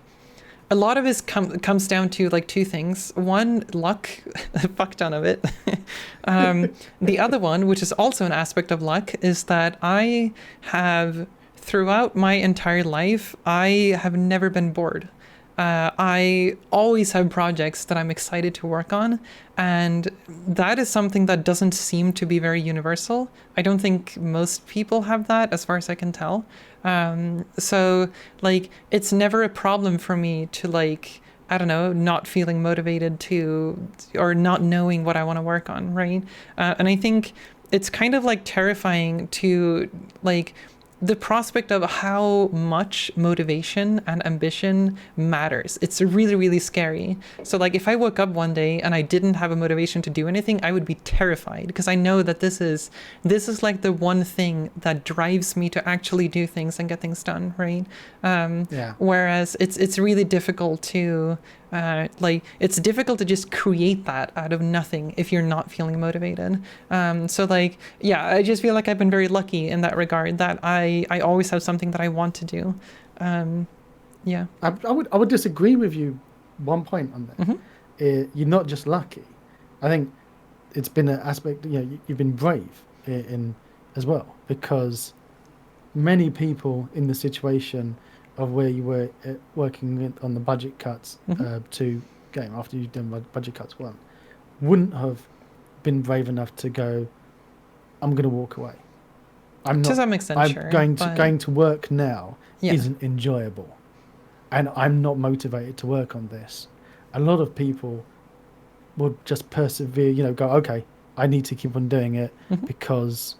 a lot of it comes down to like two things. One, luck, a fuck ton of it. The other one, which is also an aspect of luck, is that I have, throughout my entire life, I have never been bored. I always have projects that I'm excited to work on, and that is something that doesn't seem to be very universal. I don't think most people have that, as far as I can tell. So, like, it's never a problem for me to, like, I don't know, not feeling motivated to, or not knowing what I want to work on, right? And I think it's kind of like terrifying to, like, the prospect of how much motivation and ambition matters. It's really, really scary. So like if I woke up one day and I didn't have a motivation to do anything, I would be terrified, because I know that this is like the one thing that drives me to actually do things and get things done, right? Yeah. Whereas it's really difficult to like, it's difficult to just create that out of nothing if you're not feeling motivated. So like, yeah, I just feel like I've been very lucky in that regard, that I always have something that I want to do. Yeah. I would disagree with you one point on that. You're not just lucky. I think it's been an aspect, you've been brave in as well, because many people in the situation of where you were working on the budget cuts to game after you've done budget cuts one, wouldn't have been brave enough to go, I'm going to walk away. I'm not, to some extent, I'm sure. going to work now Yeah. isn't enjoyable, and I'm not motivated to work on this. A lot of people would just persevere, go, okay, I need to keep on doing it because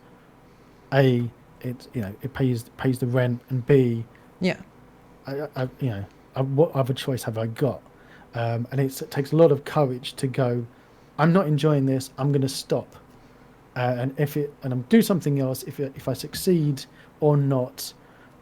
A, it pays the rent, and B, yeah, what other choice have I got? And it takes a lot of courage to go, I'm not enjoying this, I'm going to stop. And I'm do something else. If I succeed or not,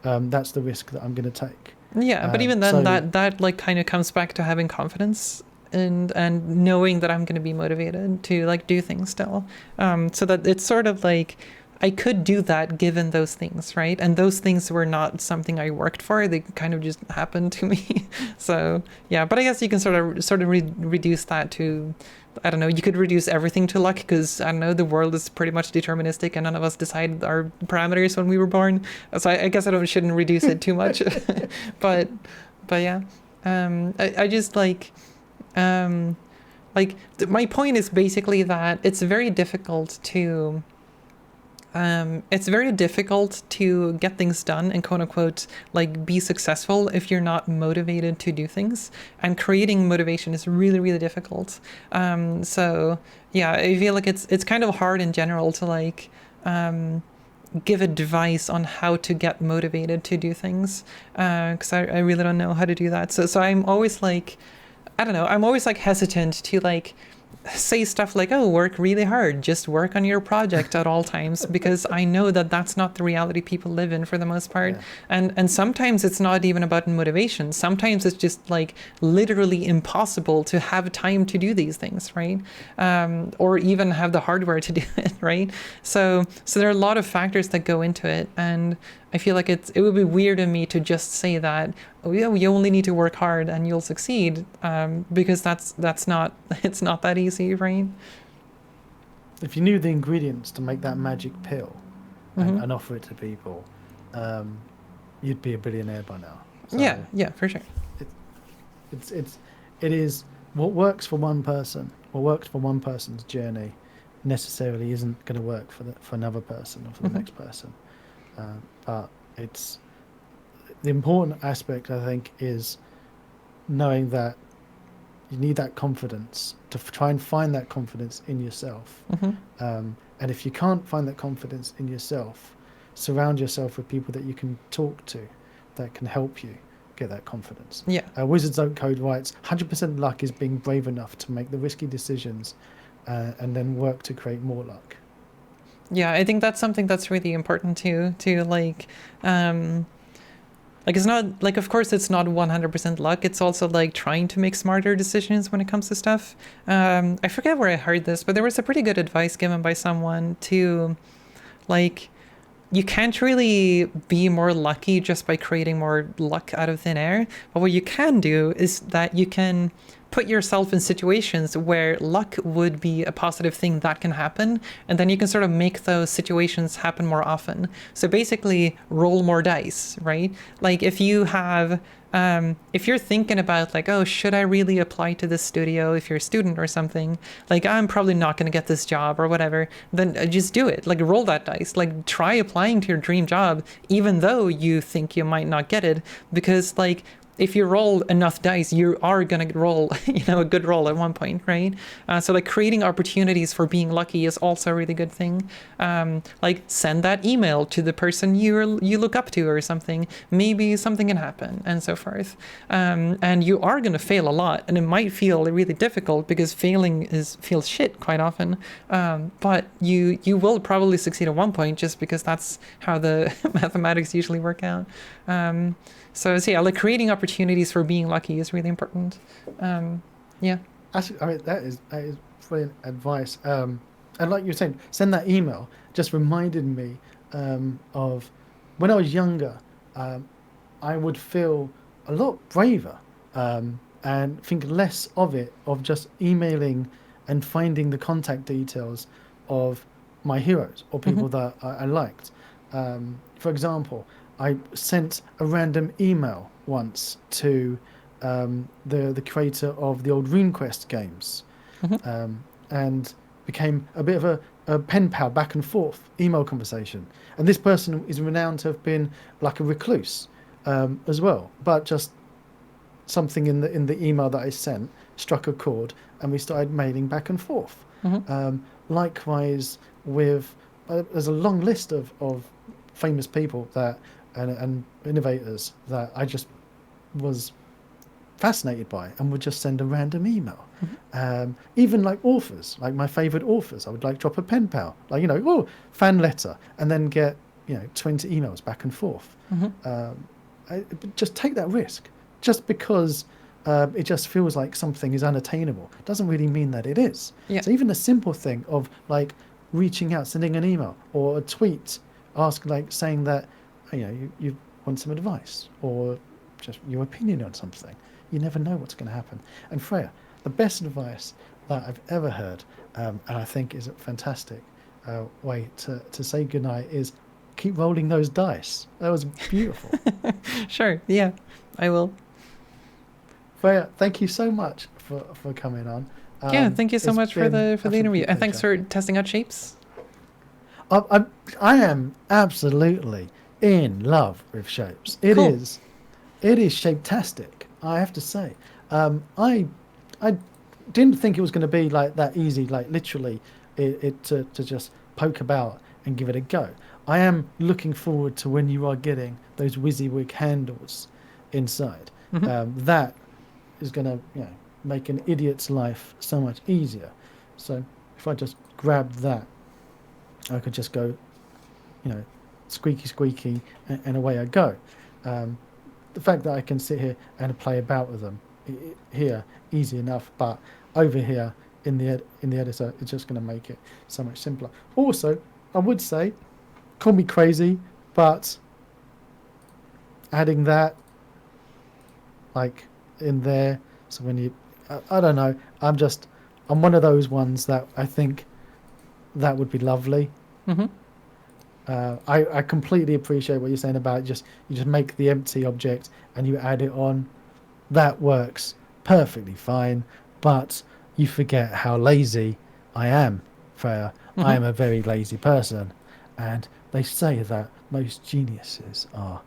that's the risk that I'm going to take. Yeah, but even then, so, that like kind of comes back to having confidence and knowing that I'm going to be motivated to like do things still. So that it's sort of like I could do that given those things, right? And those things were not something I worked for; they kind of just happened to me. So yeah, but I guess you can sort of reduce that to, I don't know, you could reduce everything to luck, because I don't know, the world is pretty much deterministic and none of us decide our parameters when we were born. So I guess shouldn't reduce it too much. but yeah, I just like my point is basically that it's very difficult to get things done and quote unquote like be successful if you're not motivated to do things, and creating motivation is really, really difficult. So yeah, I feel like it's kind of hard in general to like give advice on how to get motivated to do things, because I really don't know how to do that. So I'm always like, I don't know, I'm always like hesitant to like say stuff like, oh, work really hard, just work on your project at all times, because I know that that's not the reality people live in for the most part. Yeah. And sometimes it's not even about motivation. Sometimes it's just like literally impossible to have time to do these things, right? Or even have the hardware to do it, right? So there are a lot of factors that go into it, and I feel like it would be weird of me to just say that, oh yeah, you only need to work hard and you'll succeed, because it's not that easy, right? If you knew the ingredients to make that magic pill and offer it to people, you'd be a billionaire by now. So yeah, for sure. It is what works for one person, what works for one person's journey, necessarily isn't going to work for another person or for the next person. But it's the important aspect, I think, is knowing that you need that confidence to try and find that confidence in yourself. And if you can't find that confidence in yourself, surround yourself with people that you can talk to that can help you get that confidence. Yeah. Wizards Don't Code writes, 100% luck is being brave enough to make the risky decisions and then work to create more luck. Yeah, I think that's something that's really important to like Like, it's not like, of course, it's not 100% luck. It's also like trying to make smarter decisions when it comes to stuff. I forget where I heard this, but there was a pretty good advice given by someone to, like, you can't really be more lucky just by creating more luck out of thin air. But what you can do is that you can put yourself in situations where luck would be a positive thing that can happen. And then you can sort of make those situations happen more often. So basically, roll more dice, right? Like if you have, if you're thinking about like, oh, should I really apply to this studio if you're a student or something? Like, I'm probably not going to get this job or whatever. Then just do it. Like, roll that dice. Like, try applying to your dream job, even though you think you might not get it. Because, like, if you roll enough dice, you are going to roll, a good roll at one point, right? So like creating opportunities for being lucky is also a really good thing. Like send that email to the person you look up to or something. Maybe something can happen and so forth. And you are going to fail a lot, and it might feel really difficult because failing feels shit quite often. But you will probably succeed at one point just because that's how the mathematics usually work out. So yeah, like creating opportunities for being lucky is really important. Yeah. Actually, I mean that is brilliant advice. And like you were saying, send that email. Just reminded me of when I was younger. I would feel a lot braver and think less of it, of just emailing and finding the contact details of my heroes or people that I liked. For example, I sent a random email once to the creator of the old RuneQuest games, and became a bit of a pen pal back and forth email conversation. And this person is renowned to have been like a recluse as well, but just something in the email that I sent struck a chord, and we started mailing back and forth. Likewise with there's a long list of famous people that and innovators that I just was fascinated by and would just send a random email. Even like authors, like my favorite authors, I would like drop a pen pal, like, fan letter, and then get 20 emails back and forth. Just take that risk. Just because it just feels like something is unattainable doesn't really mean that it is. So even a simple thing of like reaching out, sending an email or a tweet, saying that you want some advice or just your opinion on something. You never know what's going to happen. And Freya, the best advice that I've ever heard, and I think is a fantastic way to say goodnight, is keep rolling those dice. That was beautiful. Sure, yeah, I will. Freya, thank you so much for coming on. Yeah, thank you so much for the interview, and thanks for testing out shapes. I am absolutely in love with shapes. It is shape-tastic, I have to say. I didn't think it was going to be like that easy, like literally to just poke about and give it a go. I am looking forward to when you are getting those WYSIWYG handles inside. That is going to make an idiot's life so much easier. So if I just grab that, I could just go, squeaky squeaky, and away I go. The fact that I can sit here and play about with them here, easy enough, but over here in the editor, it's just going to make it so much simpler. Also, I would say, call me crazy, but adding that like in there, so when you, I don't know, I'm one of those ones that I think that would be lovely. I completely appreciate what you're saying about you just make the empty object and you add it on. That works perfectly fine, but you forget how lazy I am, Freya. I am a very lazy person, and they say that most geniuses are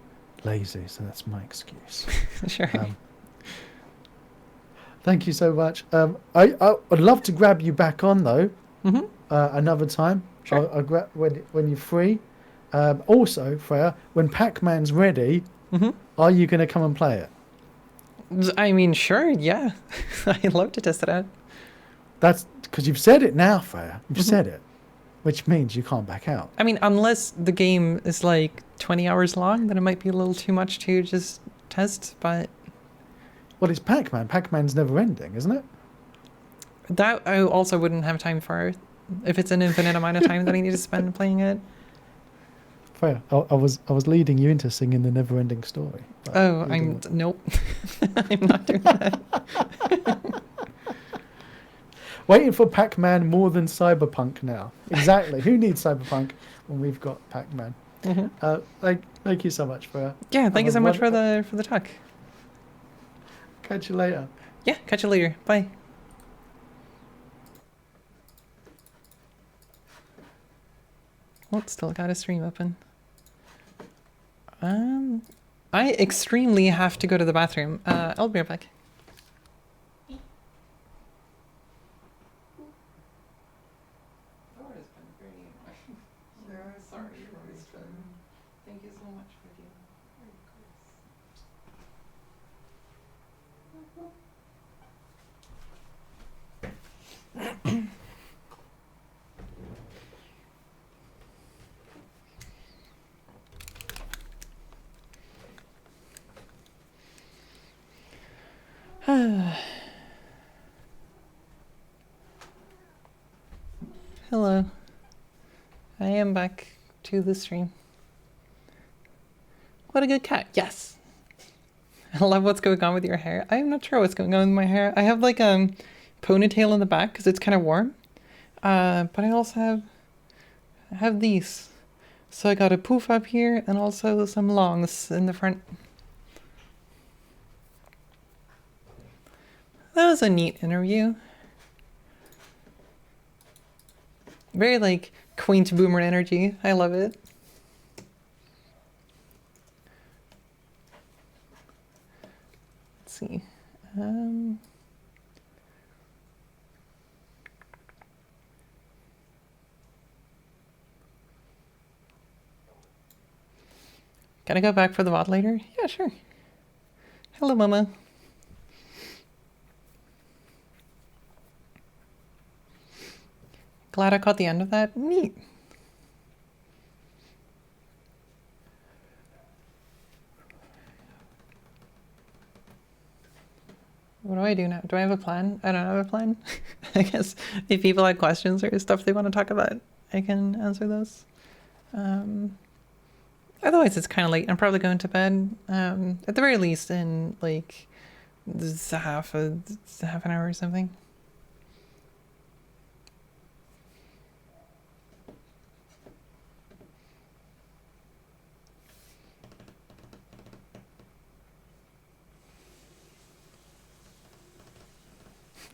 lazy, so that's my excuse. Sure. Thank you so much. I would love to grab you back on though, another time. Sure. I'll grab when you're free. Also, Freya, when Pac-Man's ready, are you going to come and play it? I mean, sure, yeah. I'd love to test it out. That's because you've said it now, Freya. You've said it, which means you can't back out. I mean, unless the game is like 20 hours long, then it might be a little too much to just test, but Well, it's Pac-Man. Pac-Man's never ending, isn't it? that I also wouldn't have time for if it's an infinite amount of time that I need to spend playing it. Fair. I was leading you into singing the never-ending story. but Oh, you didn't want- nope. I'm not doing that. Waiting for Pac-Man more than Cyberpunk now. Exactly. Who needs Cyberpunk when we've got Pac-Man? Thank you so much for. Yeah, thank you have so a much for wonder- the talk. Catch you later. Yeah, catch you later. Bye. Oh, still got a stream open. I extremely have to go to the bathroom. I'll be right back. Thank you so much for the Hello. I am back to the stream. What a good cat. Yes. I love what's going on with your hair. I'm not sure what's going on with my hair. I have like ponytail in the back because it's kind of warm. But I also have these. So I got a poof up here and also some longs in the front. That was a neat interview. Very like quaint boomer energy. I love it. Let's see. Gotta go back for the VOD later? Yeah, sure. Hello, Mama. Glad I caught the end of that. Neat. What do I do now? Do I have a plan? I don't have a plan. I guess if people had questions or stuff they want to talk about, I can answer those. Otherwise, it's kind of late. I'm probably going to bed. At the very least, in like half an hour or something.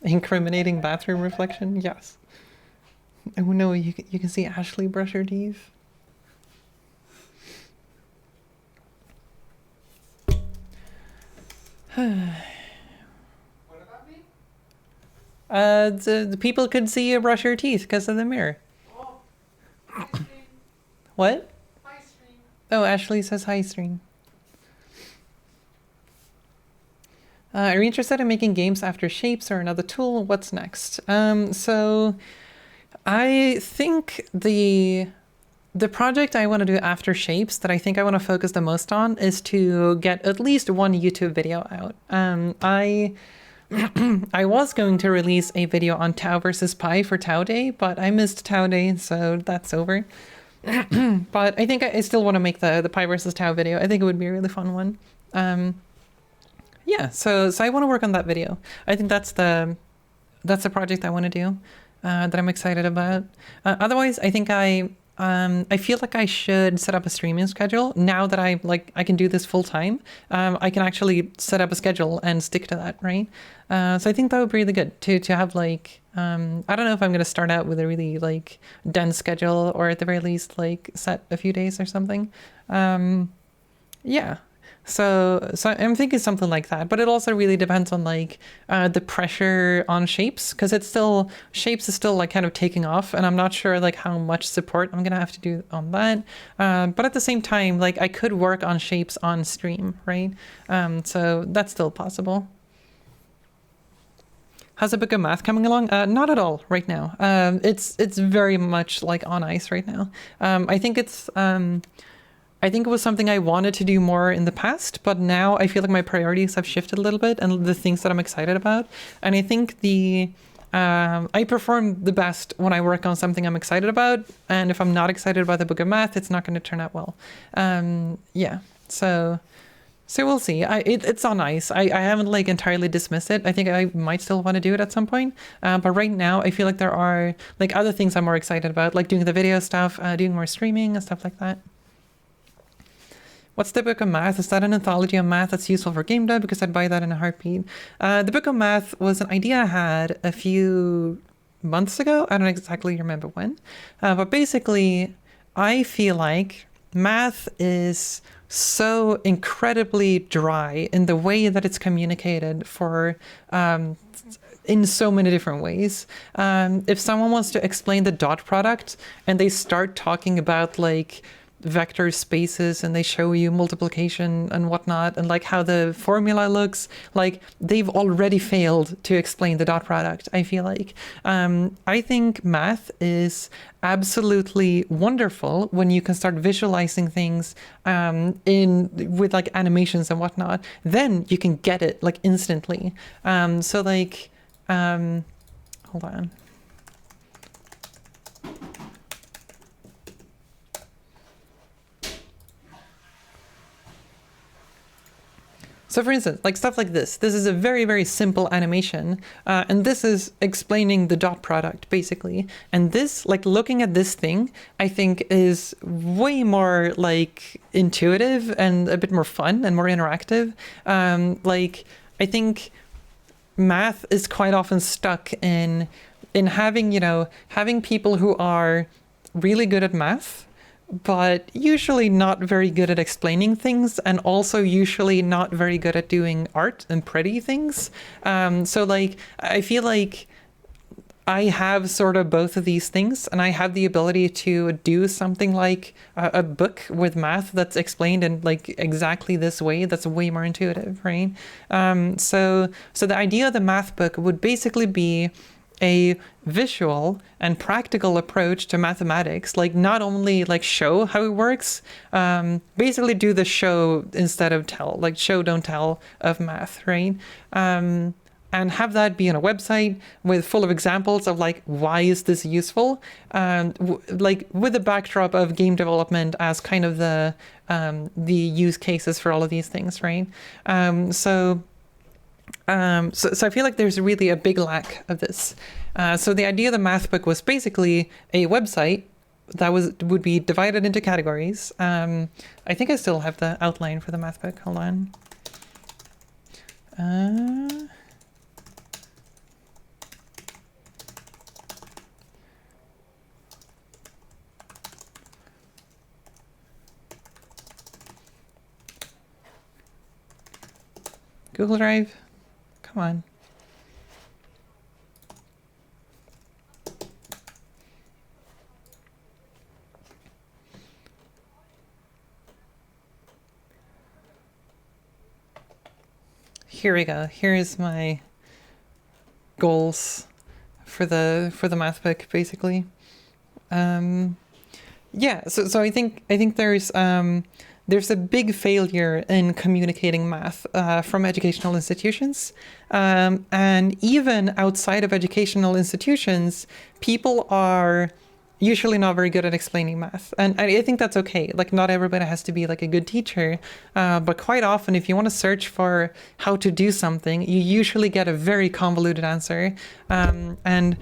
Incriminating bathroom reflection? Yes. Oh no, you can see Ashley brush her teeth. What about me? The people could see you brush your teeth because of the mirror. Oh, hi stream. What? Hi stream. Oh, Ashley says hi, stream. Are you interested in making games after Shapes or another tool? What's next? So I think the project I want to do after Shapes that I think I want to focus the most on is to get at least one YouTube video out. I was going to release a video on Tau versus Pi for Tau Day, but I missed Tau Day, so that's over. But I think I still want to make the Pi versus Tau video. I think it would be a really fun one. Yeah, so I want to work on that video. I think that's the project I want to do, that I'm excited about. Otherwise, I think I feel like I should set up a streaming schedule now that I can do this full time. I can actually set up a schedule and stick to that, right? So I think that would be really good to have like, I don't know if I'm going to start out with a really like dense schedule or at the very least like set a few days or something. Yeah. So I'm thinking something like that, but it also really depends on like the pressure on Shapes, because Shapes is still like kind of taking off, and I'm not sure like how much support I'm gonna have to do on that. But at the same time, like I could work on Shapes on stream, right? So that's still possible. How's the book of math coming along? Not at all right now. It's very much like on ice right now. I think it's I think it was something I wanted to do more in the past, but now I feel like my priorities have shifted a little bit and the things that I'm excited about. And I think I perform the best when I work on something I'm excited about. And if I'm not excited about the book of math, it's not going to turn out well. Yeah. So we'll see. It's on ice. I haven't like entirely dismissed it. I think I might still want to do it at some point. But right now I feel like there are like other things I'm more excited about, like doing the video stuff, doing more streaming and stuff like that. What's the Book of Math? Is that an anthology of math that's useful for game dev? Because I'd buy that in a heartbeat. The Book of Math was an idea I had a few months ago. I don't exactly remember when. But basically, I feel like math is so incredibly dry in the way that it's communicated in so many different ways. If someone wants to explain the dot product and they start talking about like vector spaces and they show you multiplication and whatnot and like how the formula looks, like they've already failed to explain the dot product, I feel like. I think math is absolutely wonderful when you can start visualizing things with like animations and whatnot. Then you can get it like instantly. So like hold on. So for instance, like stuff like this is a very, very simple animation. And this is explaining the dot product, basically. And this, like looking at this thing, I think is way more like intuitive and a bit more fun and more interactive. Like I think math is quite often stuck in having people who are really good at math, but usually not very good at explaining things, and also usually not very good at doing art and pretty things. So like, I feel like I have sort of both of these things, and I have the ability to do something like a book with math that's explained in like exactly this way that's way more intuitive, right? So the idea of the math book would basically be a visual and practical approach to mathematics, like not only like show how it works, basically do the show instead of tell, like show don't tell of math, right? And have that be on a website full of examples of like, why is this useful? Like with the backdrop of game development as kind of the use cases for all of these things, right? So I feel like there's really a big lack of this. So the idea of the math book was basically a website that would be divided into categories. I think I still have the outline for the math book. Hold on. Google Drive. Come on. Here we go. Here's my goals for the math book, basically. Yeah. So I think there's a big failure in communicating math from educational institutions. And even outside of educational institutions, people are usually not very good at explaining math. And I think that's okay. Like not everybody has to be like a good teacher. But quite often, if you want to search for how to do something, you usually get a very convoluted answer. And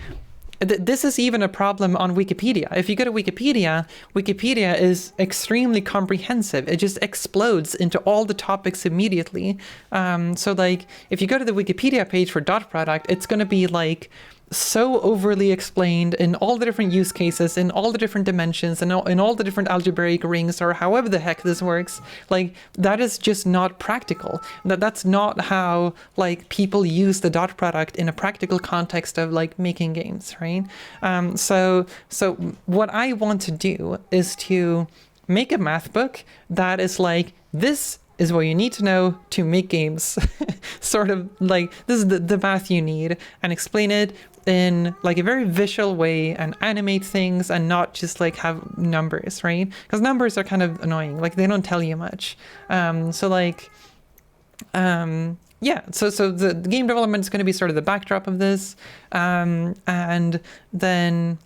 this is even a problem on Wikipedia. If you go to Wikipedia, Wikipedia is extremely comprehensive. It just explodes into all the topics immediately. So like, if you go to the Wikipedia page for dot product, it's going to be like so overly explained in all the different use cases, in all the different dimensions, and in all the different algebraic rings, or however the heck this works. Like, that is just not practical. That's not how like people use the dot product in a practical context of like making games, right? So what I want to do is to make a math book that is like, this is what you need to know to make games. Sort of like this is the math you need, and explain it in like a very visual way and animate things and not just like have numbers, right? Because numbers are kind of annoying, like they don't tell you much. So like yeah, so the game development is going to be sort of the backdrop of this, and then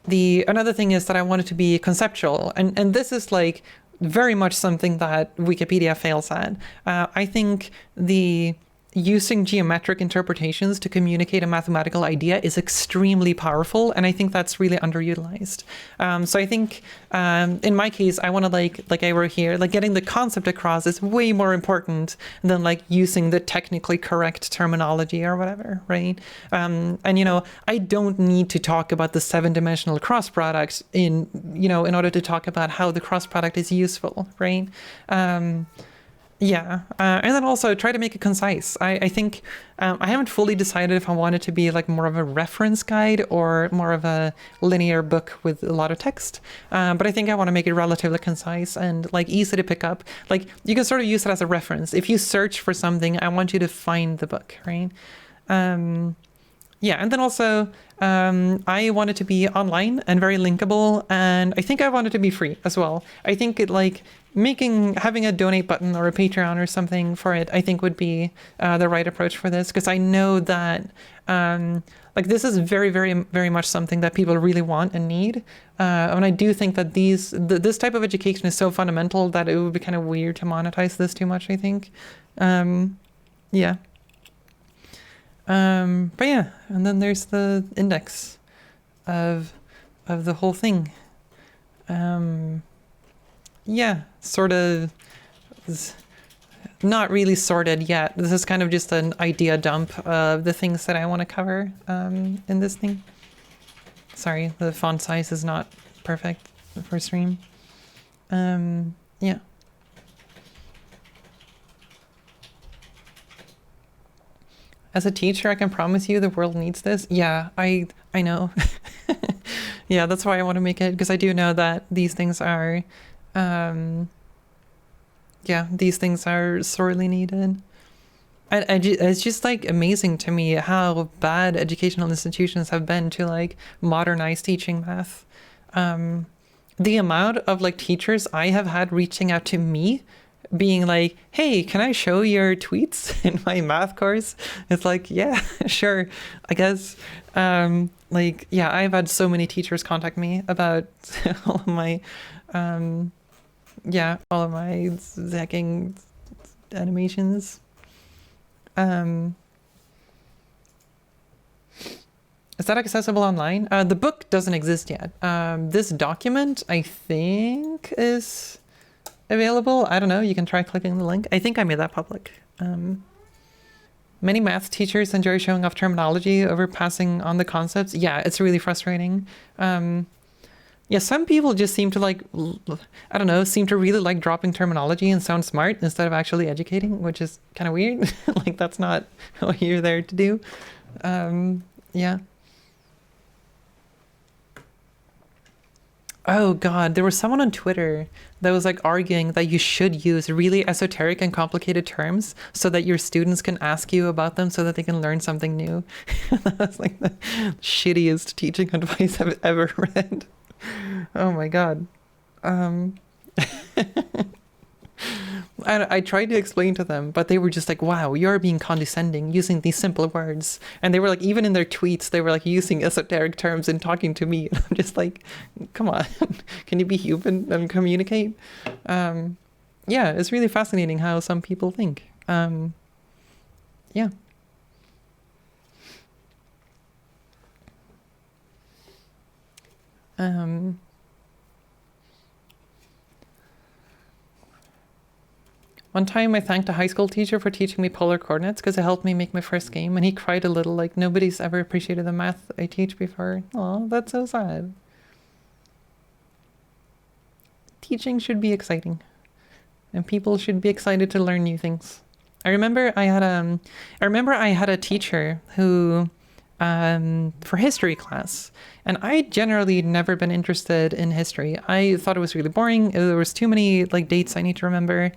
another thing is that I want it to be conceptual, and this is like very much something that Wikipedia fails at. I think using geometric interpretations to communicate a mathematical idea is extremely powerful, and I think that's really underutilized. So I think in my case, I want to like I wrote here, like getting the concept across is way more important than like using the technically correct terminology or whatever, right? And I don't need to talk about the 7-dimensional cross product in order to talk about how the cross product is useful, right? Yeah, and then also try to make it concise. I think I haven't fully decided if I want it to be like more of a reference guide or more of a linear book with a lot of text. But I think I want to make it relatively concise and like easy to pick up. Like you can sort of use it as a reference. If you search for something, I want you to find the book, right? Yeah, and then also I want it to be online and very linkable, and I think I want it to be free as well. I think it like having a donate button or a Patreon or something for it, I think would be the right approach for this, because I know that like this is very, very, very much something that people really want and need. And I do think that this type of education is so fundamental that it would be kind of weird to monetize this too much, I think. Yeah. But yeah, and then there's the index of the whole thing. Yeah, sort of not really sorted yet. This is kind of just an idea dump of the things that I want to cover in this thing. Sorry, the font size is not perfect for stream. Yeah. As a teacher, I can promise you the world needs this. Yeah, I know. Yeah, that's why I want to make it, because I do know that these things are, these things are sorely needed. And it's just like amazing to me how bad educational institutions have been to like modernize teaching math. The amount of like teachers I have had reaching out to me being like, hey, can I show your tweets in my math course? It's like, yeah, sure, I guess. Like, yeah, I've had so many teachers contact me about all of my, all of my hacking animations. Is that accessible online? The book doesn't exist yet. This document, I think, is available. I don't know. You can try clicking the link. I think I made that public. Many math teachers enjoy showing off terminology over passing on the concepts. Yeah, it's really frustrating. Yeah, some people just seem to like, I don't know, seem to really like dropping terminology and sound smart instead of actually educating, which is kind of weird. Like, that's not what you're there to do. Yeah. Oh God, there was someone on Twitter that was like arguing that you should use really esoteric and complicated terms so that your students can ask you about them so that they can learn something new. That was like the shittiest teaching advice I've ever read. Oh my God. I tried to explain to them, but they were just like, wow, you're being condescending using these simple words. And they were like, even in their tweets, they were like using esoteric terms and talking to me. And I'm just like, come on, can you be human and communicate? Yeah, it's really fascinating how some people think. Yeah. One time I thanked a high school teacher for teaching me polar coordinates because it helped me make my first game, and he cried a little, like nobody's ever appreciated the math I teach before. Oh, that's so sad. Teaching should be exciting, and people should be excited to learn new things. I remember I had a teacher who for history class. And I generally never been interested in history. I thought it was really boring. There was too many like dates I need to remember,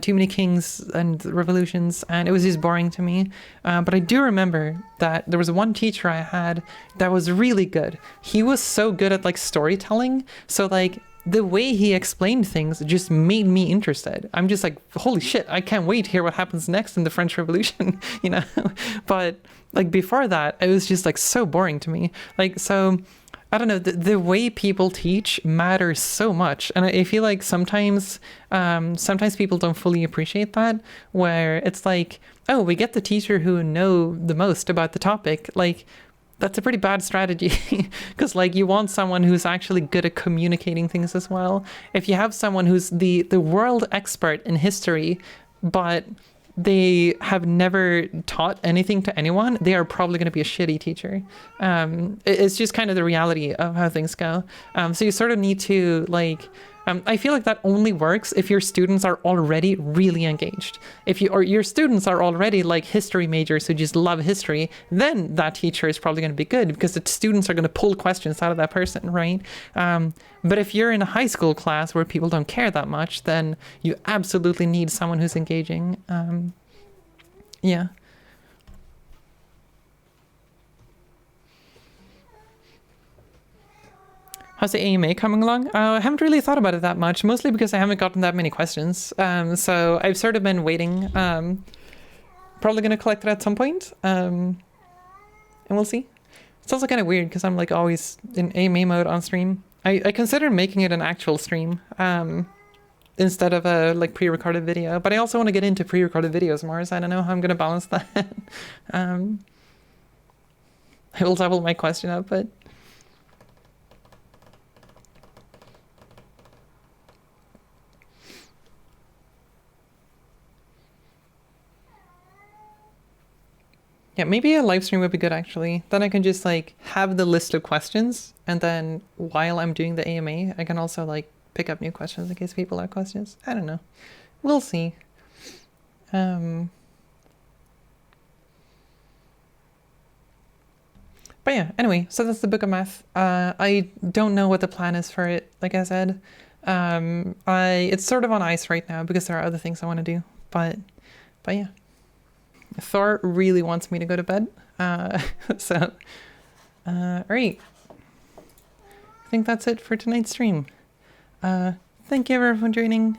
too many kings and revolutions, and it was just boring to me. But I do remember that there was one teacher I had that was really good. He was so good at like storytelling. So like the way he explained things just made me interested. I'm just like, holy shit, I can't wait to hear what happens next in the French Revolution, you know? But like before that, it was just like so boring to me. Like, so I don't know, the way people teach matters so much. And I feel like sometimes people don't fully appreciate that, where it's like, oh, we get the teacher who know the most about the topic. Like, that's a pretty bad strategy because like you want someone who's actually good at communicating things as well. If you have someone who's the world expert in history, but they have never taught anything to anyone, they are probably going to be a shitty teacher. It's just kind of the reality of how things go. So you sort of need to like, I feel like that only works if your students are already really engaged. If your students are already like history majors who just love history, then that teacher is probably going to be good because the students are going to pull questions out of that person, right? But if you're in a high school class where people don't care that much, then you absolutely need someone who's engaging. Yeah. How's the AMA coming along? I haven't really thought about it that much, mostly because I haven't gotten that many questions. So I've sort of been waiting. Probably going to collect it at some point. And we'll see. It's also kind of weird because I'm like always in AMA mode on stream. I consider making it an actual stream instead of a like pre-recorded video. But I also want to get into pre-recorded videos more, so I don't know how I'm going to balance that. I will double my question up, but... Yeah, maybe a live stream would be good actually. Then I can just like have the list of questions, and then while I'm doing the AMA, I can also like pick up new questions in case people have questions. I don't know. We'll see. But yeah, anyway, so that's the Book of Math. I don't know what the plan is for it, like I said. It's sort of on ice right now because there are other things I want to do. But yeah. Thor really wants me to go to bed. So, all right. I think that's it for tonight's stream. Thank you everyone for joining.